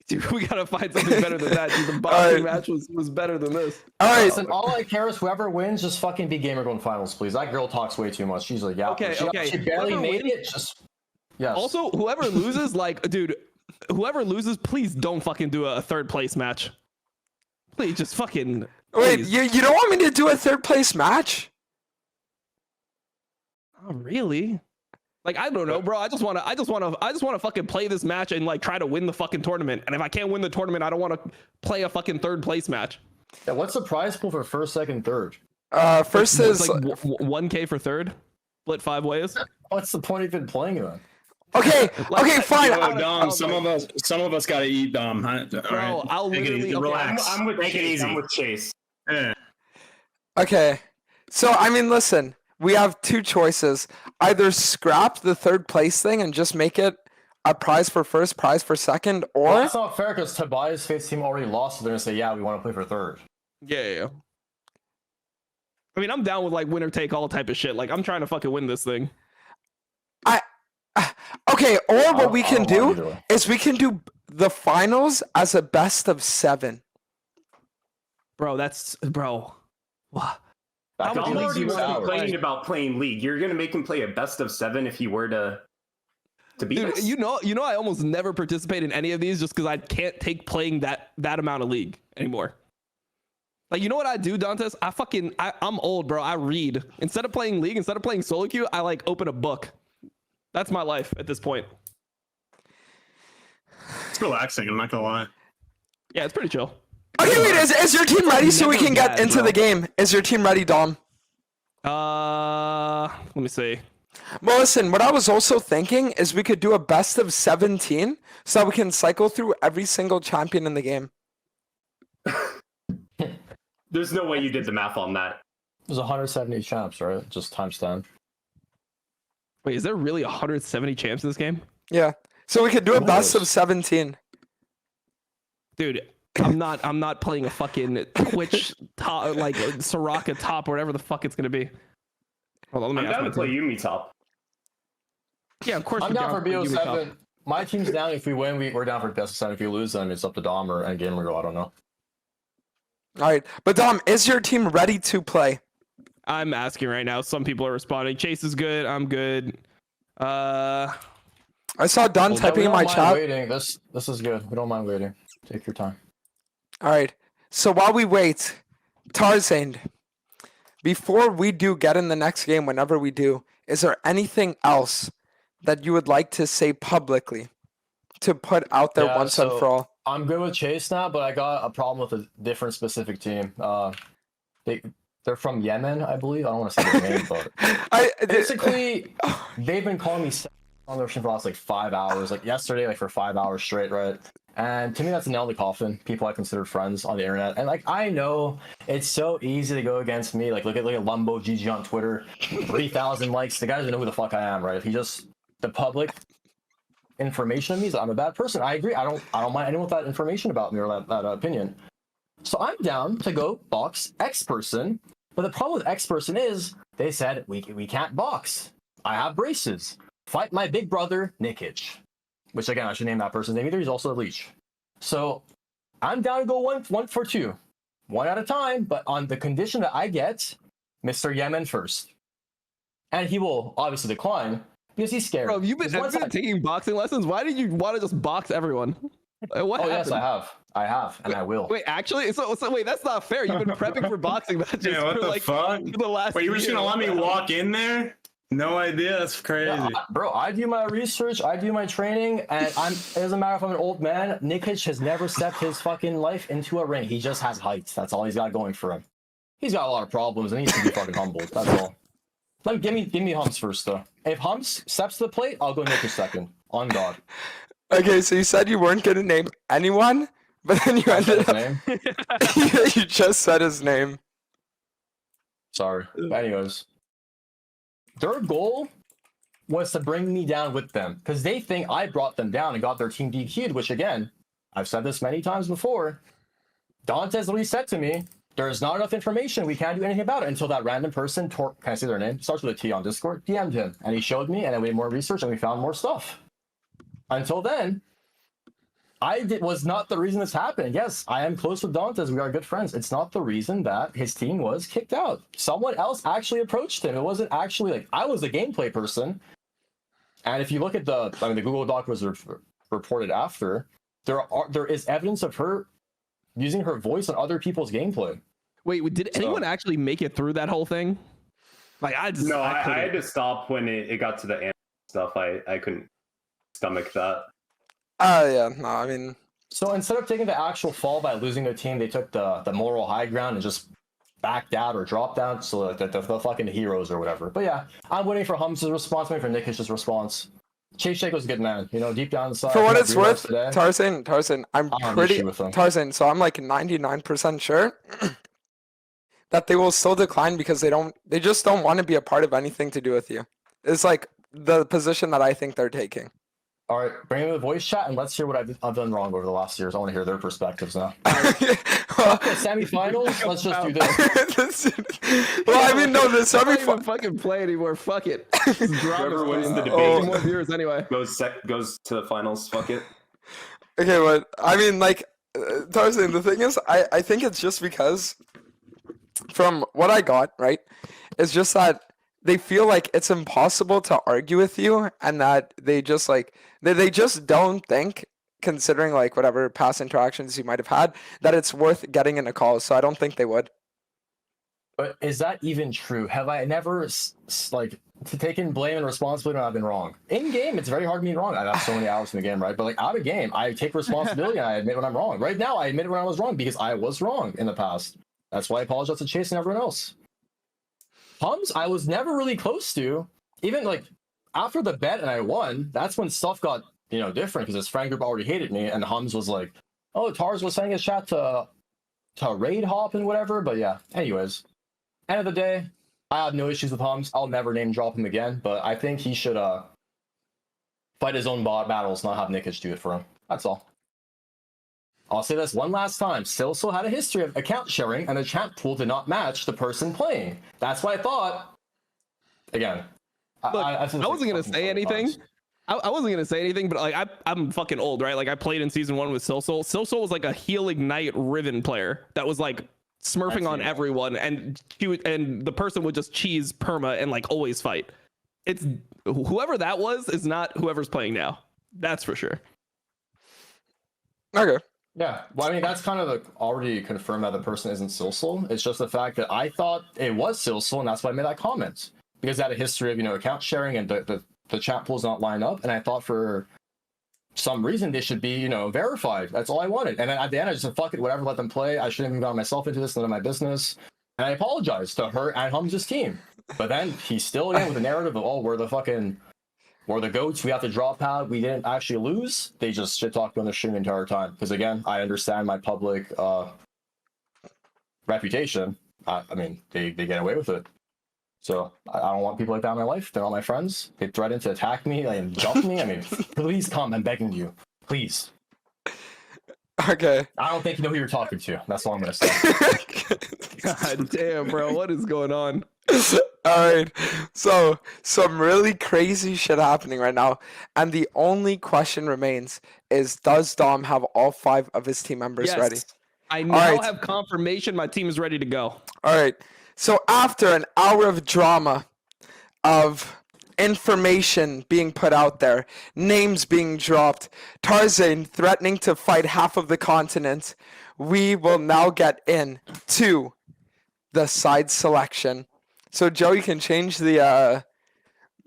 Dude, we gotta find something better than that. Dude, the boxing match was better than this. All right. Listen, all I care is whoever wins, just fucking be Gamergirl in finals, please. That girl talks way too much. She's like, yeah, Okay. she barely made it. Just yes. Also, whoever loses, like, dude, whoever loses, please don't fucking do a third place match. Please, just fucking. Wait, please. you don't want me to do a third place match? Oh, really? Like, I don't know, bro. I just wanna fucking play this match and like try to win the fucking tournament. And if I can't win the tournament, I don't want to play a fucking third place match. Yeah, what's the prize pool for first, second, third? First It's is like 1K for third, split 5 ways. What's the point of even playing then? okay, fine. Yo, Dom, some of us gotta eat, Dom. Bro, I'll literally relax. I'm with Take it Chase. easy. I'm with Chase. Yeah. Okay, so I mean, listen, we have two choices: either scrap the third place thing and just make it a prize for first, prize for second, or Well, that's not fair because Tobias' face team already lost, so they're gonna say, yeah, we want to play for third. Yeah. I mean, I'm down with like winner take all type of shit. Like, I'm trying to fucking win this thing. okay, or what we can I don't want do either way. is we can do the finals as a best of 7. Bro, bro. Wow. That could Dom be like already 6 was hours. complaining about playing League. You're gonna make him play a best of 7 if he were to beat Dude, us? you know, I almost never participate in any of these just because I can't take playing that amount of League anymore. Like, you know what I do, Dantes? I'm old, bro. I read. Instead of playing League, instead of playing solo queue, I like open a book. That's my life at this point. It's relaxing, I'm not gonna lie. Yeah, it's pretty chill. Okay, wait, is your team ready so we Never can get bad, into bro. the game? Is your team ready, Dom? Let me see. Well, listen, what I was also thinking is we could do a best of 17 so that we can cycle through every single champion in the game. There's no way you did the math on that. There's 170 champs, right? Just times 10. Wait, is there really 170 champs in this game? Yeah. So we could do a best of Nice. 17. Dude, I'm not playing a fucking Twitch top, like Soraka top or whatever the fuck it's gonna be. Hold on, let I'm me ask down my to play team. Yumi top. Yeah, of course. I'm you're down for play Yumi top. BO7. My team's down. If we win, we're down for best of 7. If we lose, then it's up to Dom and Gamergirl. I don't know. All right. But Dom, is your team ready to play? I'm asking right now. Some people are responding. Chase is good. I'm good. I saw Don Well, typing we in don't my mind chat. Waiting. This is good. We don't mind waiting. Take your time. All right. So while we wait, Tarzaned, before we do get in the next game, whenever we do, is there anything else that you would like to say publicly to put out there Yeah, once and so- for all? I'm good with Chase now, but I got a problem with a different specific team. They're from Yemen, I believe. I don't want to say their name, but basically, they've been calling me on their stream for the last like 5 hours. Like yesterday, like for 5 hours straight, right? And to me, that's a nail in the coffin. People I consider friends on the internet, and like I know it's so easy to go against me. Like look at Lumbo GG on Twitter, 3,000 likes. The guy doesn't know who the fuck I am, right? If he just the public information of me is I'm a bad person. I agree. I don't mind anyone with that information about me or that opinion. So I'm down to go box X person. But the problem with X person is they said we can't box. I have braces. Fight my big brother Nikic. Which again I should name that person's name either. He's also a leech. So I'm down to go one for two. One at a time, but on the condition that I get Mr. Yemen first. And he will obviously decline. Because he's scared. Bro, have you been taking boxing lessons? Why did you want to just box everyone? What happened? Yes, I have, and I will. Wait, actually, so wait, that's not fair. You've been prepping for boxing matches Yeah, what for the like fuck? for the last. Wait, you were just year. gonna let me walk in there? No idea. That's crazy. Yeah, bro, I do my research, I do my training, and it doesn't matter if I'm an old man. Nikic has never stepped his fucking life into a ring. He just has height. That's all he's got going for him. He's got a lot of problems, and he needs to be fucking humbled. That's all. Give me Humps first, though. If Humps steps to the plate, I'll go Nikic second. On God. Okay, so you said you weren't going to name anyone, but then you ended His up... name? You just said his name. Sorry. But anyways, their goal was to bring me down with them because they think I brought them down and got their team DQ'd, which again, I've said this many times before. Dantes literally said to me, there's not enough information. We can't do anything about it until that random person, can I say their name? Starts with a T on Discord, DM'd him. And he showed me, and then we did more research, and we found more stuff. Until then, was not the reason this happened. Yes, I am close with Dantes. We are good friends. It's not the reason that his team was kicked out. Someone else actually approached him. It wasn't actually like I was the gameplay person. And if you look at the Google Doc was reported after, there is evidence of her using her voice on other people's gameplay. Wait, did anyone actually make it through that whole thing? Like I just No, I couldn't. had to stop when it got to the animal stuff. I couldn't stomach that. Yeah, no, I mean... So instead of taking the actual fall by losing their team, they took the moral high ground and just backed out or dropped out. So the fucking heroes or whatever. But yeah, I'm waiting for Humps' response, waiting for Nikic's response. Chase Shake was a good man, deep down inside. For what it's worth, today. Tarzan, I'm I don't have pretty... issue with him. Tarzan, so I'm like 99% sure that they will still decline because they just don't want to be a part of anything to do with you. It's like the position that I think they're taking. All right, bring me the voice chat and let's hear what I've done wrong over the last years. I want to hear their perspectives now. Okay, semifinals, let's just do this. Well, I mean, no, the I don't even semifinals. fucking play anymore. Fuck it. Whoever wins the Oh. debate More viewers anyway. goes to the finals. Fuck it. Okay, but I mean, like, Tarzan, the thing is, I think it's just because from what I got, right, it's just that they feel like it's impossible to argue with you and that they just like, they just don't think, considering like whatever past interactions you might have had, that it's worth getting in a call. So I don't think they would. But is that even true? Have I never taken blame and responsibility when I've been wrong? In game, it's very hard to be wrong. I have so many hours in the game, right? But like out of game, I take responsibility and I admit when I'm wrong. Right now, I admit when I was wrong because I was wrong in the past. That's why I apologize to Chase and everyone else. Hums, I was never really close to. even like after the bet and I won, that's when stuff got different because his friend group already hated me, and Hums was like, "Oh, Tars was sending his chat to raid hop and whatever." But yeah, anyways, end of the day, I have no issues with Hums. I'll never name drop him again, but I think he should fight his own battles, not have Nikic do it for him. That's all. I'll say this one last time. Silso had a history of account sharing, and the chat pool did not match the person playing. That's what I thought. Again, Look, I wasn't gonna say anything. I wasn't gonna say anything, but like I'm fucking old, right? Like I played in season 1 with Silso. Silso was like a heal ignite Riven player that was like smurfing on everyone, and the person would just cheese perma and like always fight. It's whoever that was is not whoever's playing now. That's for sure. Okay. Yeah, well, I mean, that's kind of already confirmed that the person isn't Silso. It's just the fact that I thought it was Silso, and that's why I made that comment. Because I had a history of, account sharing, and the chat pools not line up, and I thought for some reason they should be, verified. That's all I wanted. And then at the end, I just said, fuck it, whatever, let them play. I shouldn't have even gotten myself into this, none of my business. And I apologized to her and Hums' team. But then he's still, with the narrative of, oh, we're the goats, we have to drop out, we didn't actually lose. They just shit talked on the stream the entire time. Because again, I understand my public reputation. I mean, they get away with it. So I don't want people like that in my life. They're not my friends. They threaten to attack me and jump me. I mean, please come. I'm begging you. Please. Okay. I don't think you know who you're talking to. That's all I'm going to say. God damn, bro. What is going on? Alright, so some really crazy shit happening right now, and the only question remains is, does Dom have all 5 of his team members ready? I now have confirmation my team is ready to go. Alright, so after an hour of drama, of information being put out there, names being dropped, Tarzaned threatening to fight half of the continent, we will now get into the side selection. So Joe, you can change the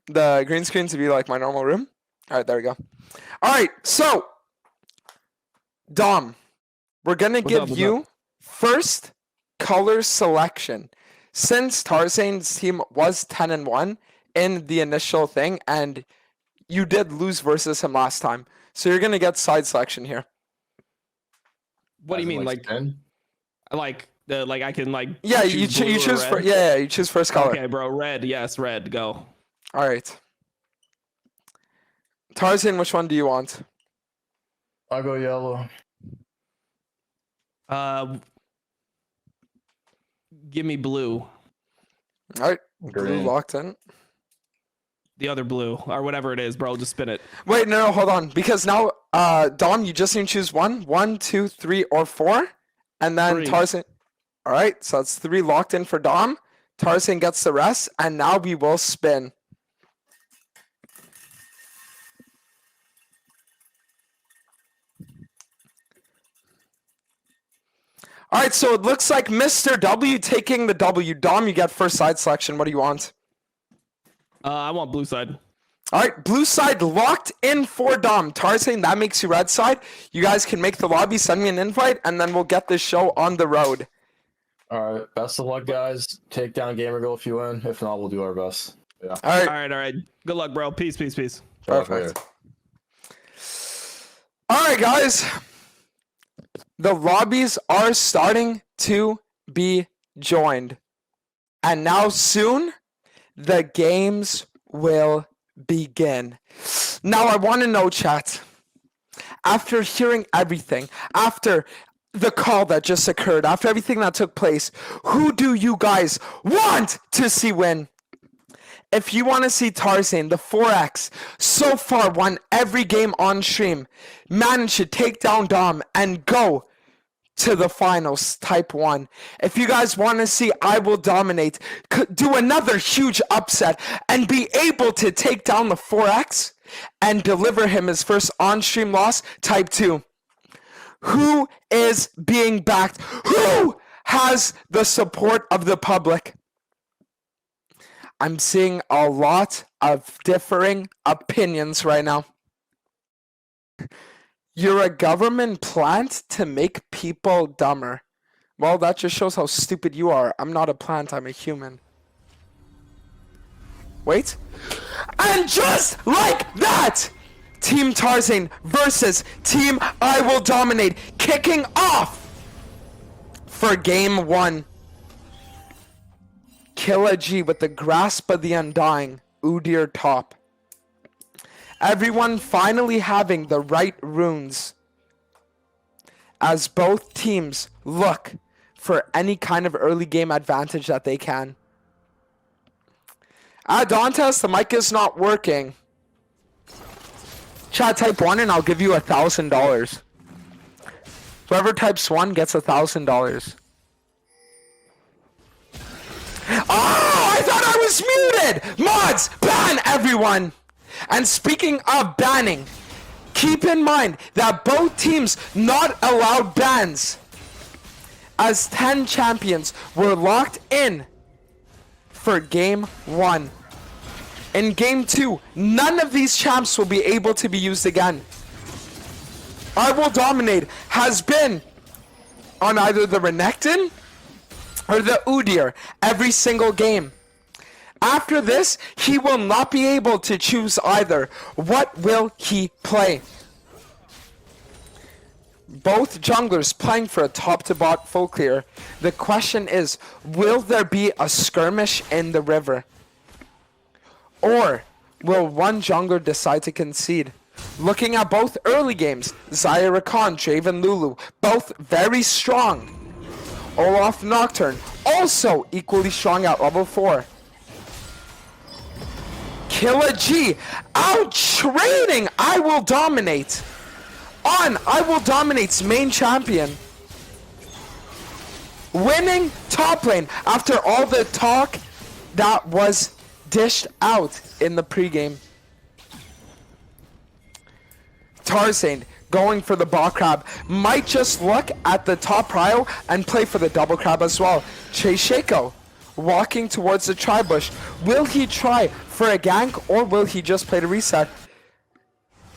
green screen to be like my normal room. All right, there we go. All right, so Dom, we're gonna give you first color selection. Since Tarzaned's team was 10-1 in the initial thing, and you did lose versus him last time, so you're gonna get side selection here. What do you mean, like I can like? Yeah, you choose for you choose first color. Okay, bro, red. Yes, red. Go. All right. Tarzan, which one do you want? I'll go yellow. Give me blue. All right, blue Green. locked in. The other blue, or whatever it is, bro. Just spin it. Wait, no, hold on, because now, Dom, you just need to choose 1, 2, 3, or 4, and then 3. Tarzan. All right, so that's 3 locked in for Dom. Tarzan gets the rest, and now we will spin. All right, so it looks like Mr. W taking the W. Dom, you get first side selection. What do you want? I want blue side. All right, blue side locked in for Dom. Tarzan, that makes you red side. You guys can make the lobby, send me an invite, and then we'll get this show on the road. All right, best of luck, guys. Take down Gamergirl if you win. If not, we'll do our best. Yeah. All right. All right. Good luck, bro. Peace. Perfect. All right, guys. The lobbies are starting to be joined. And now soon, the games will begin. Now, I want to know, chat, after hearing everything, after the call that just occurred, after everything that took place, who do you guys want to see win? If you want to see Tarzan, the 4X, so far won every game on stream, managed to take down Dom and go to the finals, type 1. If you guys want to see IWDominate do another huge upset and be able to take down the 4X and deliver him his first on-stream loss, type 2. Who is being backed? Who has the support of the public? I'm seeing a lot of differing opinions right now. You're a government plant to make people dumber. Well, that just shows how stupid you are. I'm not a plant, I'm a human. Wait. And just like that, Team Tarzaned versus Team IWDominate kicking off for game 1. Killa G with the grasp of the undying, Udyr top. Everyone finally having the right runes as both teams look for any kind of early game advantage that they can. Dantes, the mic is not working. Chat, type 1 and I'll give you $1,000. Whoever types 1 gets $1,000. Oh, I thought I was muted! Mods, ban everyone! And speaking of banning, keep in mind that both teams not allowed bans, as 10 champions were locked in for game 1. In game 2, none of these champs will be able to be used again. IWDominate has been on either the Renekton or the Udyr every single game. After this, he will not be able to choose either. What will he play? Both junglers playing for a top to bot full clear. The question is, will there be a skirmish in the river? Or will one jungler decide to concede? Looking at both early games, Xayah Rakan, Draven Lulu, both very strong. Olaf Nocturne, also equally strong at level 4. Killa G, out-trading IWDominate on IWDominate's main champion. Winning top lane after all the talk that was dished out in the pregame. Tarzaned going for the bot crab, might just look at the top prio and play for the double crab as well. Chase Shaco walking towards the tri-bush. Will he try for a gank or will he just play to reset?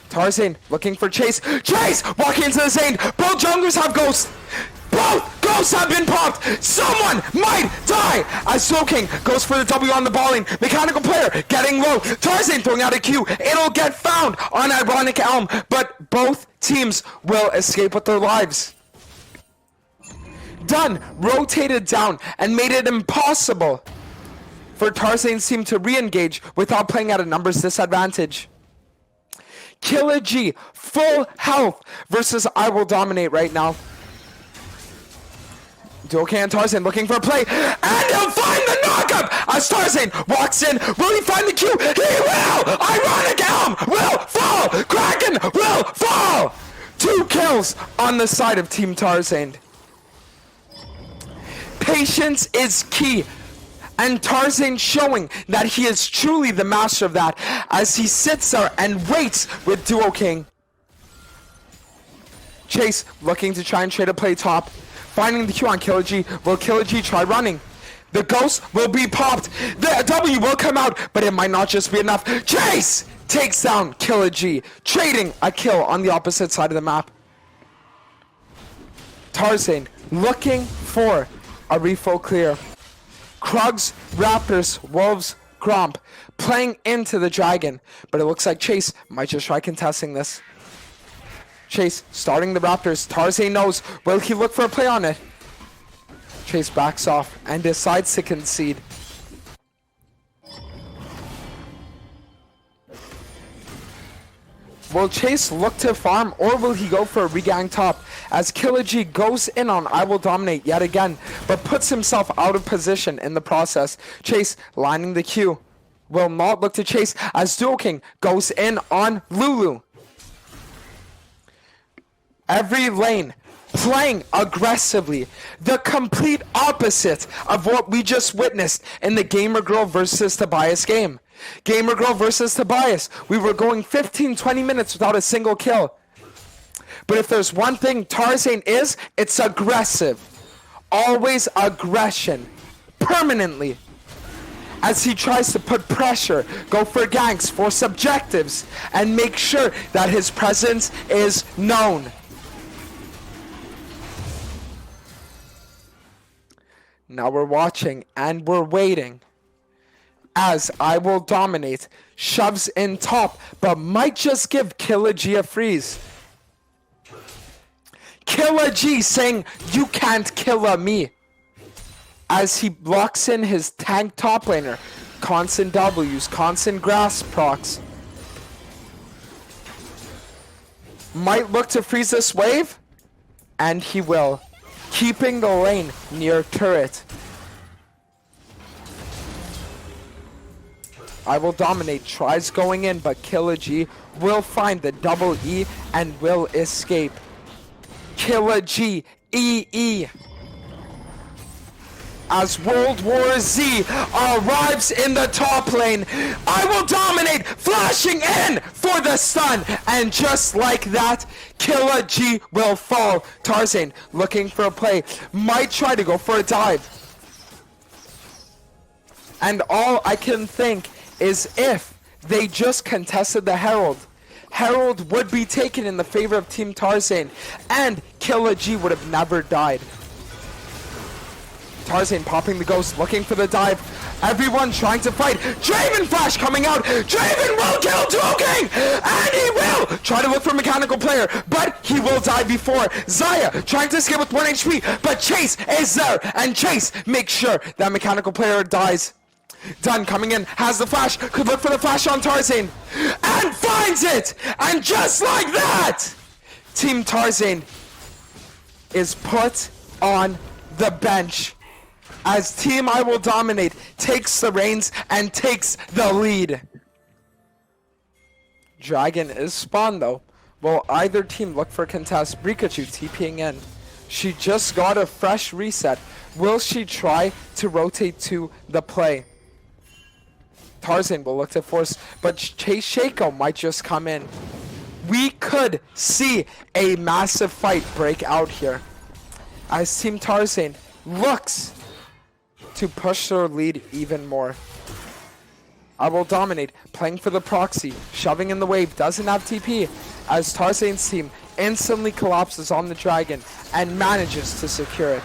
Tarzaned looking for Chase. Chase walking into the Zane. Both junglers have ghosts. Both ghosts have been popped. Someone might die as Soaking goes for the W on the balling. Mechanical player getting low. Tarzaned throwing out a Q. It'll get found on Ironic Elm, but both teams will escape with their lives. Done rotated down and made it impossible for Tarzaned's team to re-engage without playing at a numbers disadvantage. Killa G, full health versus IWDominate right now. Duokan and Tarzaned looking for a play, and he'll find the knockup as Tarzaned walks in. Will he find the Q? He will! Ironic Elm will fall! Kraken will fall! 2 kills on the side of Team Tarzaned. Patience is key, and Tarzaned showing that he is truly the master of that as he sits there and waits with Duo King. Chase looking to try and trade a play top. Finding the Q on Killa G. Will Killa G try running? The ghost will be popped. The W will come out, but it might not just be enough. Chase takes down Killa G, trading a kill on the opposite side of the map. Tarzaned looking for a refill clear. Krugs, Raptors, Wolves, Gromp playing into the dragon, but it looks like Chase might just try contesting this. Chase starting the Raptors. Tarzaned knows. Will he look for a play on it? Chase backs off and decides to concede. Will Chase look to farm or will he go for a regang top as Killa G goes in on IWDominate yet again but puts himself out of position in the process. Chase lining the Q. Will not look to chase as Duo King goes in on Lulu. Every lane playing aggressively, the complete opposite of what we just witnessed in the Gamergirl versus Tobias game. Gamergirl versus Tobias, we were going 15-20 minutes without a single kill. But if there's one thing Tarzaned is, it's aggressive. Always aggression. Permanently. As he tries to put pressure, go for ganks, force objectives, and make sure that his presence is known. Now we're watching and we're waiting as I will dominate. Shoves in top, but might just give Killer G a freeze. Killer G saying, you can't kill me. As he blocks in his tank top laner. Constant W's, constant grass procs. Might look to freeze this wave. And he will. Keeping the lane near turret. I will dominate. Tries going in, but Killer G will find the double E and will escape. Killer G, EE. As World War Z arrives in the top lane, I will dominate, flashing in for the stun, and just like that, Killer G will fall. Tarzaned looking for a play, might try to go for a dive. And all I can think is if they just contested the Herald, Herald would be taken in the favor of Team Tarzaned, and Killer G would have never died. Tarzaned popping the ghost, looking for the dive. Everyone trying to fight. Draven Flash coming out. Draven will kill Toking! And he will try to look for Mechanical Player, but he will die before. Xayah trying to escape with 1 HP, but Chase is there, and Chase makes sure that Mechanical Player dies. Dunn coming in, has the flash, could look for the flash on Tarzaned, and finds it! And just like that, Team Tarzaned is put on the bench. As Team I Will Dominate takes the reins and takes the lead. Dragon is spawned though. Will either team look for contest? Pikachu TPing in. She just got a fresh reset. Will she try to rotate to the play? Tarzaned will look to force, but Chase Shaco might just come in. We could see a massive fight break out here. As Team Tarzaned looks to push their lead even more. I Will Dominate, playing for the proxy, shoving in the wave, doesn't have TP, as Tarzaned's team instantly collapses on the dragon and manages to secure it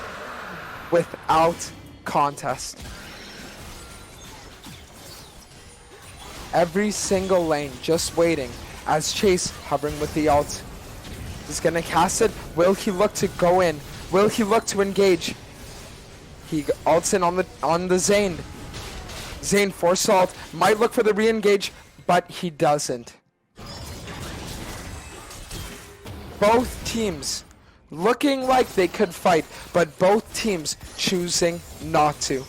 without contest. Every single lane just waiting as Chase hovering with the ult. He's gonna cast it. Will he look to go in? Will he look to engage? He ults in on the Zane. Zane force ult, might look for the re-engage, but he doesn't. Both teams looking like they could fight, but both teams choosing not to.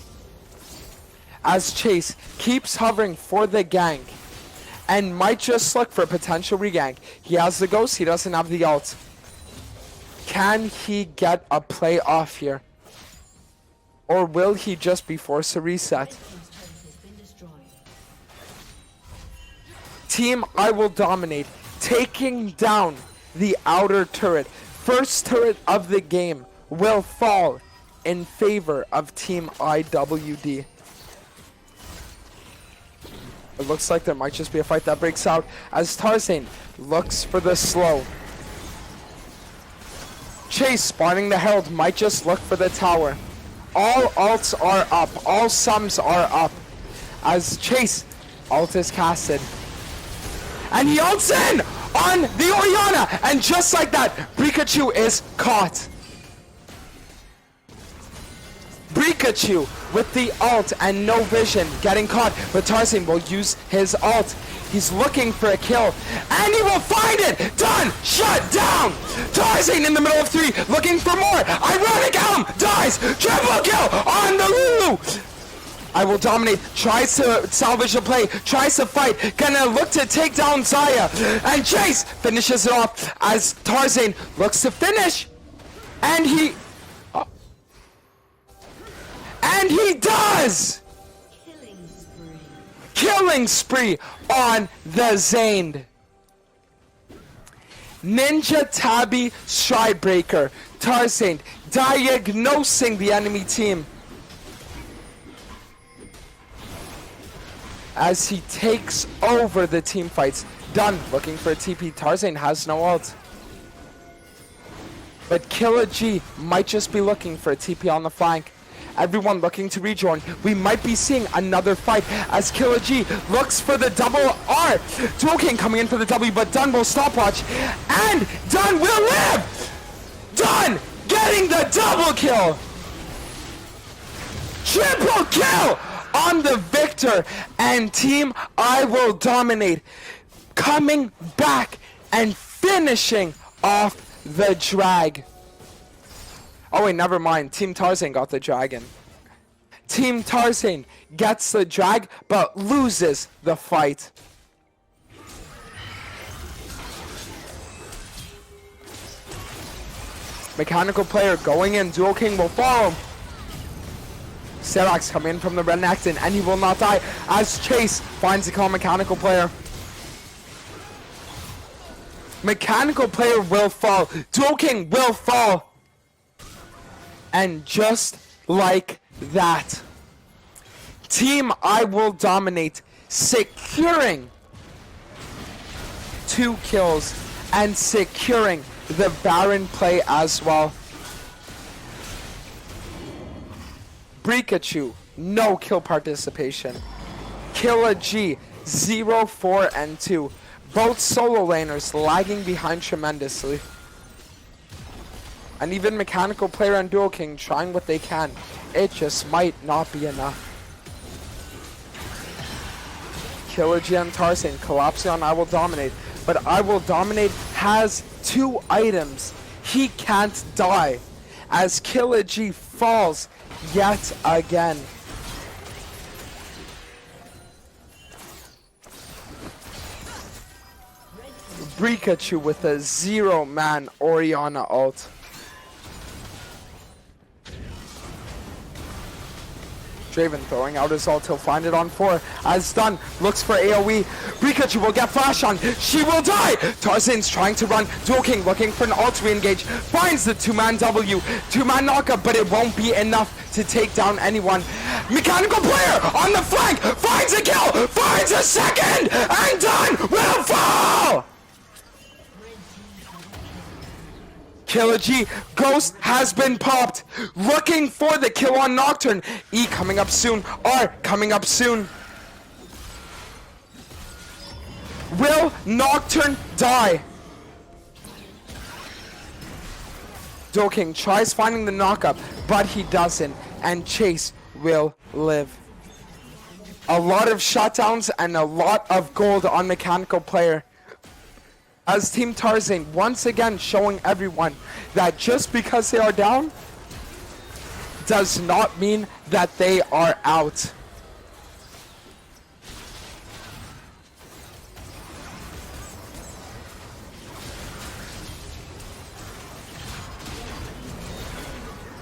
As Chase keeps hovering for the gank and might just look for a potential regank. He has the ghost, he doesn't have the ult. Can he get a play off here? Or will he just be forced to reset? Team I Will Dominate taking down the outer turret. First turret of the game will fall in favor of Team IWD. It looks like there might just be a fight that breaks out as Tarzaned looks for the slow. Chase spawning the Herald might just look for the tower. All ults are up, all sums are up as Chase ult is casted. And he ults in on the Orianna, and just like that, Pikachu is caught. Pikachu with the ult and no vision getting caught, but Tarzaned will use his ult. He's looking for a kill, and he will find it! Done! Shut down! Tarzaned in the middle of 3, looking for more! Ironic Elm dies! Triple kill on the Lulu! I Will Dominate, tries to salvage the play, tries to fight, gonna look to take down Xayah, and Chase finishes it off as Tarzaned looks to finish, and he... And he does! Killing spree on the Zaned. Ninja Tabby Stridebreaker. Tarzaned diagnosing the enemy team. As he takes over the team fights. Done looking for a TP. Tarzaned has no ult. But Killer G might just be looking for a TP on the flank. Everyone looking to rejoin. We might be seeing another fight as Killer G looks for the double R. Dual King coming in for the W, but Dunn will stopwatch. And Dunn will live! Dunn getting the double kill! Triple kill on the victor, and Team IWDominate coming back and finishing off the drag. Oh wait, never mind. Team Tarzan got the dragon. Team Tarzan gets the drag, but loses the fight. Mechanical player going in. Dual King will follow. Serax coming in from the Renekton, and he will not die as Chase finds the call. Mechanical player. Mechanical player will fall. Dual King will fall. And just like that, Team IWDominate securing 2 kills and securing the Baron play as well. Pikachu, no kill participation. Killer G, 0, 4, and 2. Both solo laners lagging behind tremendously. And even Mechanical Player and Dual King trying what they can. It just might not be enough. Killer G and Tarzan collapsing on IWDominate. But IWDominate has 2 items. He can't die. As Killer G falls yet again. Pikachu with a 0-man Orianna ult. Draven throwing out his ult, he'll find it on 4. As Dunn looks for AoE. Pikachu will get flash on. She will die! Tarzan's trying to run. Dual King looking for an ult to re-engage. Finds the 2-man W. 2-man knockup, but it won't be enough to take down anyone. Mechanical player on the flank! Finds a kill! Finds a second! And Dunn will fall! Killer G, Ghost has been popped. Looking for the kill on Nocturne. E coming up soon. R coming up soon. Will Nocturne die? Dual King tries finding the knockup, but he doesn't. And Chase will live. A lot of shutdowns and a lot of gold on Mechanical Player. As Team Tarzan once again showing everyone that just because they are down does not mean that they are out.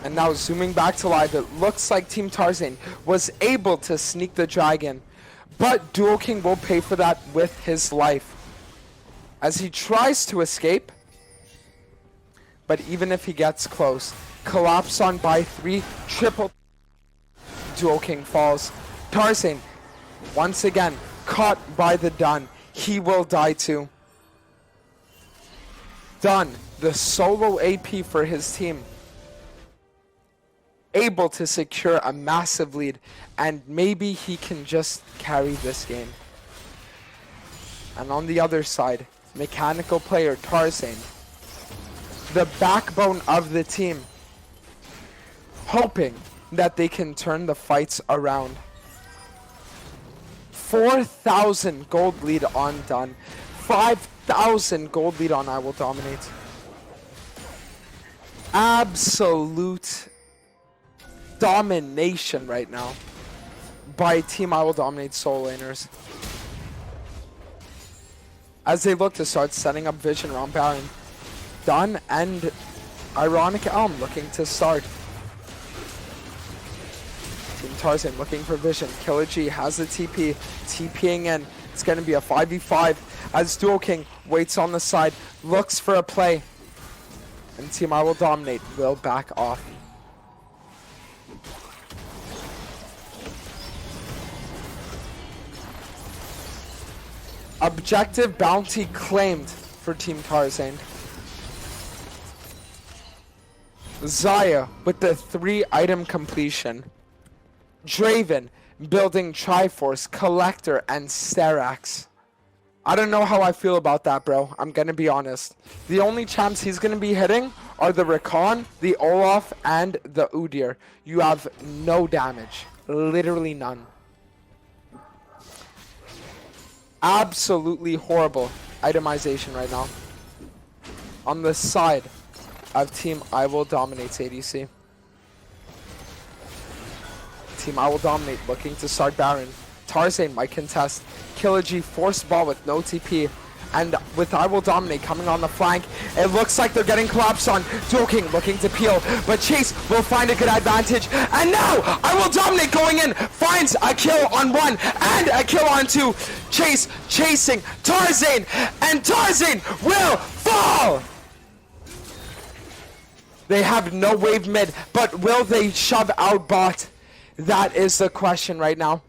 And now zooming back to live, it looks like Team Tarzan was able to sneak the dragon, but Dual King will pay for that with his life. As he tries to escape, but even if he gets close, collapse on by 3, triple. Dual King falls. Tarzan, once again, caught by the Dunn. He will die too. Dunn, the solo AP for his team, able to secure a massive lead, and maybe he can just carry this game. And on the other side, Mechanical Player Tarzan, the backbone of the team, hoping that they can turn the fights around. 4,000 gold lead on Dunn, 5,000 gold lead on IWDominate. Absolute domination right now by Team IWDominate solo laners. As they look to start setting up vision around Baron. Dunn and Ironic Elm looking to start. Team Tarzan looking for vision. Killer G has the TP. TPing in. It's going to be a 5v5 as Dual King waits on the side. Looks for a play. And Team IWDominate will back off. Objective bounty claimed for Team Tarzan. Zaya with the 3-item completion. Draven building Triforce, Collector, and Sterax. I don't know how I feel about that, bro. I'm gonna be honest. The only champs he's gonna be hitting are the Rakan, the Olaf, and the Udyr. You have no damage. Literally none. Absolutely horrible itemization right now. On the side of Team IWDominate's ADC. Team IWDominate looking to start Baron. Tarzaned might contest. Killer G forced ball with no TP. And with IWDominate coming on the flank, it looks like they're getting collapsed on. Dual King looking to peel, but Chase will find a good advantage. And now IWDominate going in, finds a kill on 1 and a kill on 2. Chase chasing Tarzaned, and Tarzaned will fall. They have no wave mid, but will they shove out bot? That is the question right now.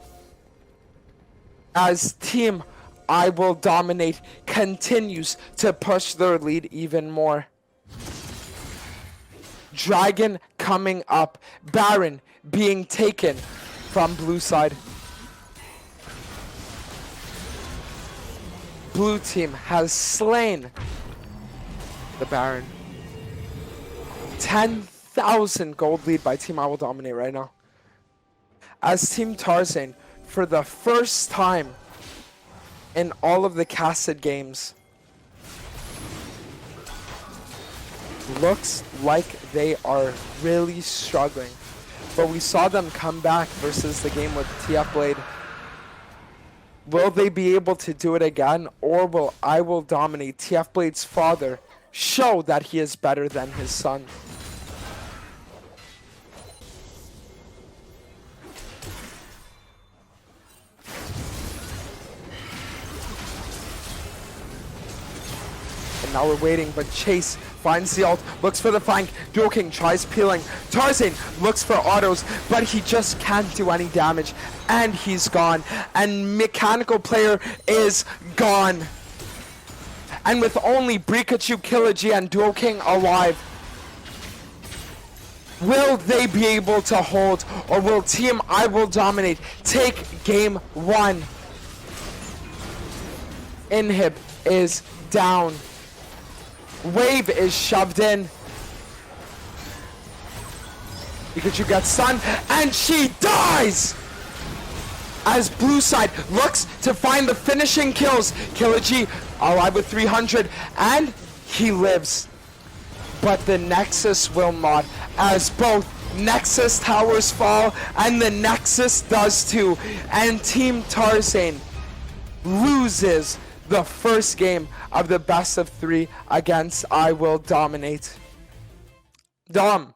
As Team IWDominate continues to push their lead even more. Dragon coming up. Baron being taken from blue side. Blue team has slain the Baron. 10,000 gold lead by Team IWDominate right now. As Team Tarzaned, for the first time in all of the casted games, looks like they are really struggling. But we saw them come back versus the game with TF Blade. Will they be able to do it again, or will IWDominate, TF Blade's father, show that he is better than his son? Now we're waiting, but Chase finds the ult, looks for the flank. Dual King tries peeling. Tarzaned looks for autos, but he just can't do any damage, and he's gone. And Mechanical Player is gone. And with only Brikachu, Killer G, and Dual King alive, will they be able to hold, or will Team IWDominate take game 1? Inhib is down. Wave is shoved in. Pikachu gets stunned, and she dies! As blue side looks to find the finishing kills. Killer G alive with 300, and he lives. But the Nexus will not, as both Nexus towers fall, and the Nexus does too. And Team Tarzaned loses the first game of the best of 3 against IWDominate. Dom.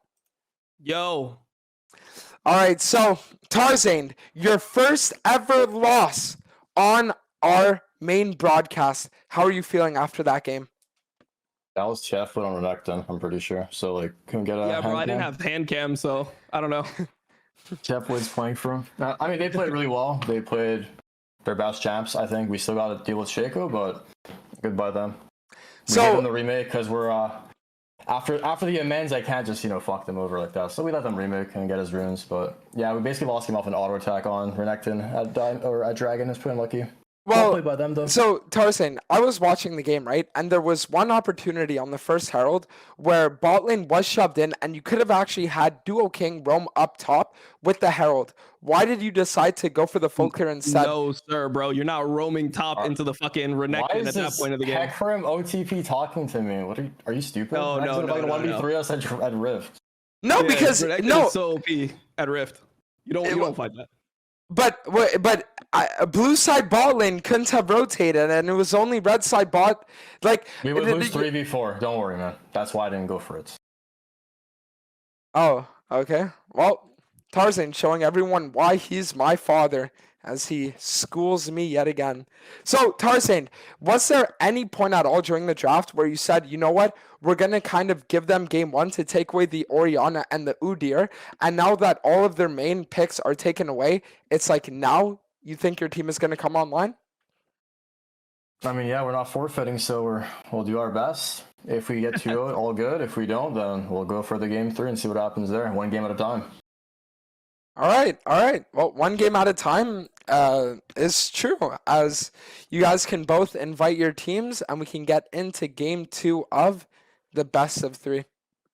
Yo. Alright, so Tarzaned, your first ever loss on our main broadcast. How are you feeling after that game? That was Chef put on Renekton, I'm pretty sure. So like couldn't get a Yeah, bro, hand I didn't cam. have hand cam, so I don't know. Chef was playing for him. I mean, they played really well. They played their best champs. I think we still got to deal with Shaco, but goodbye them. We So- gave them the remake because we're after the amends, I can't just fuck them over like that. So we let them remake and get his runes. But yeah, we basically lost him off an auto attack on Renekton at Dragon. It's pretty unlucky. Well, played by them though. so Tarzaned, I was watching the game, right? And there was one opportunity on the first Herald where bot lane was shoved in, and you could have actually had Duo King roam up top with the Herald. Why did you decide to go for the full clear instead? No, sir, bro. You're not roaming top into the fucking Why Renekton is at that this point of the game. Hecarim OTP talking to me? What are you stupid? No, no, no, no, no. 1v3 us at Rift. No, Yeah, because Renekton no, is so OP at Rift. You don't fight that. but blue side bot lane couldn't have rotated, and it was only red side bot. Like We would lose 3v4. Don't worry, man. That's why I didn't go for it. Oh, okay. Well, Tarzaned showing everyone why he's my father as he schools me yet again. So, Tarzaned, was there any point at all during the draft where you said, you know what, we're going to kind of give them game 1 to take away the Orianna and the Udyr, and now that all of their main picks are taken away, it's like now you think your team is going to come online? I mean, yeah, we're not forfeiting, so we'll do our best. If we get 2-0, all good. If we don't, then we'll go for the game 3 and see what happens there. 1 game at a time. All right, all right. Well, 1 game at a time is true, as you guys can both invite your teams, and we can get into game 2 of the best of 3.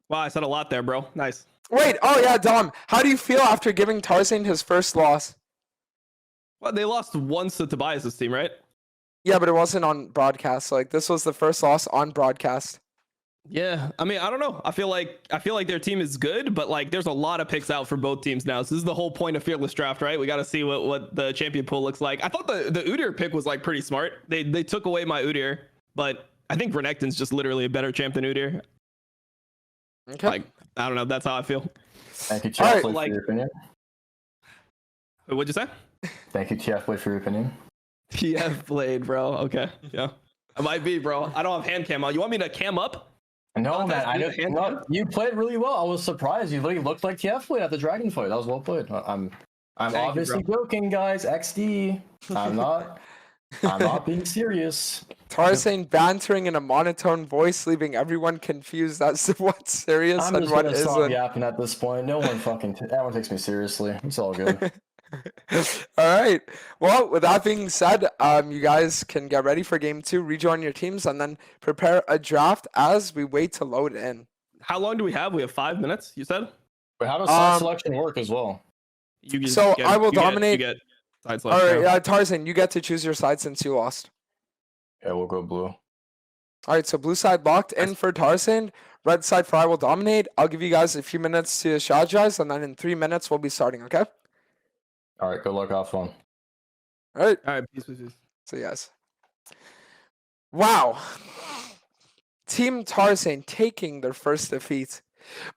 Wow, I said a lot there, bro. Nice. Wait, oh yeah, Dom, how do you feel after giving Tarzaned his first loss? Well, they lost once to Tobias' team, right? Yeah, but it wasn't on broadcast. Like, this was the first loss on broadcast. Yeah, I mean, I don't know. I feel like their team is good, but like, there's a lot of picks out for both teams now. So this is the whole point of Fearless Draft, right? We got to see what the champion pool looks like. I thought the Udyr pick was like pretty smart. They took away my Udyr, but I think Renekton's just literally a better champ than Udyr. Okay. Like, I don't know. That's how I feel. Thank you, TF All right, Blade, like- for your opinion. What'd you say? Thank you, TF Blade, for your opinion. TF Blade, bro. Okay, yeah. I might be, bro. I don't have hand cam on. You want me to cam up? No, Oh, man, that's I good. didn't. No, you played really well. I was surprised. You literally looked like TF Blade at the Dragon fight. That was well played. I'm Thank you, obviously joking, guys. XD. I'm not being serious. Tarzan bantering in a monotone voice, leaving everyone confused as to what's serious I'm and just what gonna stop isn't. yapping at this point. No one everyone takes me seriously. It's all good. All right. Well, with that being said, you guys can get ready for game 2, rejoin your teams, and then prepare a draft as we wait to load in. How long do we have? We have 5 minutes, you said? But how does side selection work as well? You just So get- I will you get- dominate- You get side All selection. right, Tarzan, you get to choose your side since you lost. Yeah, we'll go blue. All right, so blue side locked in for Tarzan. Red side for I will dominate. I'll give you guys a few minutes to strategize, and then in 3 minutes we'll be starting. Okay. All right, good luck, have fun. All right. All right, peace, peace, peace. So yes. Wow. Team Tarzan taking their first defeat.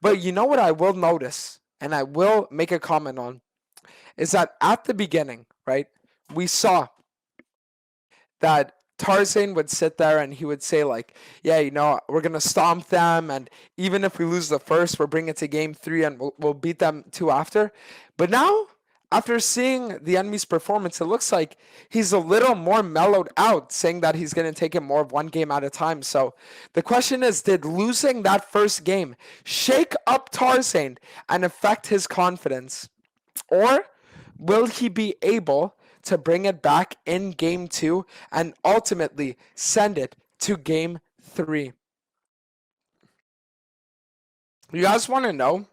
But you know what I will notice, and I will make a comment on, is that at the beginning, right, we saw that Tarzan would sit there and he would say like, yeah, you know, we're going to stomp them, and even if we lose the first, we'll bring it to game 3 and we'll beat them 2 after. But now, after seeing the enemy's performance, it looks like he's a little more mellowed out, saying that he's going to take it more of 1 game at a time. So the question is, did losing that first game shake up Tarzan and affect his confidence? Or will he be able to bring it back in game 2 and ultimately send it to game 3? You guys want to know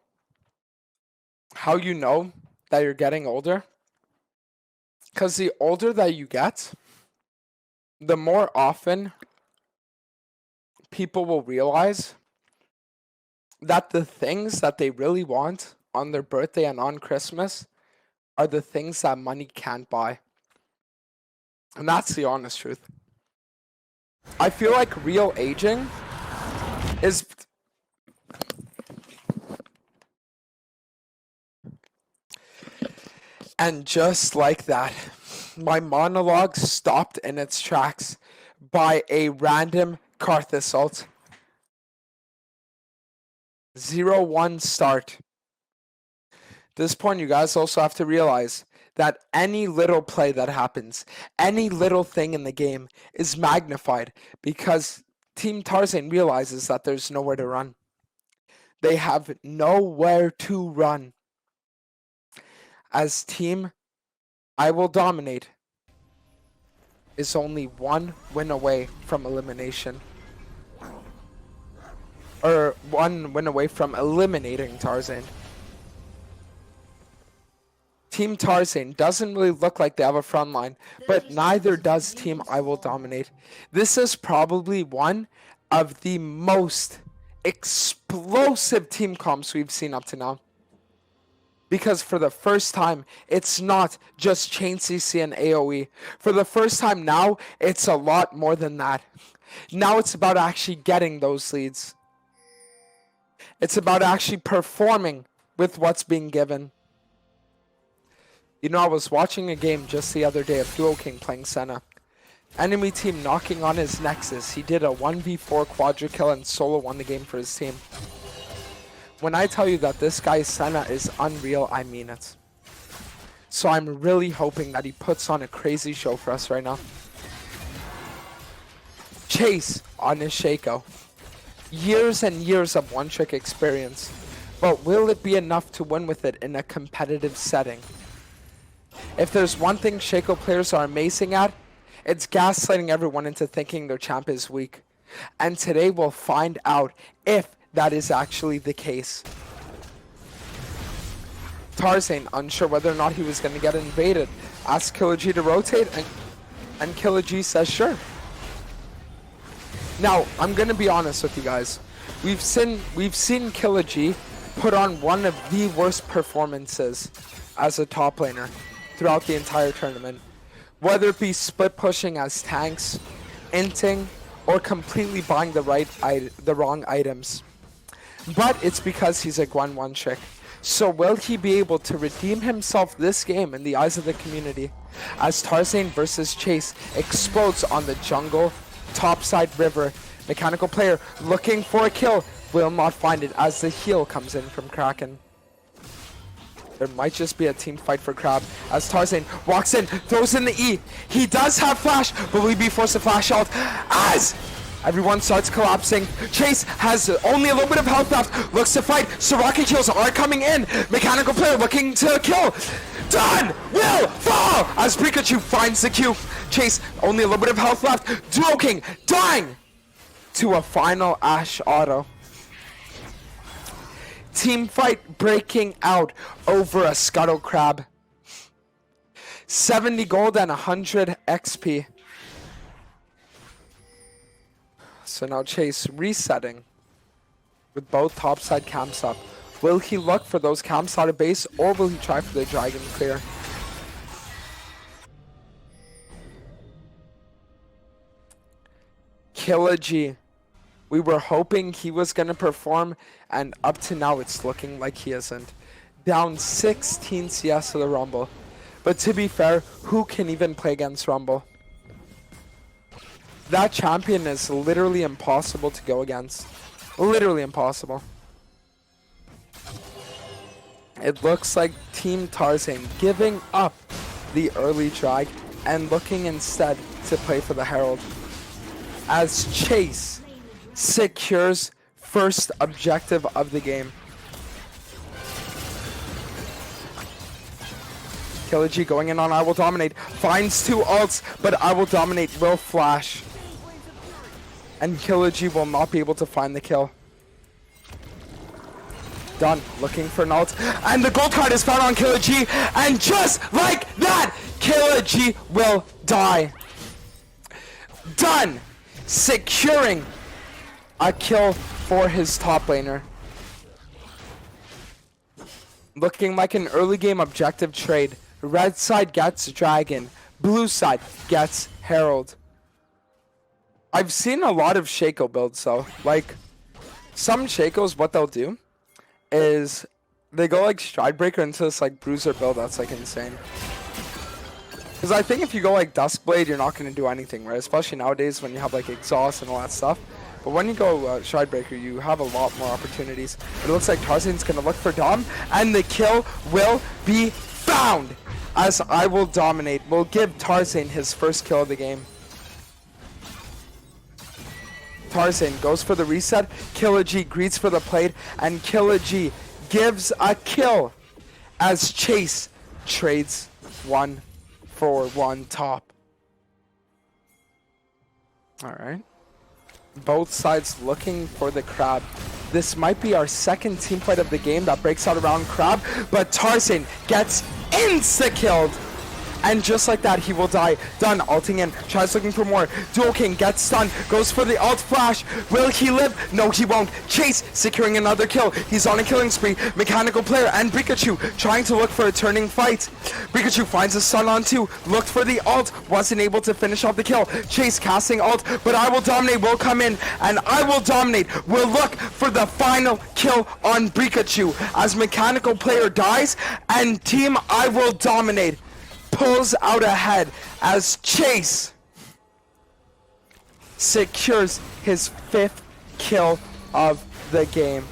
how you know that you're getting older? Because the older that you get, the more often people will realize that the things that they really want on their birthday and on Christmas are the things that money can't buy. And that's the honest truth. I feel like real aging is... And just like that, my monologue stopped in its tracks by a random Karth assault. 0-1 start. At this point, you guys also have to realize that any little play that happens, any little thing in the game is magnified because Team Tarzan realizes that there's nowhere to run. They have nowhere to run. As Team I Will Dominate is only 1 win away from elimination. Or 1 win away from eliminating Tarzan. Team Tarzan doesn't really look like they have a front line, but neither does Team I Will Dominate. This is probably one of the most explosive team comps we've seen up to now. Because for the first time, it's not just chain CC and AoE. For the first time now, it's a lot more than that. Now it's about actually getting those leads. It's about actually performing with what's being given. You know, I was watching a game just the other day of Duo King playing Senna. Enemy team knocking on his Nexus. He did a 1v4 quadra kill and solo won the game for his team. When I tell you that this guy's Senna is unreal, I mean it. So I'm really hoping that he puts on a crazy show for us right now. Chase on his Shaco. Years and years of one-trick experience. But will it be enough to win with it in a competitive setting? If there's one thing Shaco players are amazing at, it's gaslighting everyone into thinking their champ is weak. And today we'll find out if that is actually the case. Tarzaned, unsure whether or not he was going to get invaded, asked Killer G to rotate, and Killer G says sure. Now, I'm going to be honest with you guys. We've seen Killer G put on one of the worst performances as a top laner throughout the entire tournament. Whether it be split pushing as tanks, inting, or completely buying the wrong items. But it's because he's a Gwen one-trick. So will he be able to redeem himself this game in the eyes of the community as Tarzaned versus Chase explodes on the jungle topside river? Mechanical player looking for a kill will not find it as the heal comes in from Kraken. There might just be a team fight for Crab as Tarzaned walks in, throws in the E. He does have flash, but will he be forced to flash out as everyone starts collapsing? Chase has only a little bit of health left, looks to fight. Soraka kills are coming in. Mechanical player looking to kill. Done! Will fall as Pikachu finds the Q. Chase, only a little bit of health left. Duo King dying to a final Ash auto. Team fight breaking out over a Scuttle Crab. 70 gold and 100 XP. So now Chase resetting with both topside camps up. Will he look for those camps out of base, or will he try for the dragon clear? Killer G. We were hoping he was going to perform, and up to now it's looking like he isn't. Down 16 CS to the Rumble. But to be fair, who can even play against Rumble? That champion is literally impossible to go against. Literally impossible. It looks like Team Tarzaned giving up the early drag and looking instead to play for the Herald. As Chase secures first objective of the game. Killer G going in on IWDominate. Finds two ults, but IWDominate will flash. And Killer G will not be able to find the kill. Done. Looking for an ult. And the gold card is found on Killer G. And just like that, Killer G will die. Done. Securing a kill for his top laner. Looking like an early game objective trade. Red side gets Dragon. Blue side gets Herald. I've seen a lot of Shaco builds though. Like, some Shacos, what they'll do is they go like Stridebreaker into this like Bruiser build that's like insane. Because I think if you go like Duskblade, you're not going to do anything, right? Especially nowadays when you have like Exhaust and all that stuff. But when you go Stridebreaker, you have a lot more opportunities. It looks like Tarzan's going to look for Dom, and the kill will be found as IWDominate will give Tarzaned his first kill of the game. Tarzaned goes for the reset, Killer G greets for the plate, and Killer G gives a kill as Chase trades 1-for-1 top. Alright. Both sides looking for the Crab. This might be our second team fight of the game that breaks out around Crab, but Tarzaned gets insta-killed. And just like that, he will die. Done, ulting in, tries looking for more. Dual King gets stunned, goes for the ult flash. Will he live? No, he won't. Chase securing another kill. He's on a killing spree. Mechanical player and Pikachu trying to look for a turning fight. Pikachu finds a stun on two, looked for the ult, wasn't able to finish off the kill. Chase casting ult, but IWDominate will come in, and IWDominate will look for the final kill on Pikachu as Mechanical player dies, and Team IWDominate pulls out ahead as Chase secures his 5th kill of the game.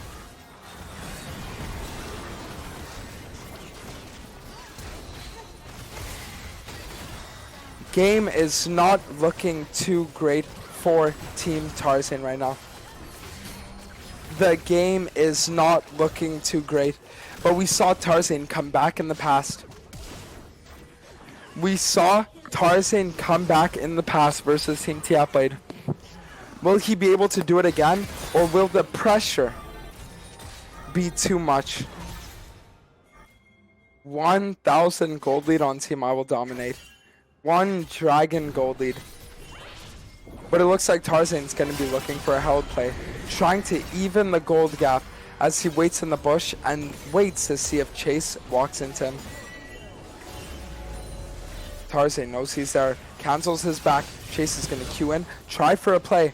Game is not looking too great for Team Tarzan right now. The game is not looking too great, but we saw Tarzan come back in the past. We saw Tarzan come back in the past versus Team TF Blade. Will he be able to do it again, or will the pressure be too much? 1,000 gold lead on Team IWDominate. 1 dragon gold lead. But it looks like Tarzan's going to be looking for a Herald play, trying to even the gold gap as he waits in the bush and waits to see if Chase walks into him. Tarzan knows he's there, cancels his back. Chase is going to queue in, try for a play.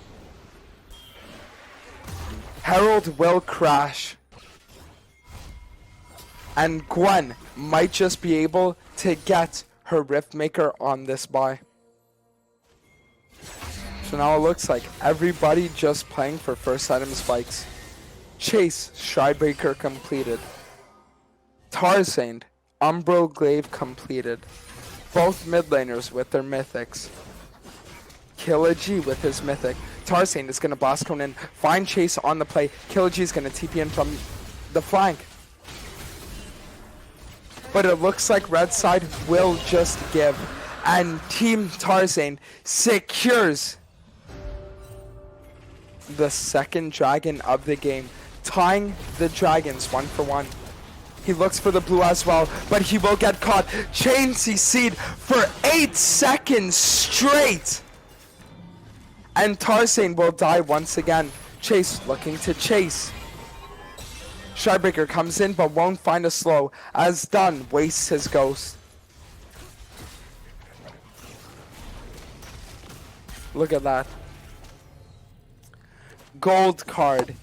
Herald will crash. And Gwen might just be able to get her Riftmaker on this buy. So now it looks like everybody just playing for first item spikes. Chase, Shridebreaker completed. Tarzaned, Umbral Glaive completed. Both mid laners with their mythics. Killagy with his mythic. Tarzaned is going to blast cone in, find Chase on the play. Killagy is going to TP in from the flank. But it looks like red side will just give. And Team Tarzan secures the second dragon of the game, tying the dragons 1-for-1. He looks for the blue as well, but he will get caught. Chain CC'd for 8 seconds straight. And Tarzan will die once again. Chase looking to chase. Shridebreaker comes in but won't find a slow as Dunn wastes his ghost. Look at that. Gold card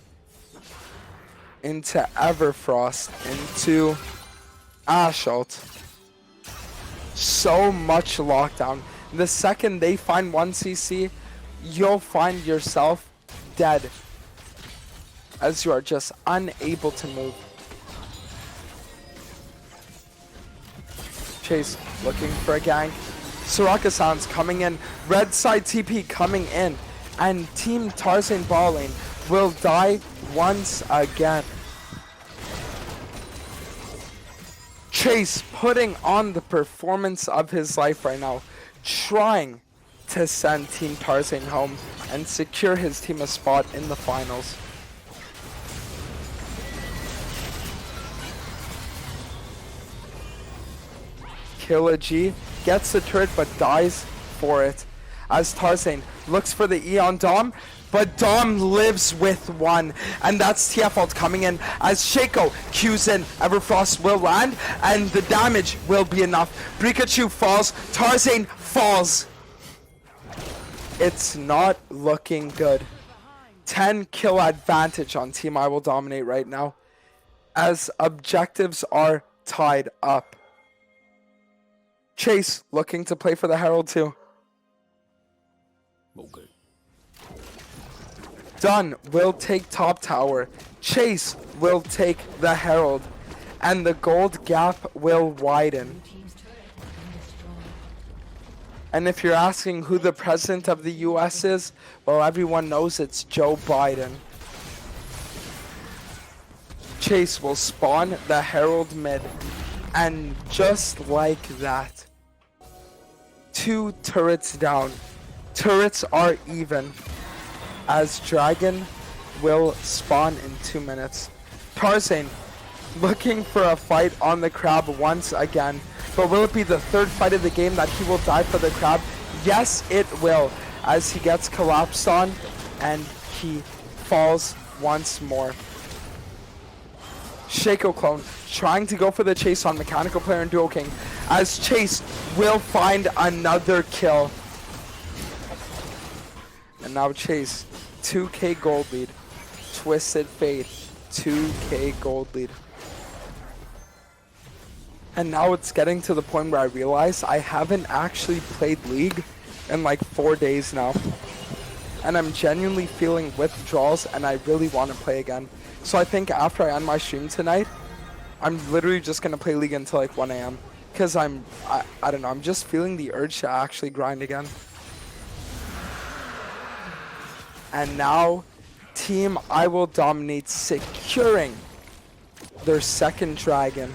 into Everfrost, into Assault. So much lockdown. The second they find 1 CC, you'll find yourself dead, as you are just unable to move. Chase looking for a gank. Soraka sounds coming in. Red side TP coming in. And Team Tarzan balling will die once again. Chase putting on the performance of his life right now, trying to send Team Tarzan home and secure his team a spot in the finals. Killagy gets the turret but dies for it as Tarzan looks for the E on Dom, but Dom lives with 1, and that's TF ult coming in as Shaco cues in. Everfrost will land and the damage will be enough. Pikachu falls, Tarzan falls. It's not looking good. 10 kill advantage on Team IWDominate right now as objectives are tied up. Chase looking to play for the Herald too. Okay. Dunn will take top tower. Chase will take the Herald. And the gold gap will widen. And if you're asking who the president of the US is, well, everyone knows it's Joe Biden. Chase will spawn the Herald mid. And just like that, 2 turrets down. Turrets are even, as Dragon will spawn in 2 minutes. Tarzan looking for a fight on the crab once again, but will it be the 3rd fight of the game that he will die for the crab? Yes, it will, as he gets collapsed on and he falls once more. Shaco clone trying to go for the chase on Mechanical Player and Duo King, as Chase will find another kill. And now Chase, 2k gold lead. Twisted Fate, 2k gold lead. And now it's getting to the point where I realize I haven't actually played League in like 4 days now. And I'm genuinely feeling withdrawals and I really want to play again. So I think after I end my stream tonight, I'm literally just going to play League until like 1 AM. Because I don't know, I'm just feeling the urge to actually grind again. And now, Team IWDominate securing their second dragon.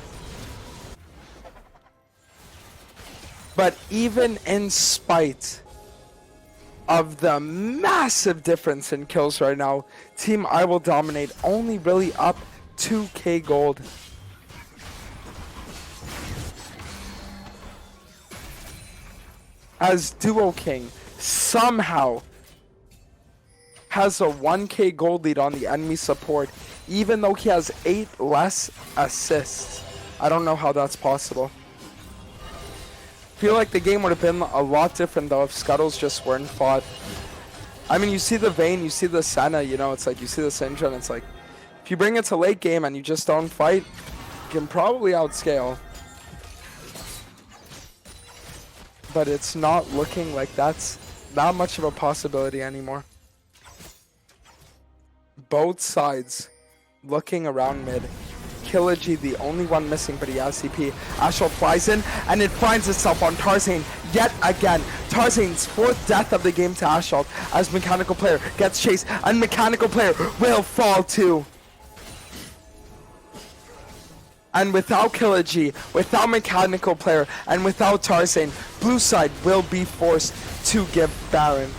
But even in spite of the massive difference in kills right now, Team IWDominate only really up 2k gold. As Duo King somehow has a 1k gold lead on the enemy support, even though he has 8 less assists. I don't know how that's possible. Feel like the game would have been a lot different though if Scuttles just weren't fought. I mean, you see the Vayne, you see the Senna, you know, it's like you see the Syndra, and it's like, if you bring it to late game and you just don't fight, you can probably outscale. But it's not looking like that's that much of a possibility anymore. Both sides looking around mid. Killagy, the only one missing, but he has CP. Ashol flies in, and it finds itself on Tarzaned yet again. Tarzaned's 4th death of the game to Ashol as Mechanical Player gets chased, and Mechanical Player will fall too. And without Killagy, without Mechanical Player, and without Tarzaned, blue side will be forced to give Baron.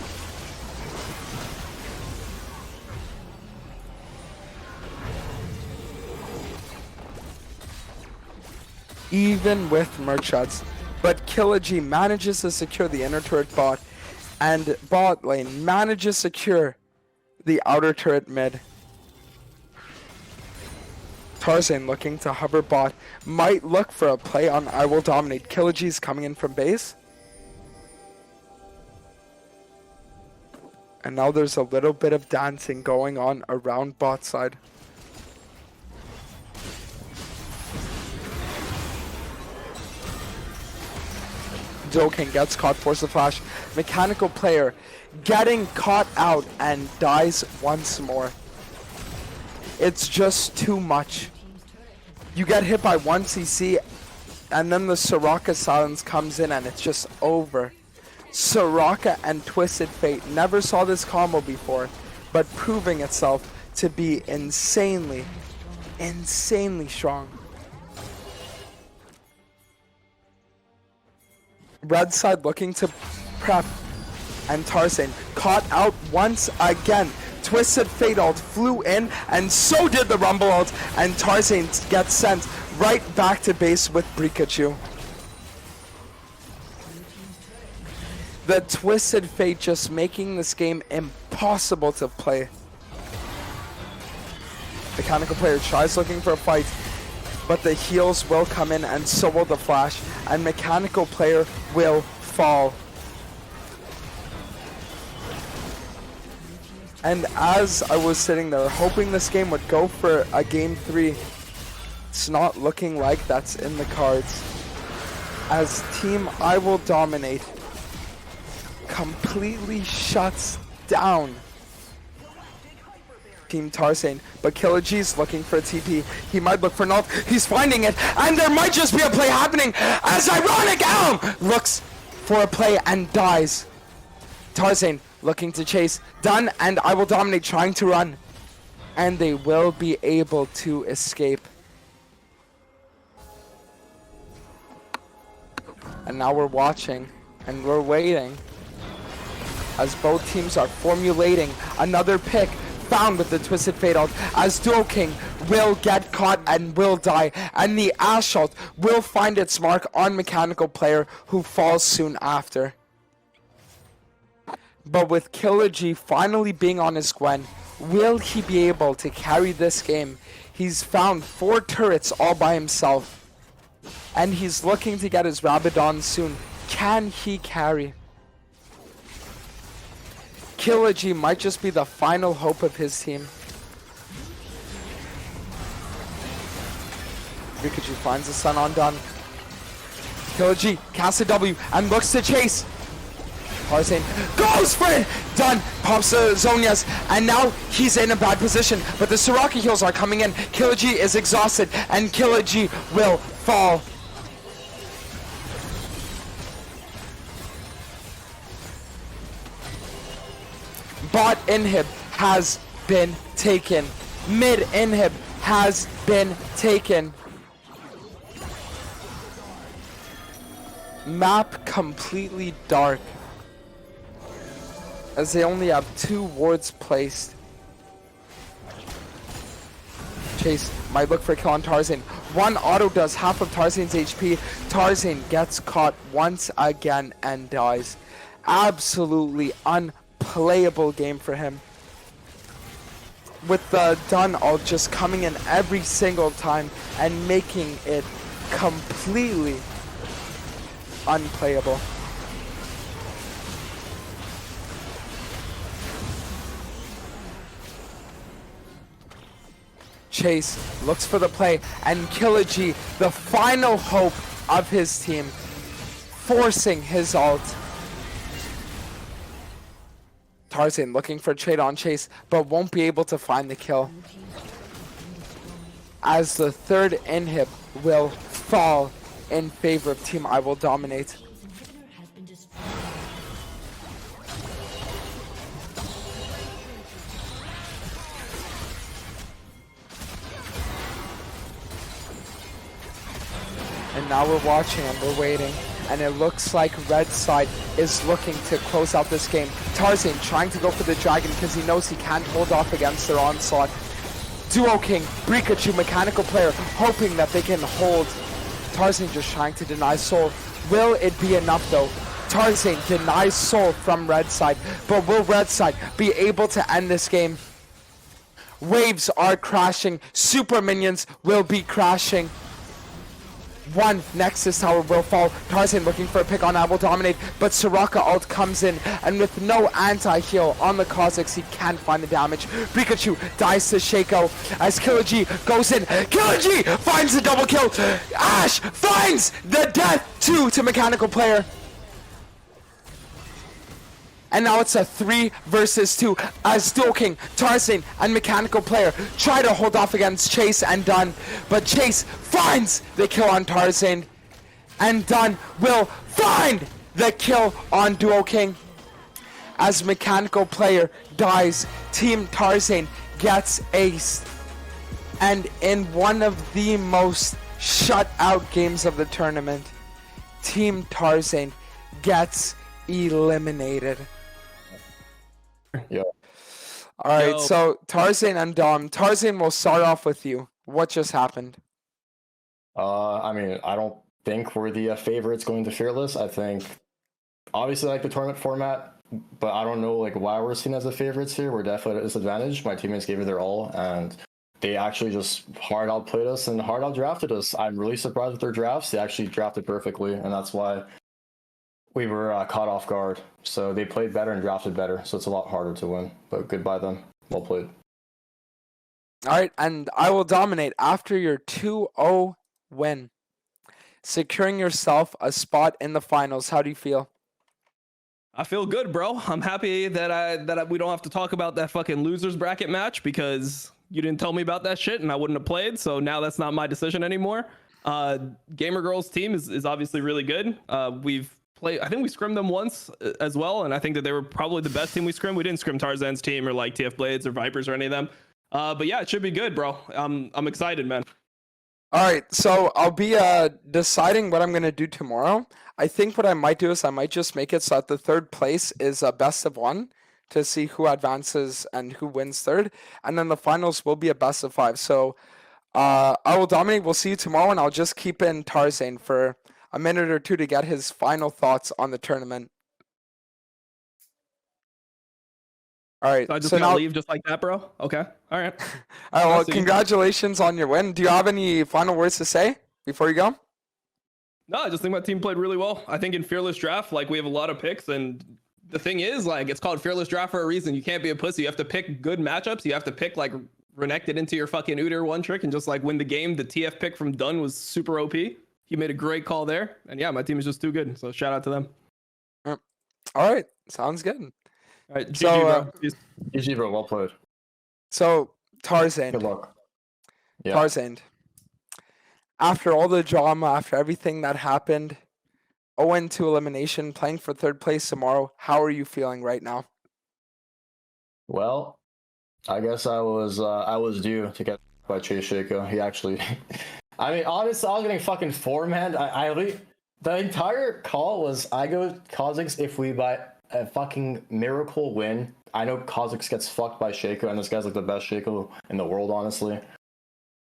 Even with Merchants, but Killagy manages to secure the inner turret bot, and bot lane manages to secure the outer turret mid. Tarzan looking to hover bot, might look for a play on IWDominate. Killagy's coming in from base. And now there's a little bit of dancing going on around bot side. King gets caught, force the flash. Mechanical Player getting caught out and dies once more. It's just too much. You get hit by 1 CC and then the Soraka silence comes in and it's just over. Soraka and Twisted Fate never saw this combo before, but proving itself to be insanely strong. Red side looking to prep, and Tarzan caught out once again. Twisted Fate ult flew in, and so did the Rumble ult, and Tarzan gets sent right back to base with Pikachu. The Twisted Fate just making this game impossible to play. Mechanical Player tries looking for a fight, but the heals will come in and so will the flash, and Mechanical Player will fall. And as I was sitting there hoping this game would go for a game 3, it's not looking like that's in the cards. As Team IWDominate completely shuts down Team Tarzan, but Killagy's looking for a TP. He might look for an ult. He's finding it, and there might just be a play happening as Ironic Elm looks for a play and dies. Tarzan looking to chase. Done, and IWDominate trying to run. And they will be able to escape. And now we're watching, and we're waiting as both teams are formulating another pick. Found with the Twisted Fate ult, as Duo King will get caught and will die, and the Ash ult will find its mark on Mechanical Player, who falls soon after. But with Killagy finally being on his Gwen, will he be able to carry this game? He's found 4 turrets all by himself, and he's looking to get his Rabadon soon. Can he carry? Killagy might just be the final hope of his team. Pikachu finds the sun on done. Killagy casts a W and looks to chase. Tarzan goes for it! Done! Pops the Zonias, and now he's in a bad position, but the Soraka heals are coming in. Killagy is exhausted, and Killagy will fall. Bot inhib has been taken. Mid inhib has been taken. Map completely dark, as they only have 2 wards placed. Chase might look for a kill on Tarzan. 1 auto does half of Tarzan's HP. Tarzan gets caught once again and dies. Absolutely unplayable game for him. With the done ult just coming in every single time and making it completely unplayable. Chase looks for the play, and Killagy, the final hope of his team, forcing his ult. Tarzan looking for a trade on Chase, but won't be able to find the kill, as the 3rd inhib will fall in favor of Team IWDominate. And now we're watching and we're waiting, and it looks like red side is looking to close out this game. Tarzan trying to go for the dragon because he knows he can't hold off against their onslaught. Duo King, Pikachu, mechanical player, hoping that they can hold. Tarzan just trying to deny soul. Will it be enough though? Tarzan denies soul from red side, but will red side be able to end this game? Waves are crashing, super minions will be crashing. 1 Nexus tower will fall. Tarzan looking for a pick on IWDominate, but Soraka ult comes in, and with no anti-heal on the Kha'Zix, he can't find the damage. Pikachu dies to Shaco as Killagy goes in. Killagy finds the double kill. Ash finds the death to mechanical player. And now it's a 3 versus 2 as Duo King, Tarzan, and mechanical player try to hold off against Chase and Dunn. But Chase finds the kill on Tarzan, and Dunn will find the kill on Duo King. As mechanical player dies, Team Tarzan gets aced. And in one of the most shut out games of the tournament, Team Tarzan gets eliminated. Yeah. Alright, Yo. so Tarzan and Dom. Tarzan, will start off with you. What just happened? I mean, I don't think we're the favorites going to Fearless. I think, obviously, I like the tournament format, but I don't know like why we're seen as the favorites here. We're definitely at a disadvantage. My teammates gave it their all, and they actually just hard outplayed us and hard out drafted us. I'm really surprised with their drafts. They actually drafted perfectly, and that's why we were caught off guard. So they played better and drafted better, so it's a lot harder to win. But goodbye them. Well played. Alright, and IWDominate after your 2-0 win, securing yourself a spot in the finals. How do you feel? I feel good, bro. I'm happy that we don't have to talk about that fucking losers bracket match because you didn't tell me about that shit and I wouldn't have played. So now that's not my decision anymore. Gamergirl's team is obviously really good. We've played, I think we scrimmed them once as well, and I think that they were probably the best team we scrimmed. We didn't scrim Tarzan's team or like TF Blades or Vipers or any of them. But yeah, it should be good, bro. I'm excited, man. Alright, so I'll be deciding what I'm going to do tomorrow. I think what I might do is I might just make it so that the 3rd place is a best of 1 to see who advances and who wins 3rd. And then the finals will be a best of 5. So IWDominate. We'll see you tomorrow, and I'll just keep in Tarzan for a minute or 2 to get his final thoughts on the tournament. All right. So I just so gotta now, leave just like that, bro. Okay. All right. well, see. congratulations on your win. Do you have any final words to say before you go? No, I just think my team played really well. I think in Fearless Draft, like we have a lot of picks, and the thing is, like, it's called Fearless Draft for a reason. You can't be a pussy. You have to pick good matchups. You have to pick like Renekton into your fucking Udyr one trick and just like win the game. The TF pick from Dunn was super OP. He made a great call there, and yeah, my team is just too good. So shout out to them. All right. Sounds good. All right, GG, So, bro. Peace. GG, bro. Well played. So Tarzan. Good luck. Yeah. Tarzan. After all the drama, after everything that happened, 0-2 elimination, playing for 3rd place tomorrow, how are you feeling right now? Well, I guess I was due to get by Chase Shaco. He actually, I mean, honestly, I was getting fucking four-man. The entire call was I go Kha'Zix if we buy a fucking miracle win. I know Kha'Zix gets fucked by Shaco, and this guy's like the best Shaco in the world, honestly.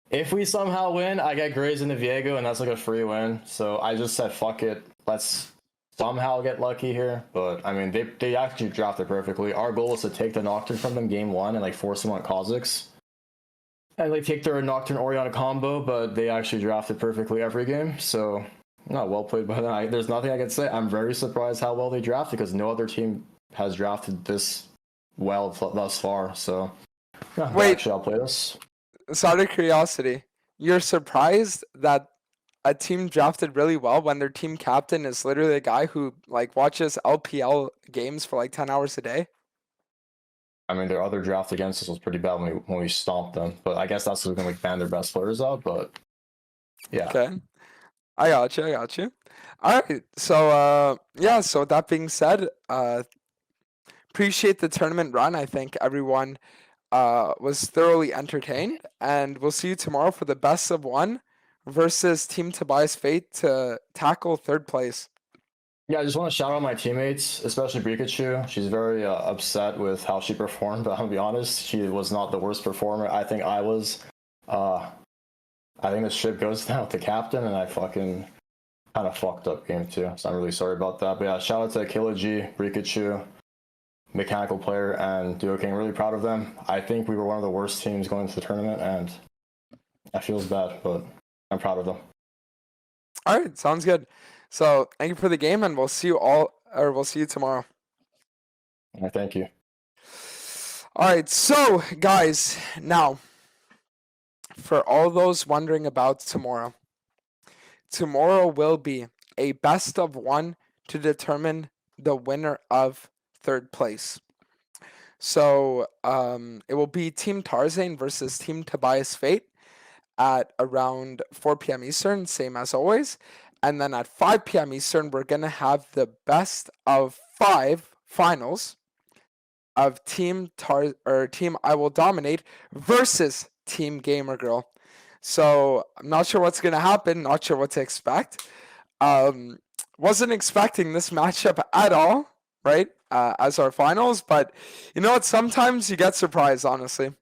If we somehow win, I get Graves into Viego, and that's like a free win. So I just said, fuck it. Let's somehow get lucky here. But I mean, they actually drafted perfectly. Our goal was to take the Nocturne from them game one and like force them on Kha'Zix. And like take their Nocturne Oriana combo, but they actually drafted perfectly every game. So not well played by them. There's nothing I can say. I'm very surprised how well they drafted because no other team has drafted this well thus far. So yeah, Wait. actually, I'll play this. So out of curiosity, you're surprised that a team drafted really well when their team captain is literally a guy who like watches LPL games for like 10 hours a day? I mean, their other draft against us was pretty bad when we stomped them, but I guess that's what's gonna like ban their best players out. But yeah, Okay. I got you. All right. So yeah, so with that being said, appreciate the tournament run. I think everyone was thoroughly entertained, and we'll see you tomorrow for the best of one versus Team Tobias Fate to tackle third place. yeah. I just want to shout out my teammates, especially Pikachu. She's very upset with how she performed, but I'm gonna be honest, she was not the worst performer. I think I was. I think the ship goes down with the captain, and I fucking kind of fucked up game two. So I'm really sorry about that. But yeah, shout out to Killer G, Pikachu, Mechanical Player, and Duo King. Really proud of them. I think we were one of the worst teams going into the tournament, and that feels bad, but I'm proud of them. All right, sounds good. So thank you for the game, and we'll see you tomorrow. Thank you. All right, so guys, now for all those wondering about tomorrow will be a best of one to determine the winner of third place. So it will be Team Tarzaned versus Team Tobias Fate at around 4 p.m. Eastern, same as always. And then at 5 p.m. Eastern, we're going to have the best of 5 finals of Team IWDominate versus Team Gamergirl. So I'm not sure what's going to happen, not sure what to expect. Wasn't expecting this matchup at all, right, as our finals, but you know what, sometimes you get surprised, honestly.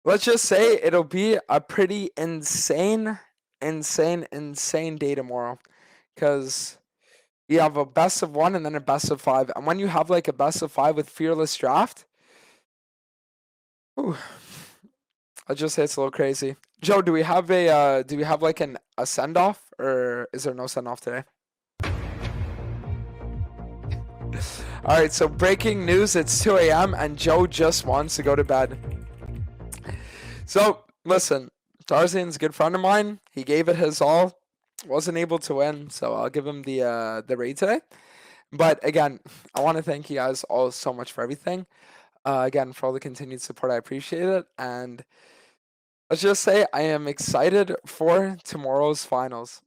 Let's just say it'll be a pretty insane day tomorrow, because you have a best of one and then a best of 5, and when you have like a best of 5 with Fearless Draft, I'll just say it's a little crazy. Joe, do we have like a send off, or is there no send off today? All right, so breaking news, it's 2 a.m. and Joe just wants to go to bed. So listen, Tarzan's a good friend of mine. He gave it his all, wasn't able to win, so I'll give him the raid today. But again, I want to thank you guys all so much for everything. Again, for all the continued support, I appreciate it. And let's just say I am excited for tomorrow's finals.